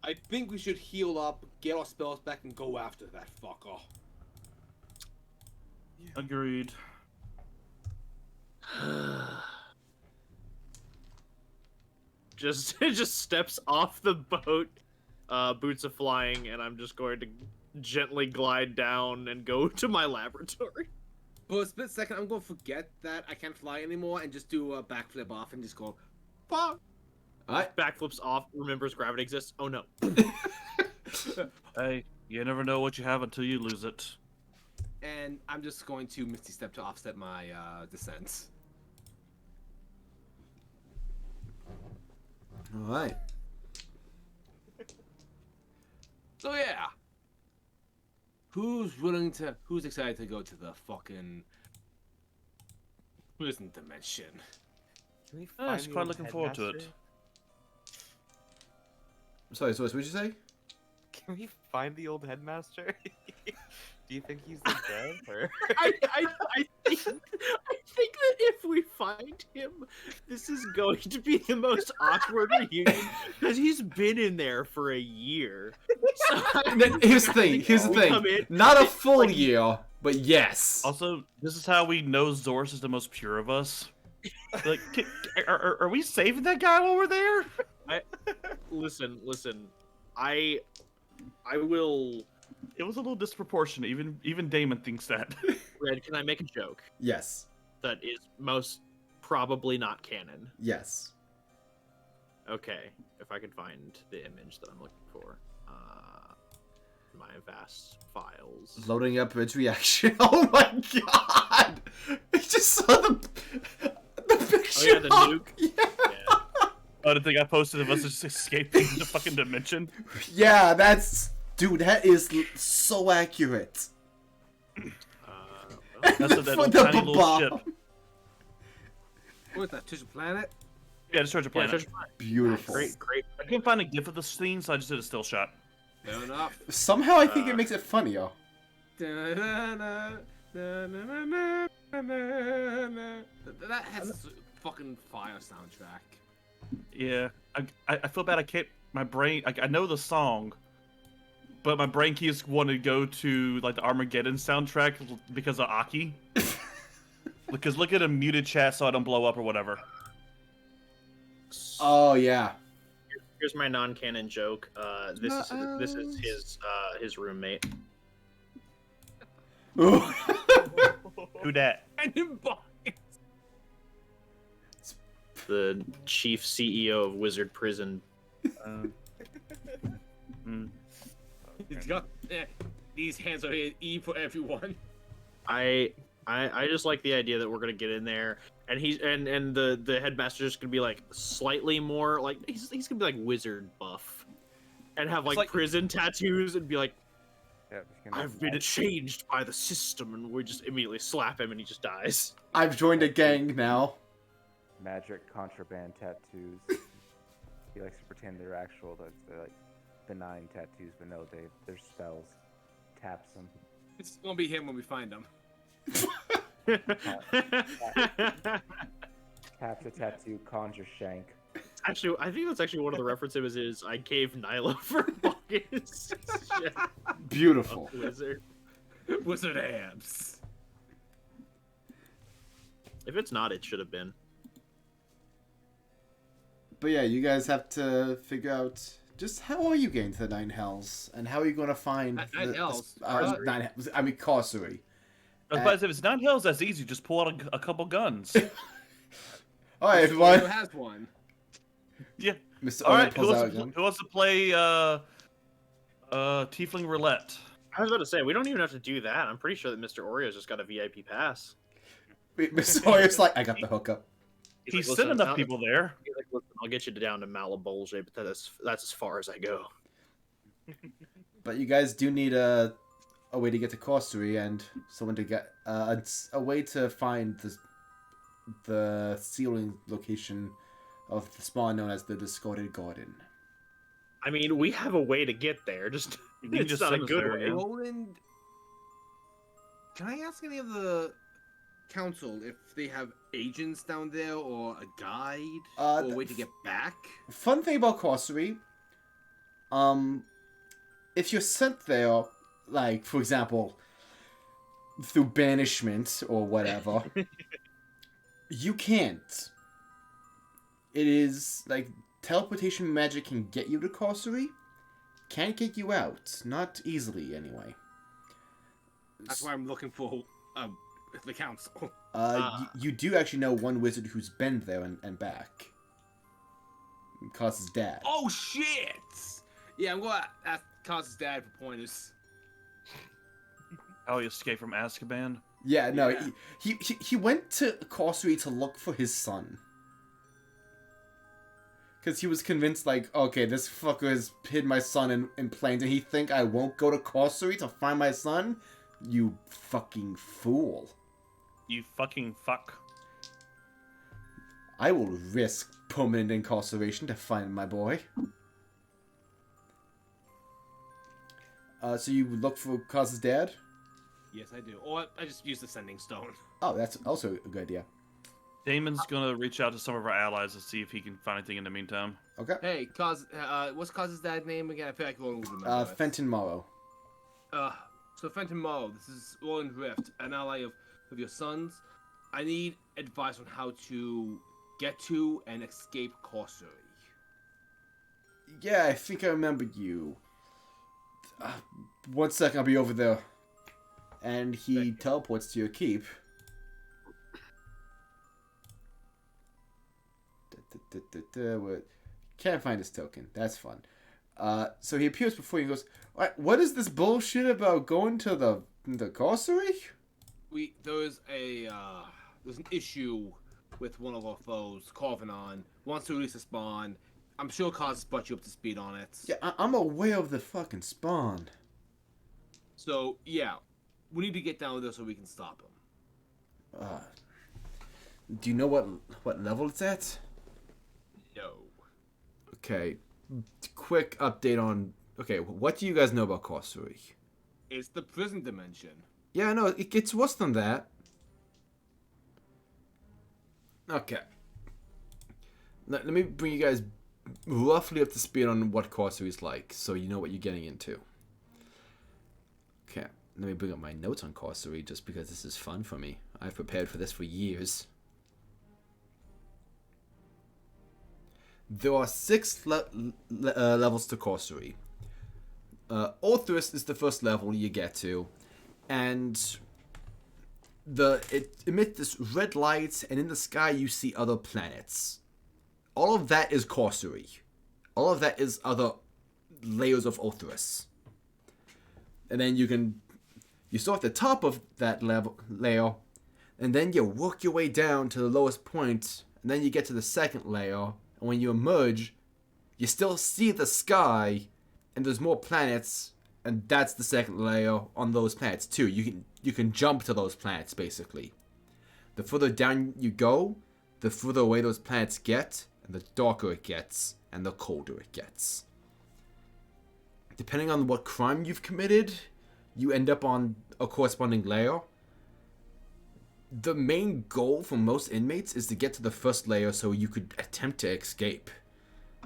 I think we should heal up, get our spells back, and go after that fucker. Agreed. just steps off the boat, boots are flying, and I'm just going to gently glide down and go to my laboratory. For a split second, I'm gonna forget that I can't fly anymore and just do a backflip off and just go, fuck. Alright. Backflips off, remembers gravity exists. Oh no. Hey, you never know what you have until you lose it. And I'm just going to Misty Step to offset my descent. Alright. So yeah. Who's excited to go to the fucking prison dimension? Can we I find was the quite old looking forward to it. headmaster? Sorry, what did you say? Can we find the old headmaster? Do you think he's dead? Or... I think that if we find him, this is going to be the most awkward reunion because he's been in there for a year. So, Here's the thing. Come in, Not a full year, but yes. Also, this is how we know Zorus is the most pure of us. Like, are we saving that guy while we're there? listen. I will. It was a little disproportionate. Even Damon thinks that. Red, can I make a joke Yes. that is most probably not canon? Yes. Okay, if I can find the image that I'm looking for. My vast files. Loading up its reaction. Oh my god! I just saw the picture. Oh yeah, the nuke. Yeah. Yeah. Oh, the thing I posted of us just escaping the fucking dimension. Yeah, dude, that is so accurate. That's that For little the tiny little bomb. ship. What's that, Treasure Planet? Yeah, just Treasure Yeah, Planet. Treasure Planet. Beautiful. Great. I couldn't find a gif of the scene, so I just did a still shot. Fair enough. Somehow I think it makes it funnier. That has a fucking fire soundtrack. Yeah, I feel bad. I can't. My brain. I know the song, but my brain keeps wanting to go to like the Armageddon soundtrack because of Aki. Because look at a muted chat so I don't blow up or whatever. Oh yeah. Here's my non-canon joke. This is his roommate. Ooh. Who dat? And him The chief CEO of Wizard Prison. He's got these hands are E for everyone. I just like the idea that we're gonna get in there, and the headmaster's gonna be like slightly more like he's gonna be like wizard buff, and have like prison tattoos and be like, Yeah, just gonna- I've been changed by the system, and we just immediately slap him and he just dies. I've joined a gang now. Magic contraband tattoos. He likes to pretend they're actual, they're like benign tattoos, but no, they're spells. Taps them. It's gonna be him when we find him. Taps a tattoo, conjure shank. Actually, I think that's actually one of the references is I gave Nyla for Buckets. Beautiful. Wizard. Wizard abs. If it's not, it should have been. But yeah, you guys have to figure out just how are you getting to the Nine Hells, and how are you going to find Nine Hells? I mean, Carcery. I was about to say, if it's not hills, that's easy. Just pull out a couple guns. All right, Who everyone. has one? Yeah. Mr. All Owen right. pulls out a gun. Who wants to play Tiefling Roulette? I was about to say, we don't even have to do that. I'm pretty sure that Mr. Oreo's just got a VIP pass. Wait, Mr. Sawyer's like, I got the hookup. He's like, sent "Listen, enough people there. He's like, listen, I'll get you down to Malabolge, but that's as far as I go. But you guys do need a way to get to Carcery and someone to get a way to find the sealing location of the spawn known as the Discarded Garden. I mean, we have a way to get there. Just You can it's just not a send us good there, way. yeah. Roland, can I ask any of the council if they have agents down there or a guide or a way to get back? Fun thing about Carcery, if you're sent there, like, for example, through banishment or whatever, you can't. It is, like, teleportation magic can get you to Carcery, can't get you out. Not easily, anyway. That's why I'm looking for the council. You do actually know one wizard who's been there and back. Cause's dad. Oh shit! Yeah, I'm gonna ask Cause's dad for pointers. Oh, he escaped from Azkaban. Yeah, no, Yeah. He went to Carcery to look for his son. Because he was convinced, like, okay, this fucker has hid my son in plains, and he think I won't go to Carcery to find my son? You fucking fool. You fucking fuck. I will risk permanent incarceration to find my boy. So you look for Cause's dad? Yes, I do. Or I just use the sending stone. Oh, that's also a good idea. Damon's gonna reach out to some of our allies to see if he can find anything in the meantime. Okay. Hey, what's Cause's dad's name again? I feel like Roland would remember it. Fenton Morrow. So Fenton Morrow, this is Roland Rift, an ally of your son's. I need advice on how to get to and escape Carcery. Yeah, I think I remember you. 1 second, I'll be over there. And he teleports to your keep. Can't find his token. That's fun. So he appears before you and goes, what is this bullshit about going to the Carcery? There's an issue with one of our foes, Karvonen, wants to release a spawn. I'm sure Cause brought you up to speed on it. Yeah, I'm aware of the fucking spawn. So, yeah, we need to get down there so we can stop him. Do you know what level it's at? No. Okay, quick update on... Okay, what do you guys know about Carcery? It's the prison dimension. Yeah, no, it gets worse than that. Okay. Let me bring you guys roughly up to speed on what Corsair is like, so you know what you're getting into. Okay, let me bring up my notes on Corsair just because this is fun for me. I've prepared for this for years. There are 6 levels to Corsair. Orthrus is the first level you get to, and it emits this red light, and in the sky you see other planets. All of that is Corsair. All of that is other layers of Orthrus. And then you start at the top of that layer, and then you work your way down to the lowest point, and then you get to the second layer, and when you emerge, you still see the sky, and there's more planets, and that's the second layer on those planets too. You can jump to those planets basically. The further down you go, the further away those planets get, and the darker it gets, and the colder it gets. Depending on what crime you've committed, you end up on a corresponding layer. The main goal for most inmates is to get to the first layer so you could attempt to escape.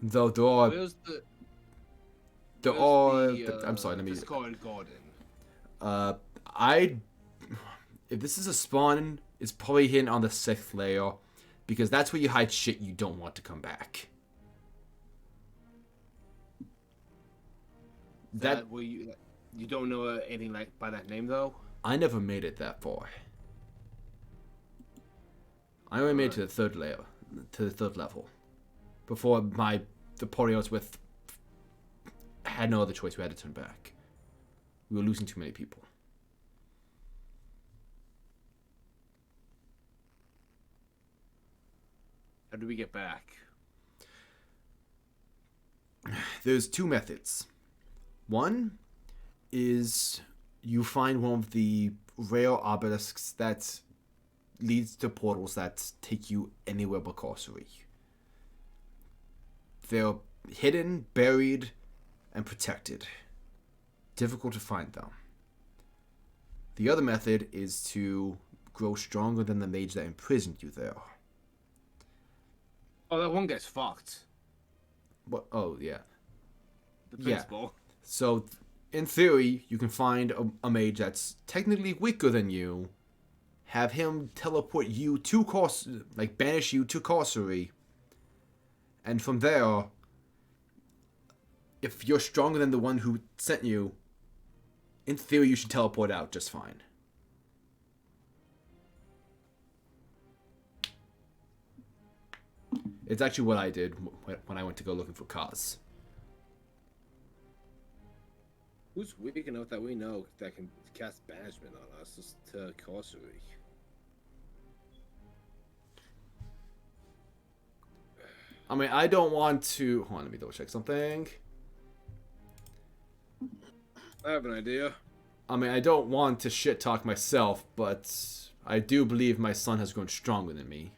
Though there are... Where's the... I'm sorry, let me... Discarded garden. If this is a spawn, it's probably hidden on the 6th layer, because that's where you hide shit you don't want to come back. That where you don't know anything like by that name though? I never made it that far. I only made it to the 3rd layer, to the 3rd level, before the party I was with had no other choice. We had to turn back. We were losing too many people. How do we get back? There's 2 methods. One is you find one of the rare obelisks that leads to portals that take you anywhere but Corsair. They're hidden, buried, and protected. Difficult to find though. The other method is to grow stronger than the mage that imprisoned you there. Oh, that one guy's fucked. What? Oh, yeah. The principal. So, in theory, you can find a mage that's technically weaker than you, have him teleport you to Corsair, like banish you to Corsair, and from there, if you're stronger than the one who sent you, in theory you should teleport out just fine. It's actually what I did when I went to go looking for Kaz. Who's weak enough that we know that can cast banishment on us just to Corsair? I mean, I don't want to... Hold on, let me double check something. I have an idea. I mean, I don't want to shit talk myself, but I do believe my son has grown stronger than me.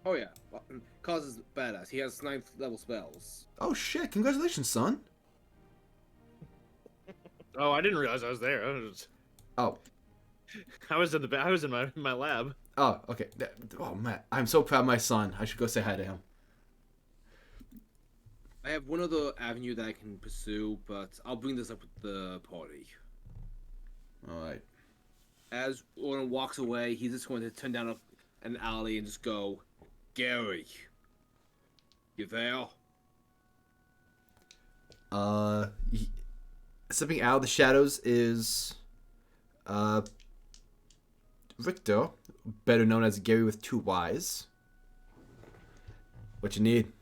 Oh yeah, Kaz is badass. He has 9th level spells. Oh shit, congratulations, son. Oh, I didn't realize I was there. Oh. I was in my lab. Oh, okay. Oh man, I'm so proud of my son. I should go say hi to him. I have one other avenue that I can pursue, but I'll bring this up with the party. Alright. As Oren walks away, he's just going to turn down an alley and just go, Gary, you there? Stepping out of the shadows is Richter, better known as Gary with 2 Ys. What you need?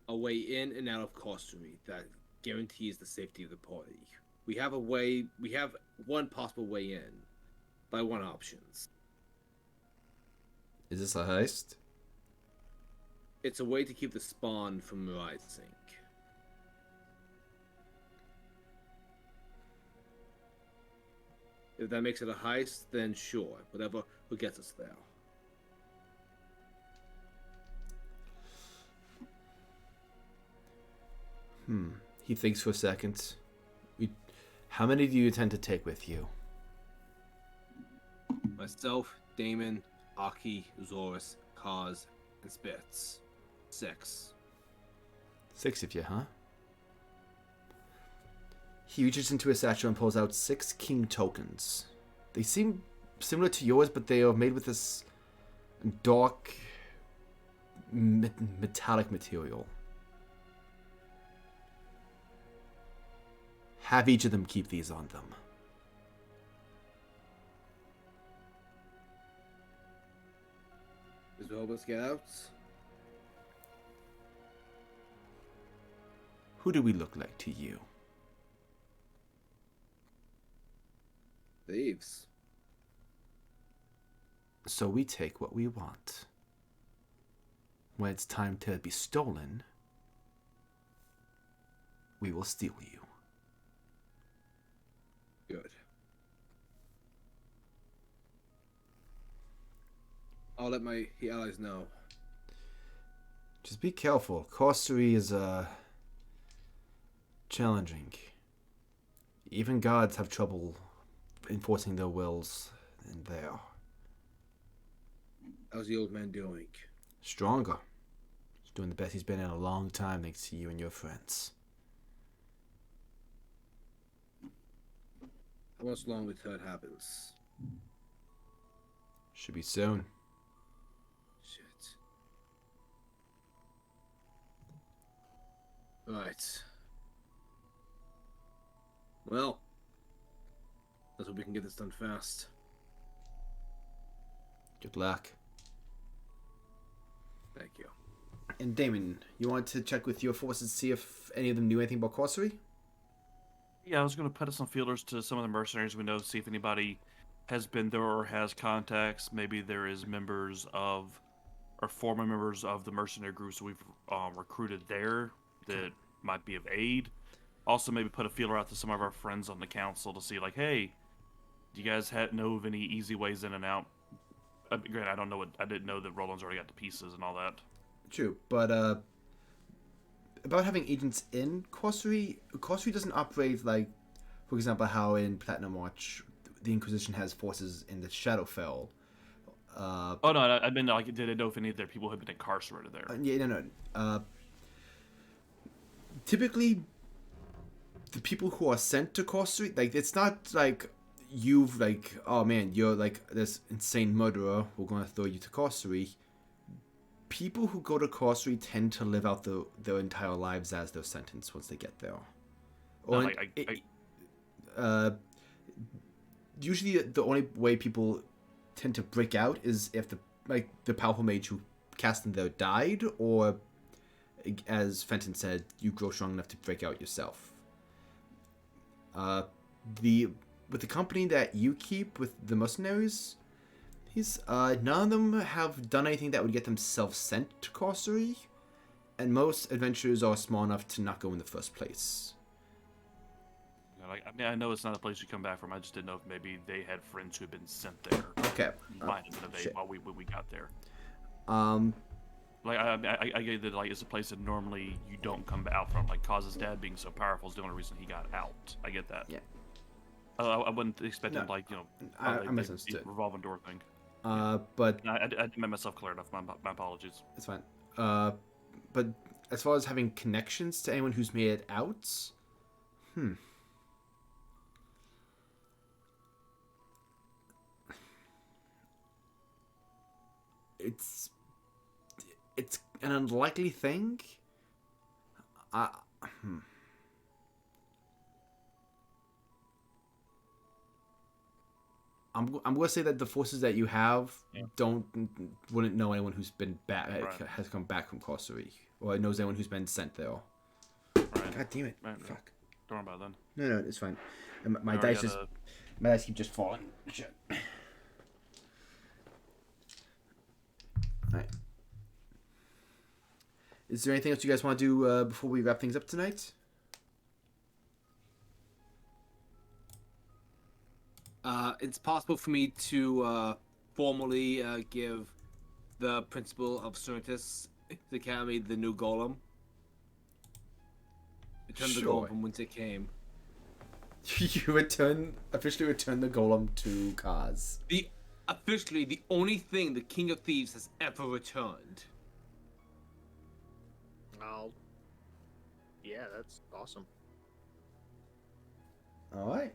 A way in and out of Corsair that guarantees the safety of the party. We have one possible way in, but I want options. Is this a heist? It's a way to keep the spawn from rising. If that makes it a heist, then sure. Whatever will get us there. He thinks for a second. How many do you intend to take with you? Myself, Damon, Aki, Zorus, Kaz, and Spitz. 6. 6 of you, huh? He reaches into his satchel and pulls out 6 king tokens. They seem similar to yours, but they are made with this dark metallic material. Have each of them keep these on them. As well, let's get out. Who do we look like to you? Thieves. So we take what we want. When it's time to be stolen, we will steal you. Good. I'll let my allies know. Just be careful. Sorcery is challenging. Even gods have trouble enforcing their wills in there. How's the old man doing? Stronger. He's doing the best he's been in a long time thanks to you and your friends. How much longer till it happens? Should be soon. Shit. Right. Well, let's hope we can get this done fast. Good luck. Thank you. And Damon, you want to check with your forces to see if any of them knew anything about sorcery? Yeah, I was going to put some feelers to some of the mercenaries we know, see if anybody has been there or has contacts. Maybe there is members of, or former members of the mercenary groups we've recruited there that might be of aid. Also, maybe put a feeler out to some of our friends on the council to see, like, hey, do you guys know of any easy ways in and out? Granted, I didn't know that Roland's already got the pieces and all that. True, but about having agents in Sorcery doesn't operate like, for example, how in Platinum Watch the Inquisition has forces in the Shadowfell. Oh no, I mean, like, did I know if any of their people had been incarcerated there? Yeah, no. Typically, the people who are sent to Sorcery, like, it's not like you've like, oh man, you're like this insane murderer, we're going to throw you to Sorcery. People who go to Sorcery tend to live out their entire lives as their sentence once they get there. Or usually the only way people tend to break out is if the powerful mage who cast them there died, or as Fenton said, you grow strong enough to break out yourself. With the company that you keep with the mercenaries, none of them have done anything that would get themselves sent to Sorcery, and most adventurers are small enough to not go in the first place. You know, like, I mean, I know it's not a place you come back from. I just didn't know if maybe they had friends who had been sent there. Okay. Might have been of aid while we got there. Like, I get that, like, it's a place that normally you don't come out from. Like, Kaz's dad being so powerful is the only reason he got out. I get that. Yeah. I wasn't expecting, No, like, you know, I misunderstood. revolving door thing. But I didn't make myself clear enough. My apologies. it's fine. But as far as having connections to anyone who's made it out, it's an unlikely thing. I'm going to say that the forces that you have wouldn't know anyone who's been back, has come back from Sorcery, or knows anyone who's been sent there. Right. God damn it! Right. Fuck. Don't worry about it then. No, it's fine. My dice keep just falling. Shit. Alright. Is there anything else you guys want to do before we wrap things up tonight? It's possible for me to formally give the principal of Certus the Academy the new golem. Return the Sure. golem from whence it came. You officially return the golem to Kaz. Officially the only thing the King of Thieves has ever returned. I'll... Yeah, that's awesome. All right.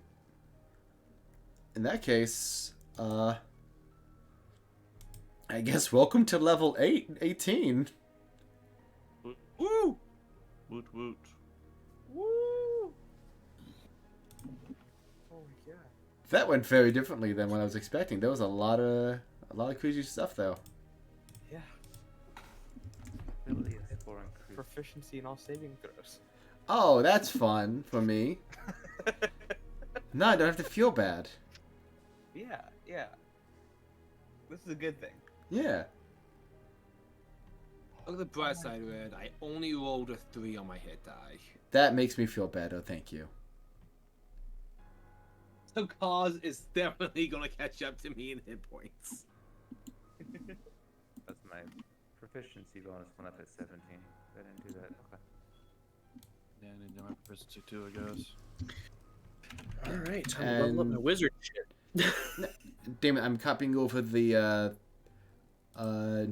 In that case, I guess welcome to level 18. Woo! Woot woot. Woo! Oh my god. That went very differently than what I was expecting. There was a lot of crazy stuff though. Yeah. Ability is 4 increased. Proficiency in all saving throws. Oh, that's fun for me. No, I don't have to feel bad. Yeah, yeah. This is a good thing. Yeah. Look at the bright side, Red. I only rolled a 3 on my hit die. That makes me feel better, thank you. So Cause is definitely gonna catch up to me in hit points. That's my proficiency bonus went up at 17. I didn't do that. Okay. Yeah, I need my proficiency too, I guess. All right, time to level up my wizard shit. Damn it, I'm copying over the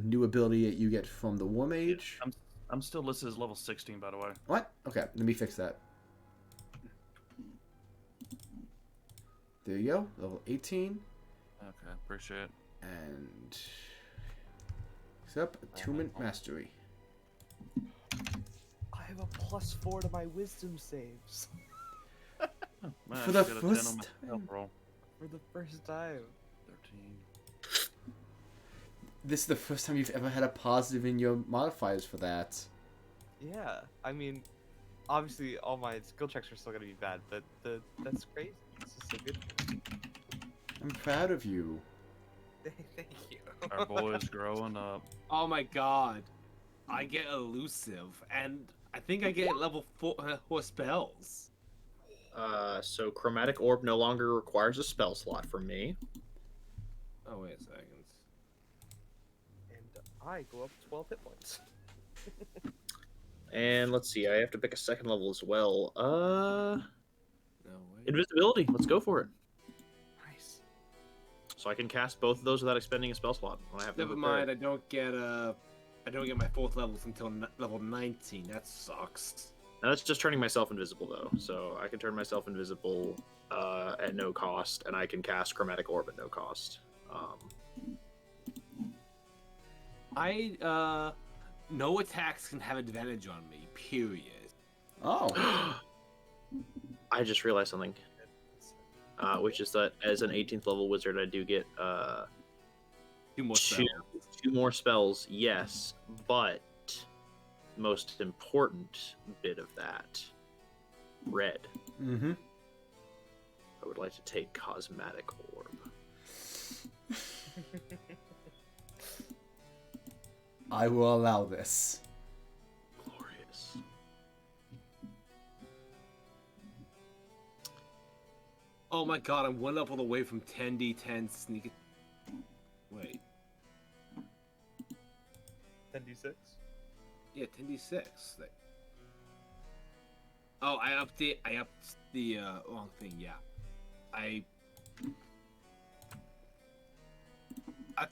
new ability that you get from the War Mage. I'm still listed as level 16, by the way. What? Okay, let me fix that. There you go, level 18. Okay, appreciate it. And except attunement mastery. I have a +4 to my wisdom saves. Oh, man, For I the got a 10 first on my time. health roll. For the first time. 13. This is the first time you've ever had a positive in your modifiers for that. Yeah, I mean, obviously all my skill checks are still gonna be bad, but that's crazy. This is so good. I'm proud of you. Thank you. Our boy's growing up. Oh my god. I get elusive, and I think I get level 4 spells. So chromatic orb no longer requires a spell slot from me. Oh, wait a second. And I go up 12 hit points. And let's see, I have to pick a second level as well. No, wait. Invisibility. Let's go for it. Nice. So I can cast both of those without expending a spell slot. When I have them Never prepared. mind, I don't get my 4th levels until level 19. That sucks. Now that's just turning myself invisible though. So I can turn myself invisible at no cost, and I can cast chromatic orb at no cost. No attacks can have advantage on me, period. Oh. I just realized something, which is that as an 18th level wizard, I do get 2 more two, spells. two more spells. Yes, but most important bit of that, red. Mm-hmm. I would like to take cosmetic orb. I will allow this. Glorious. Oh my god, I'm 1 level away from 10d10 sneak. Wait. 10d6? Yeah, 10d6. Oh, I upped the wrong thing. Yeah, I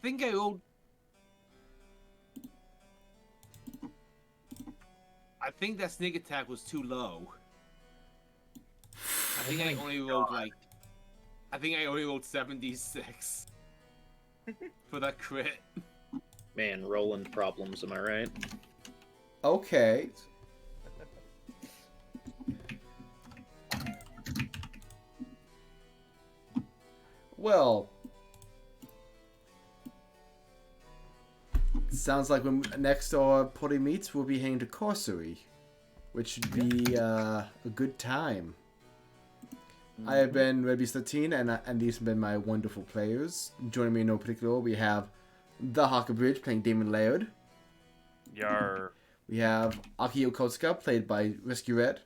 think I rolled. I think that sneak attack was too low. I think I only rolled I think I only rolled 76 for that crit. Man, Roland problems, am I right? Okay. Well, sounds like when next our party meets, we'll be heading to Corsory, which should be a good time. I have been Rebby13, and these have been my wonderful players. Joining me in no particular order, we have the Hawker Bridge playing Damon Laird. Yar. We have Aki Okotsuka, played by Rescue Red.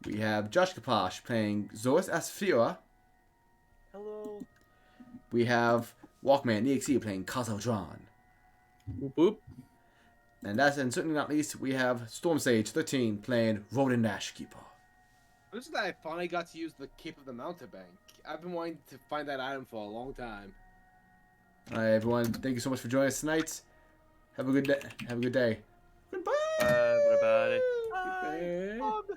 We have Josh Kaposh playing Zoris Asphira. Hello. We have Walkman EXE playing Kazo Dran. Whoop whoop. And last and certainly not least, we have Storm Sage 13 playing Roland Ashkeeper. This is that I finally got to use the Cape of the Mountebank. I've been wanting to find that item for a long time. All right, everyone. Thank you so much for joining us tonight. Have a good day. Have a good day. Goodbye. Bye, everybody. Bye.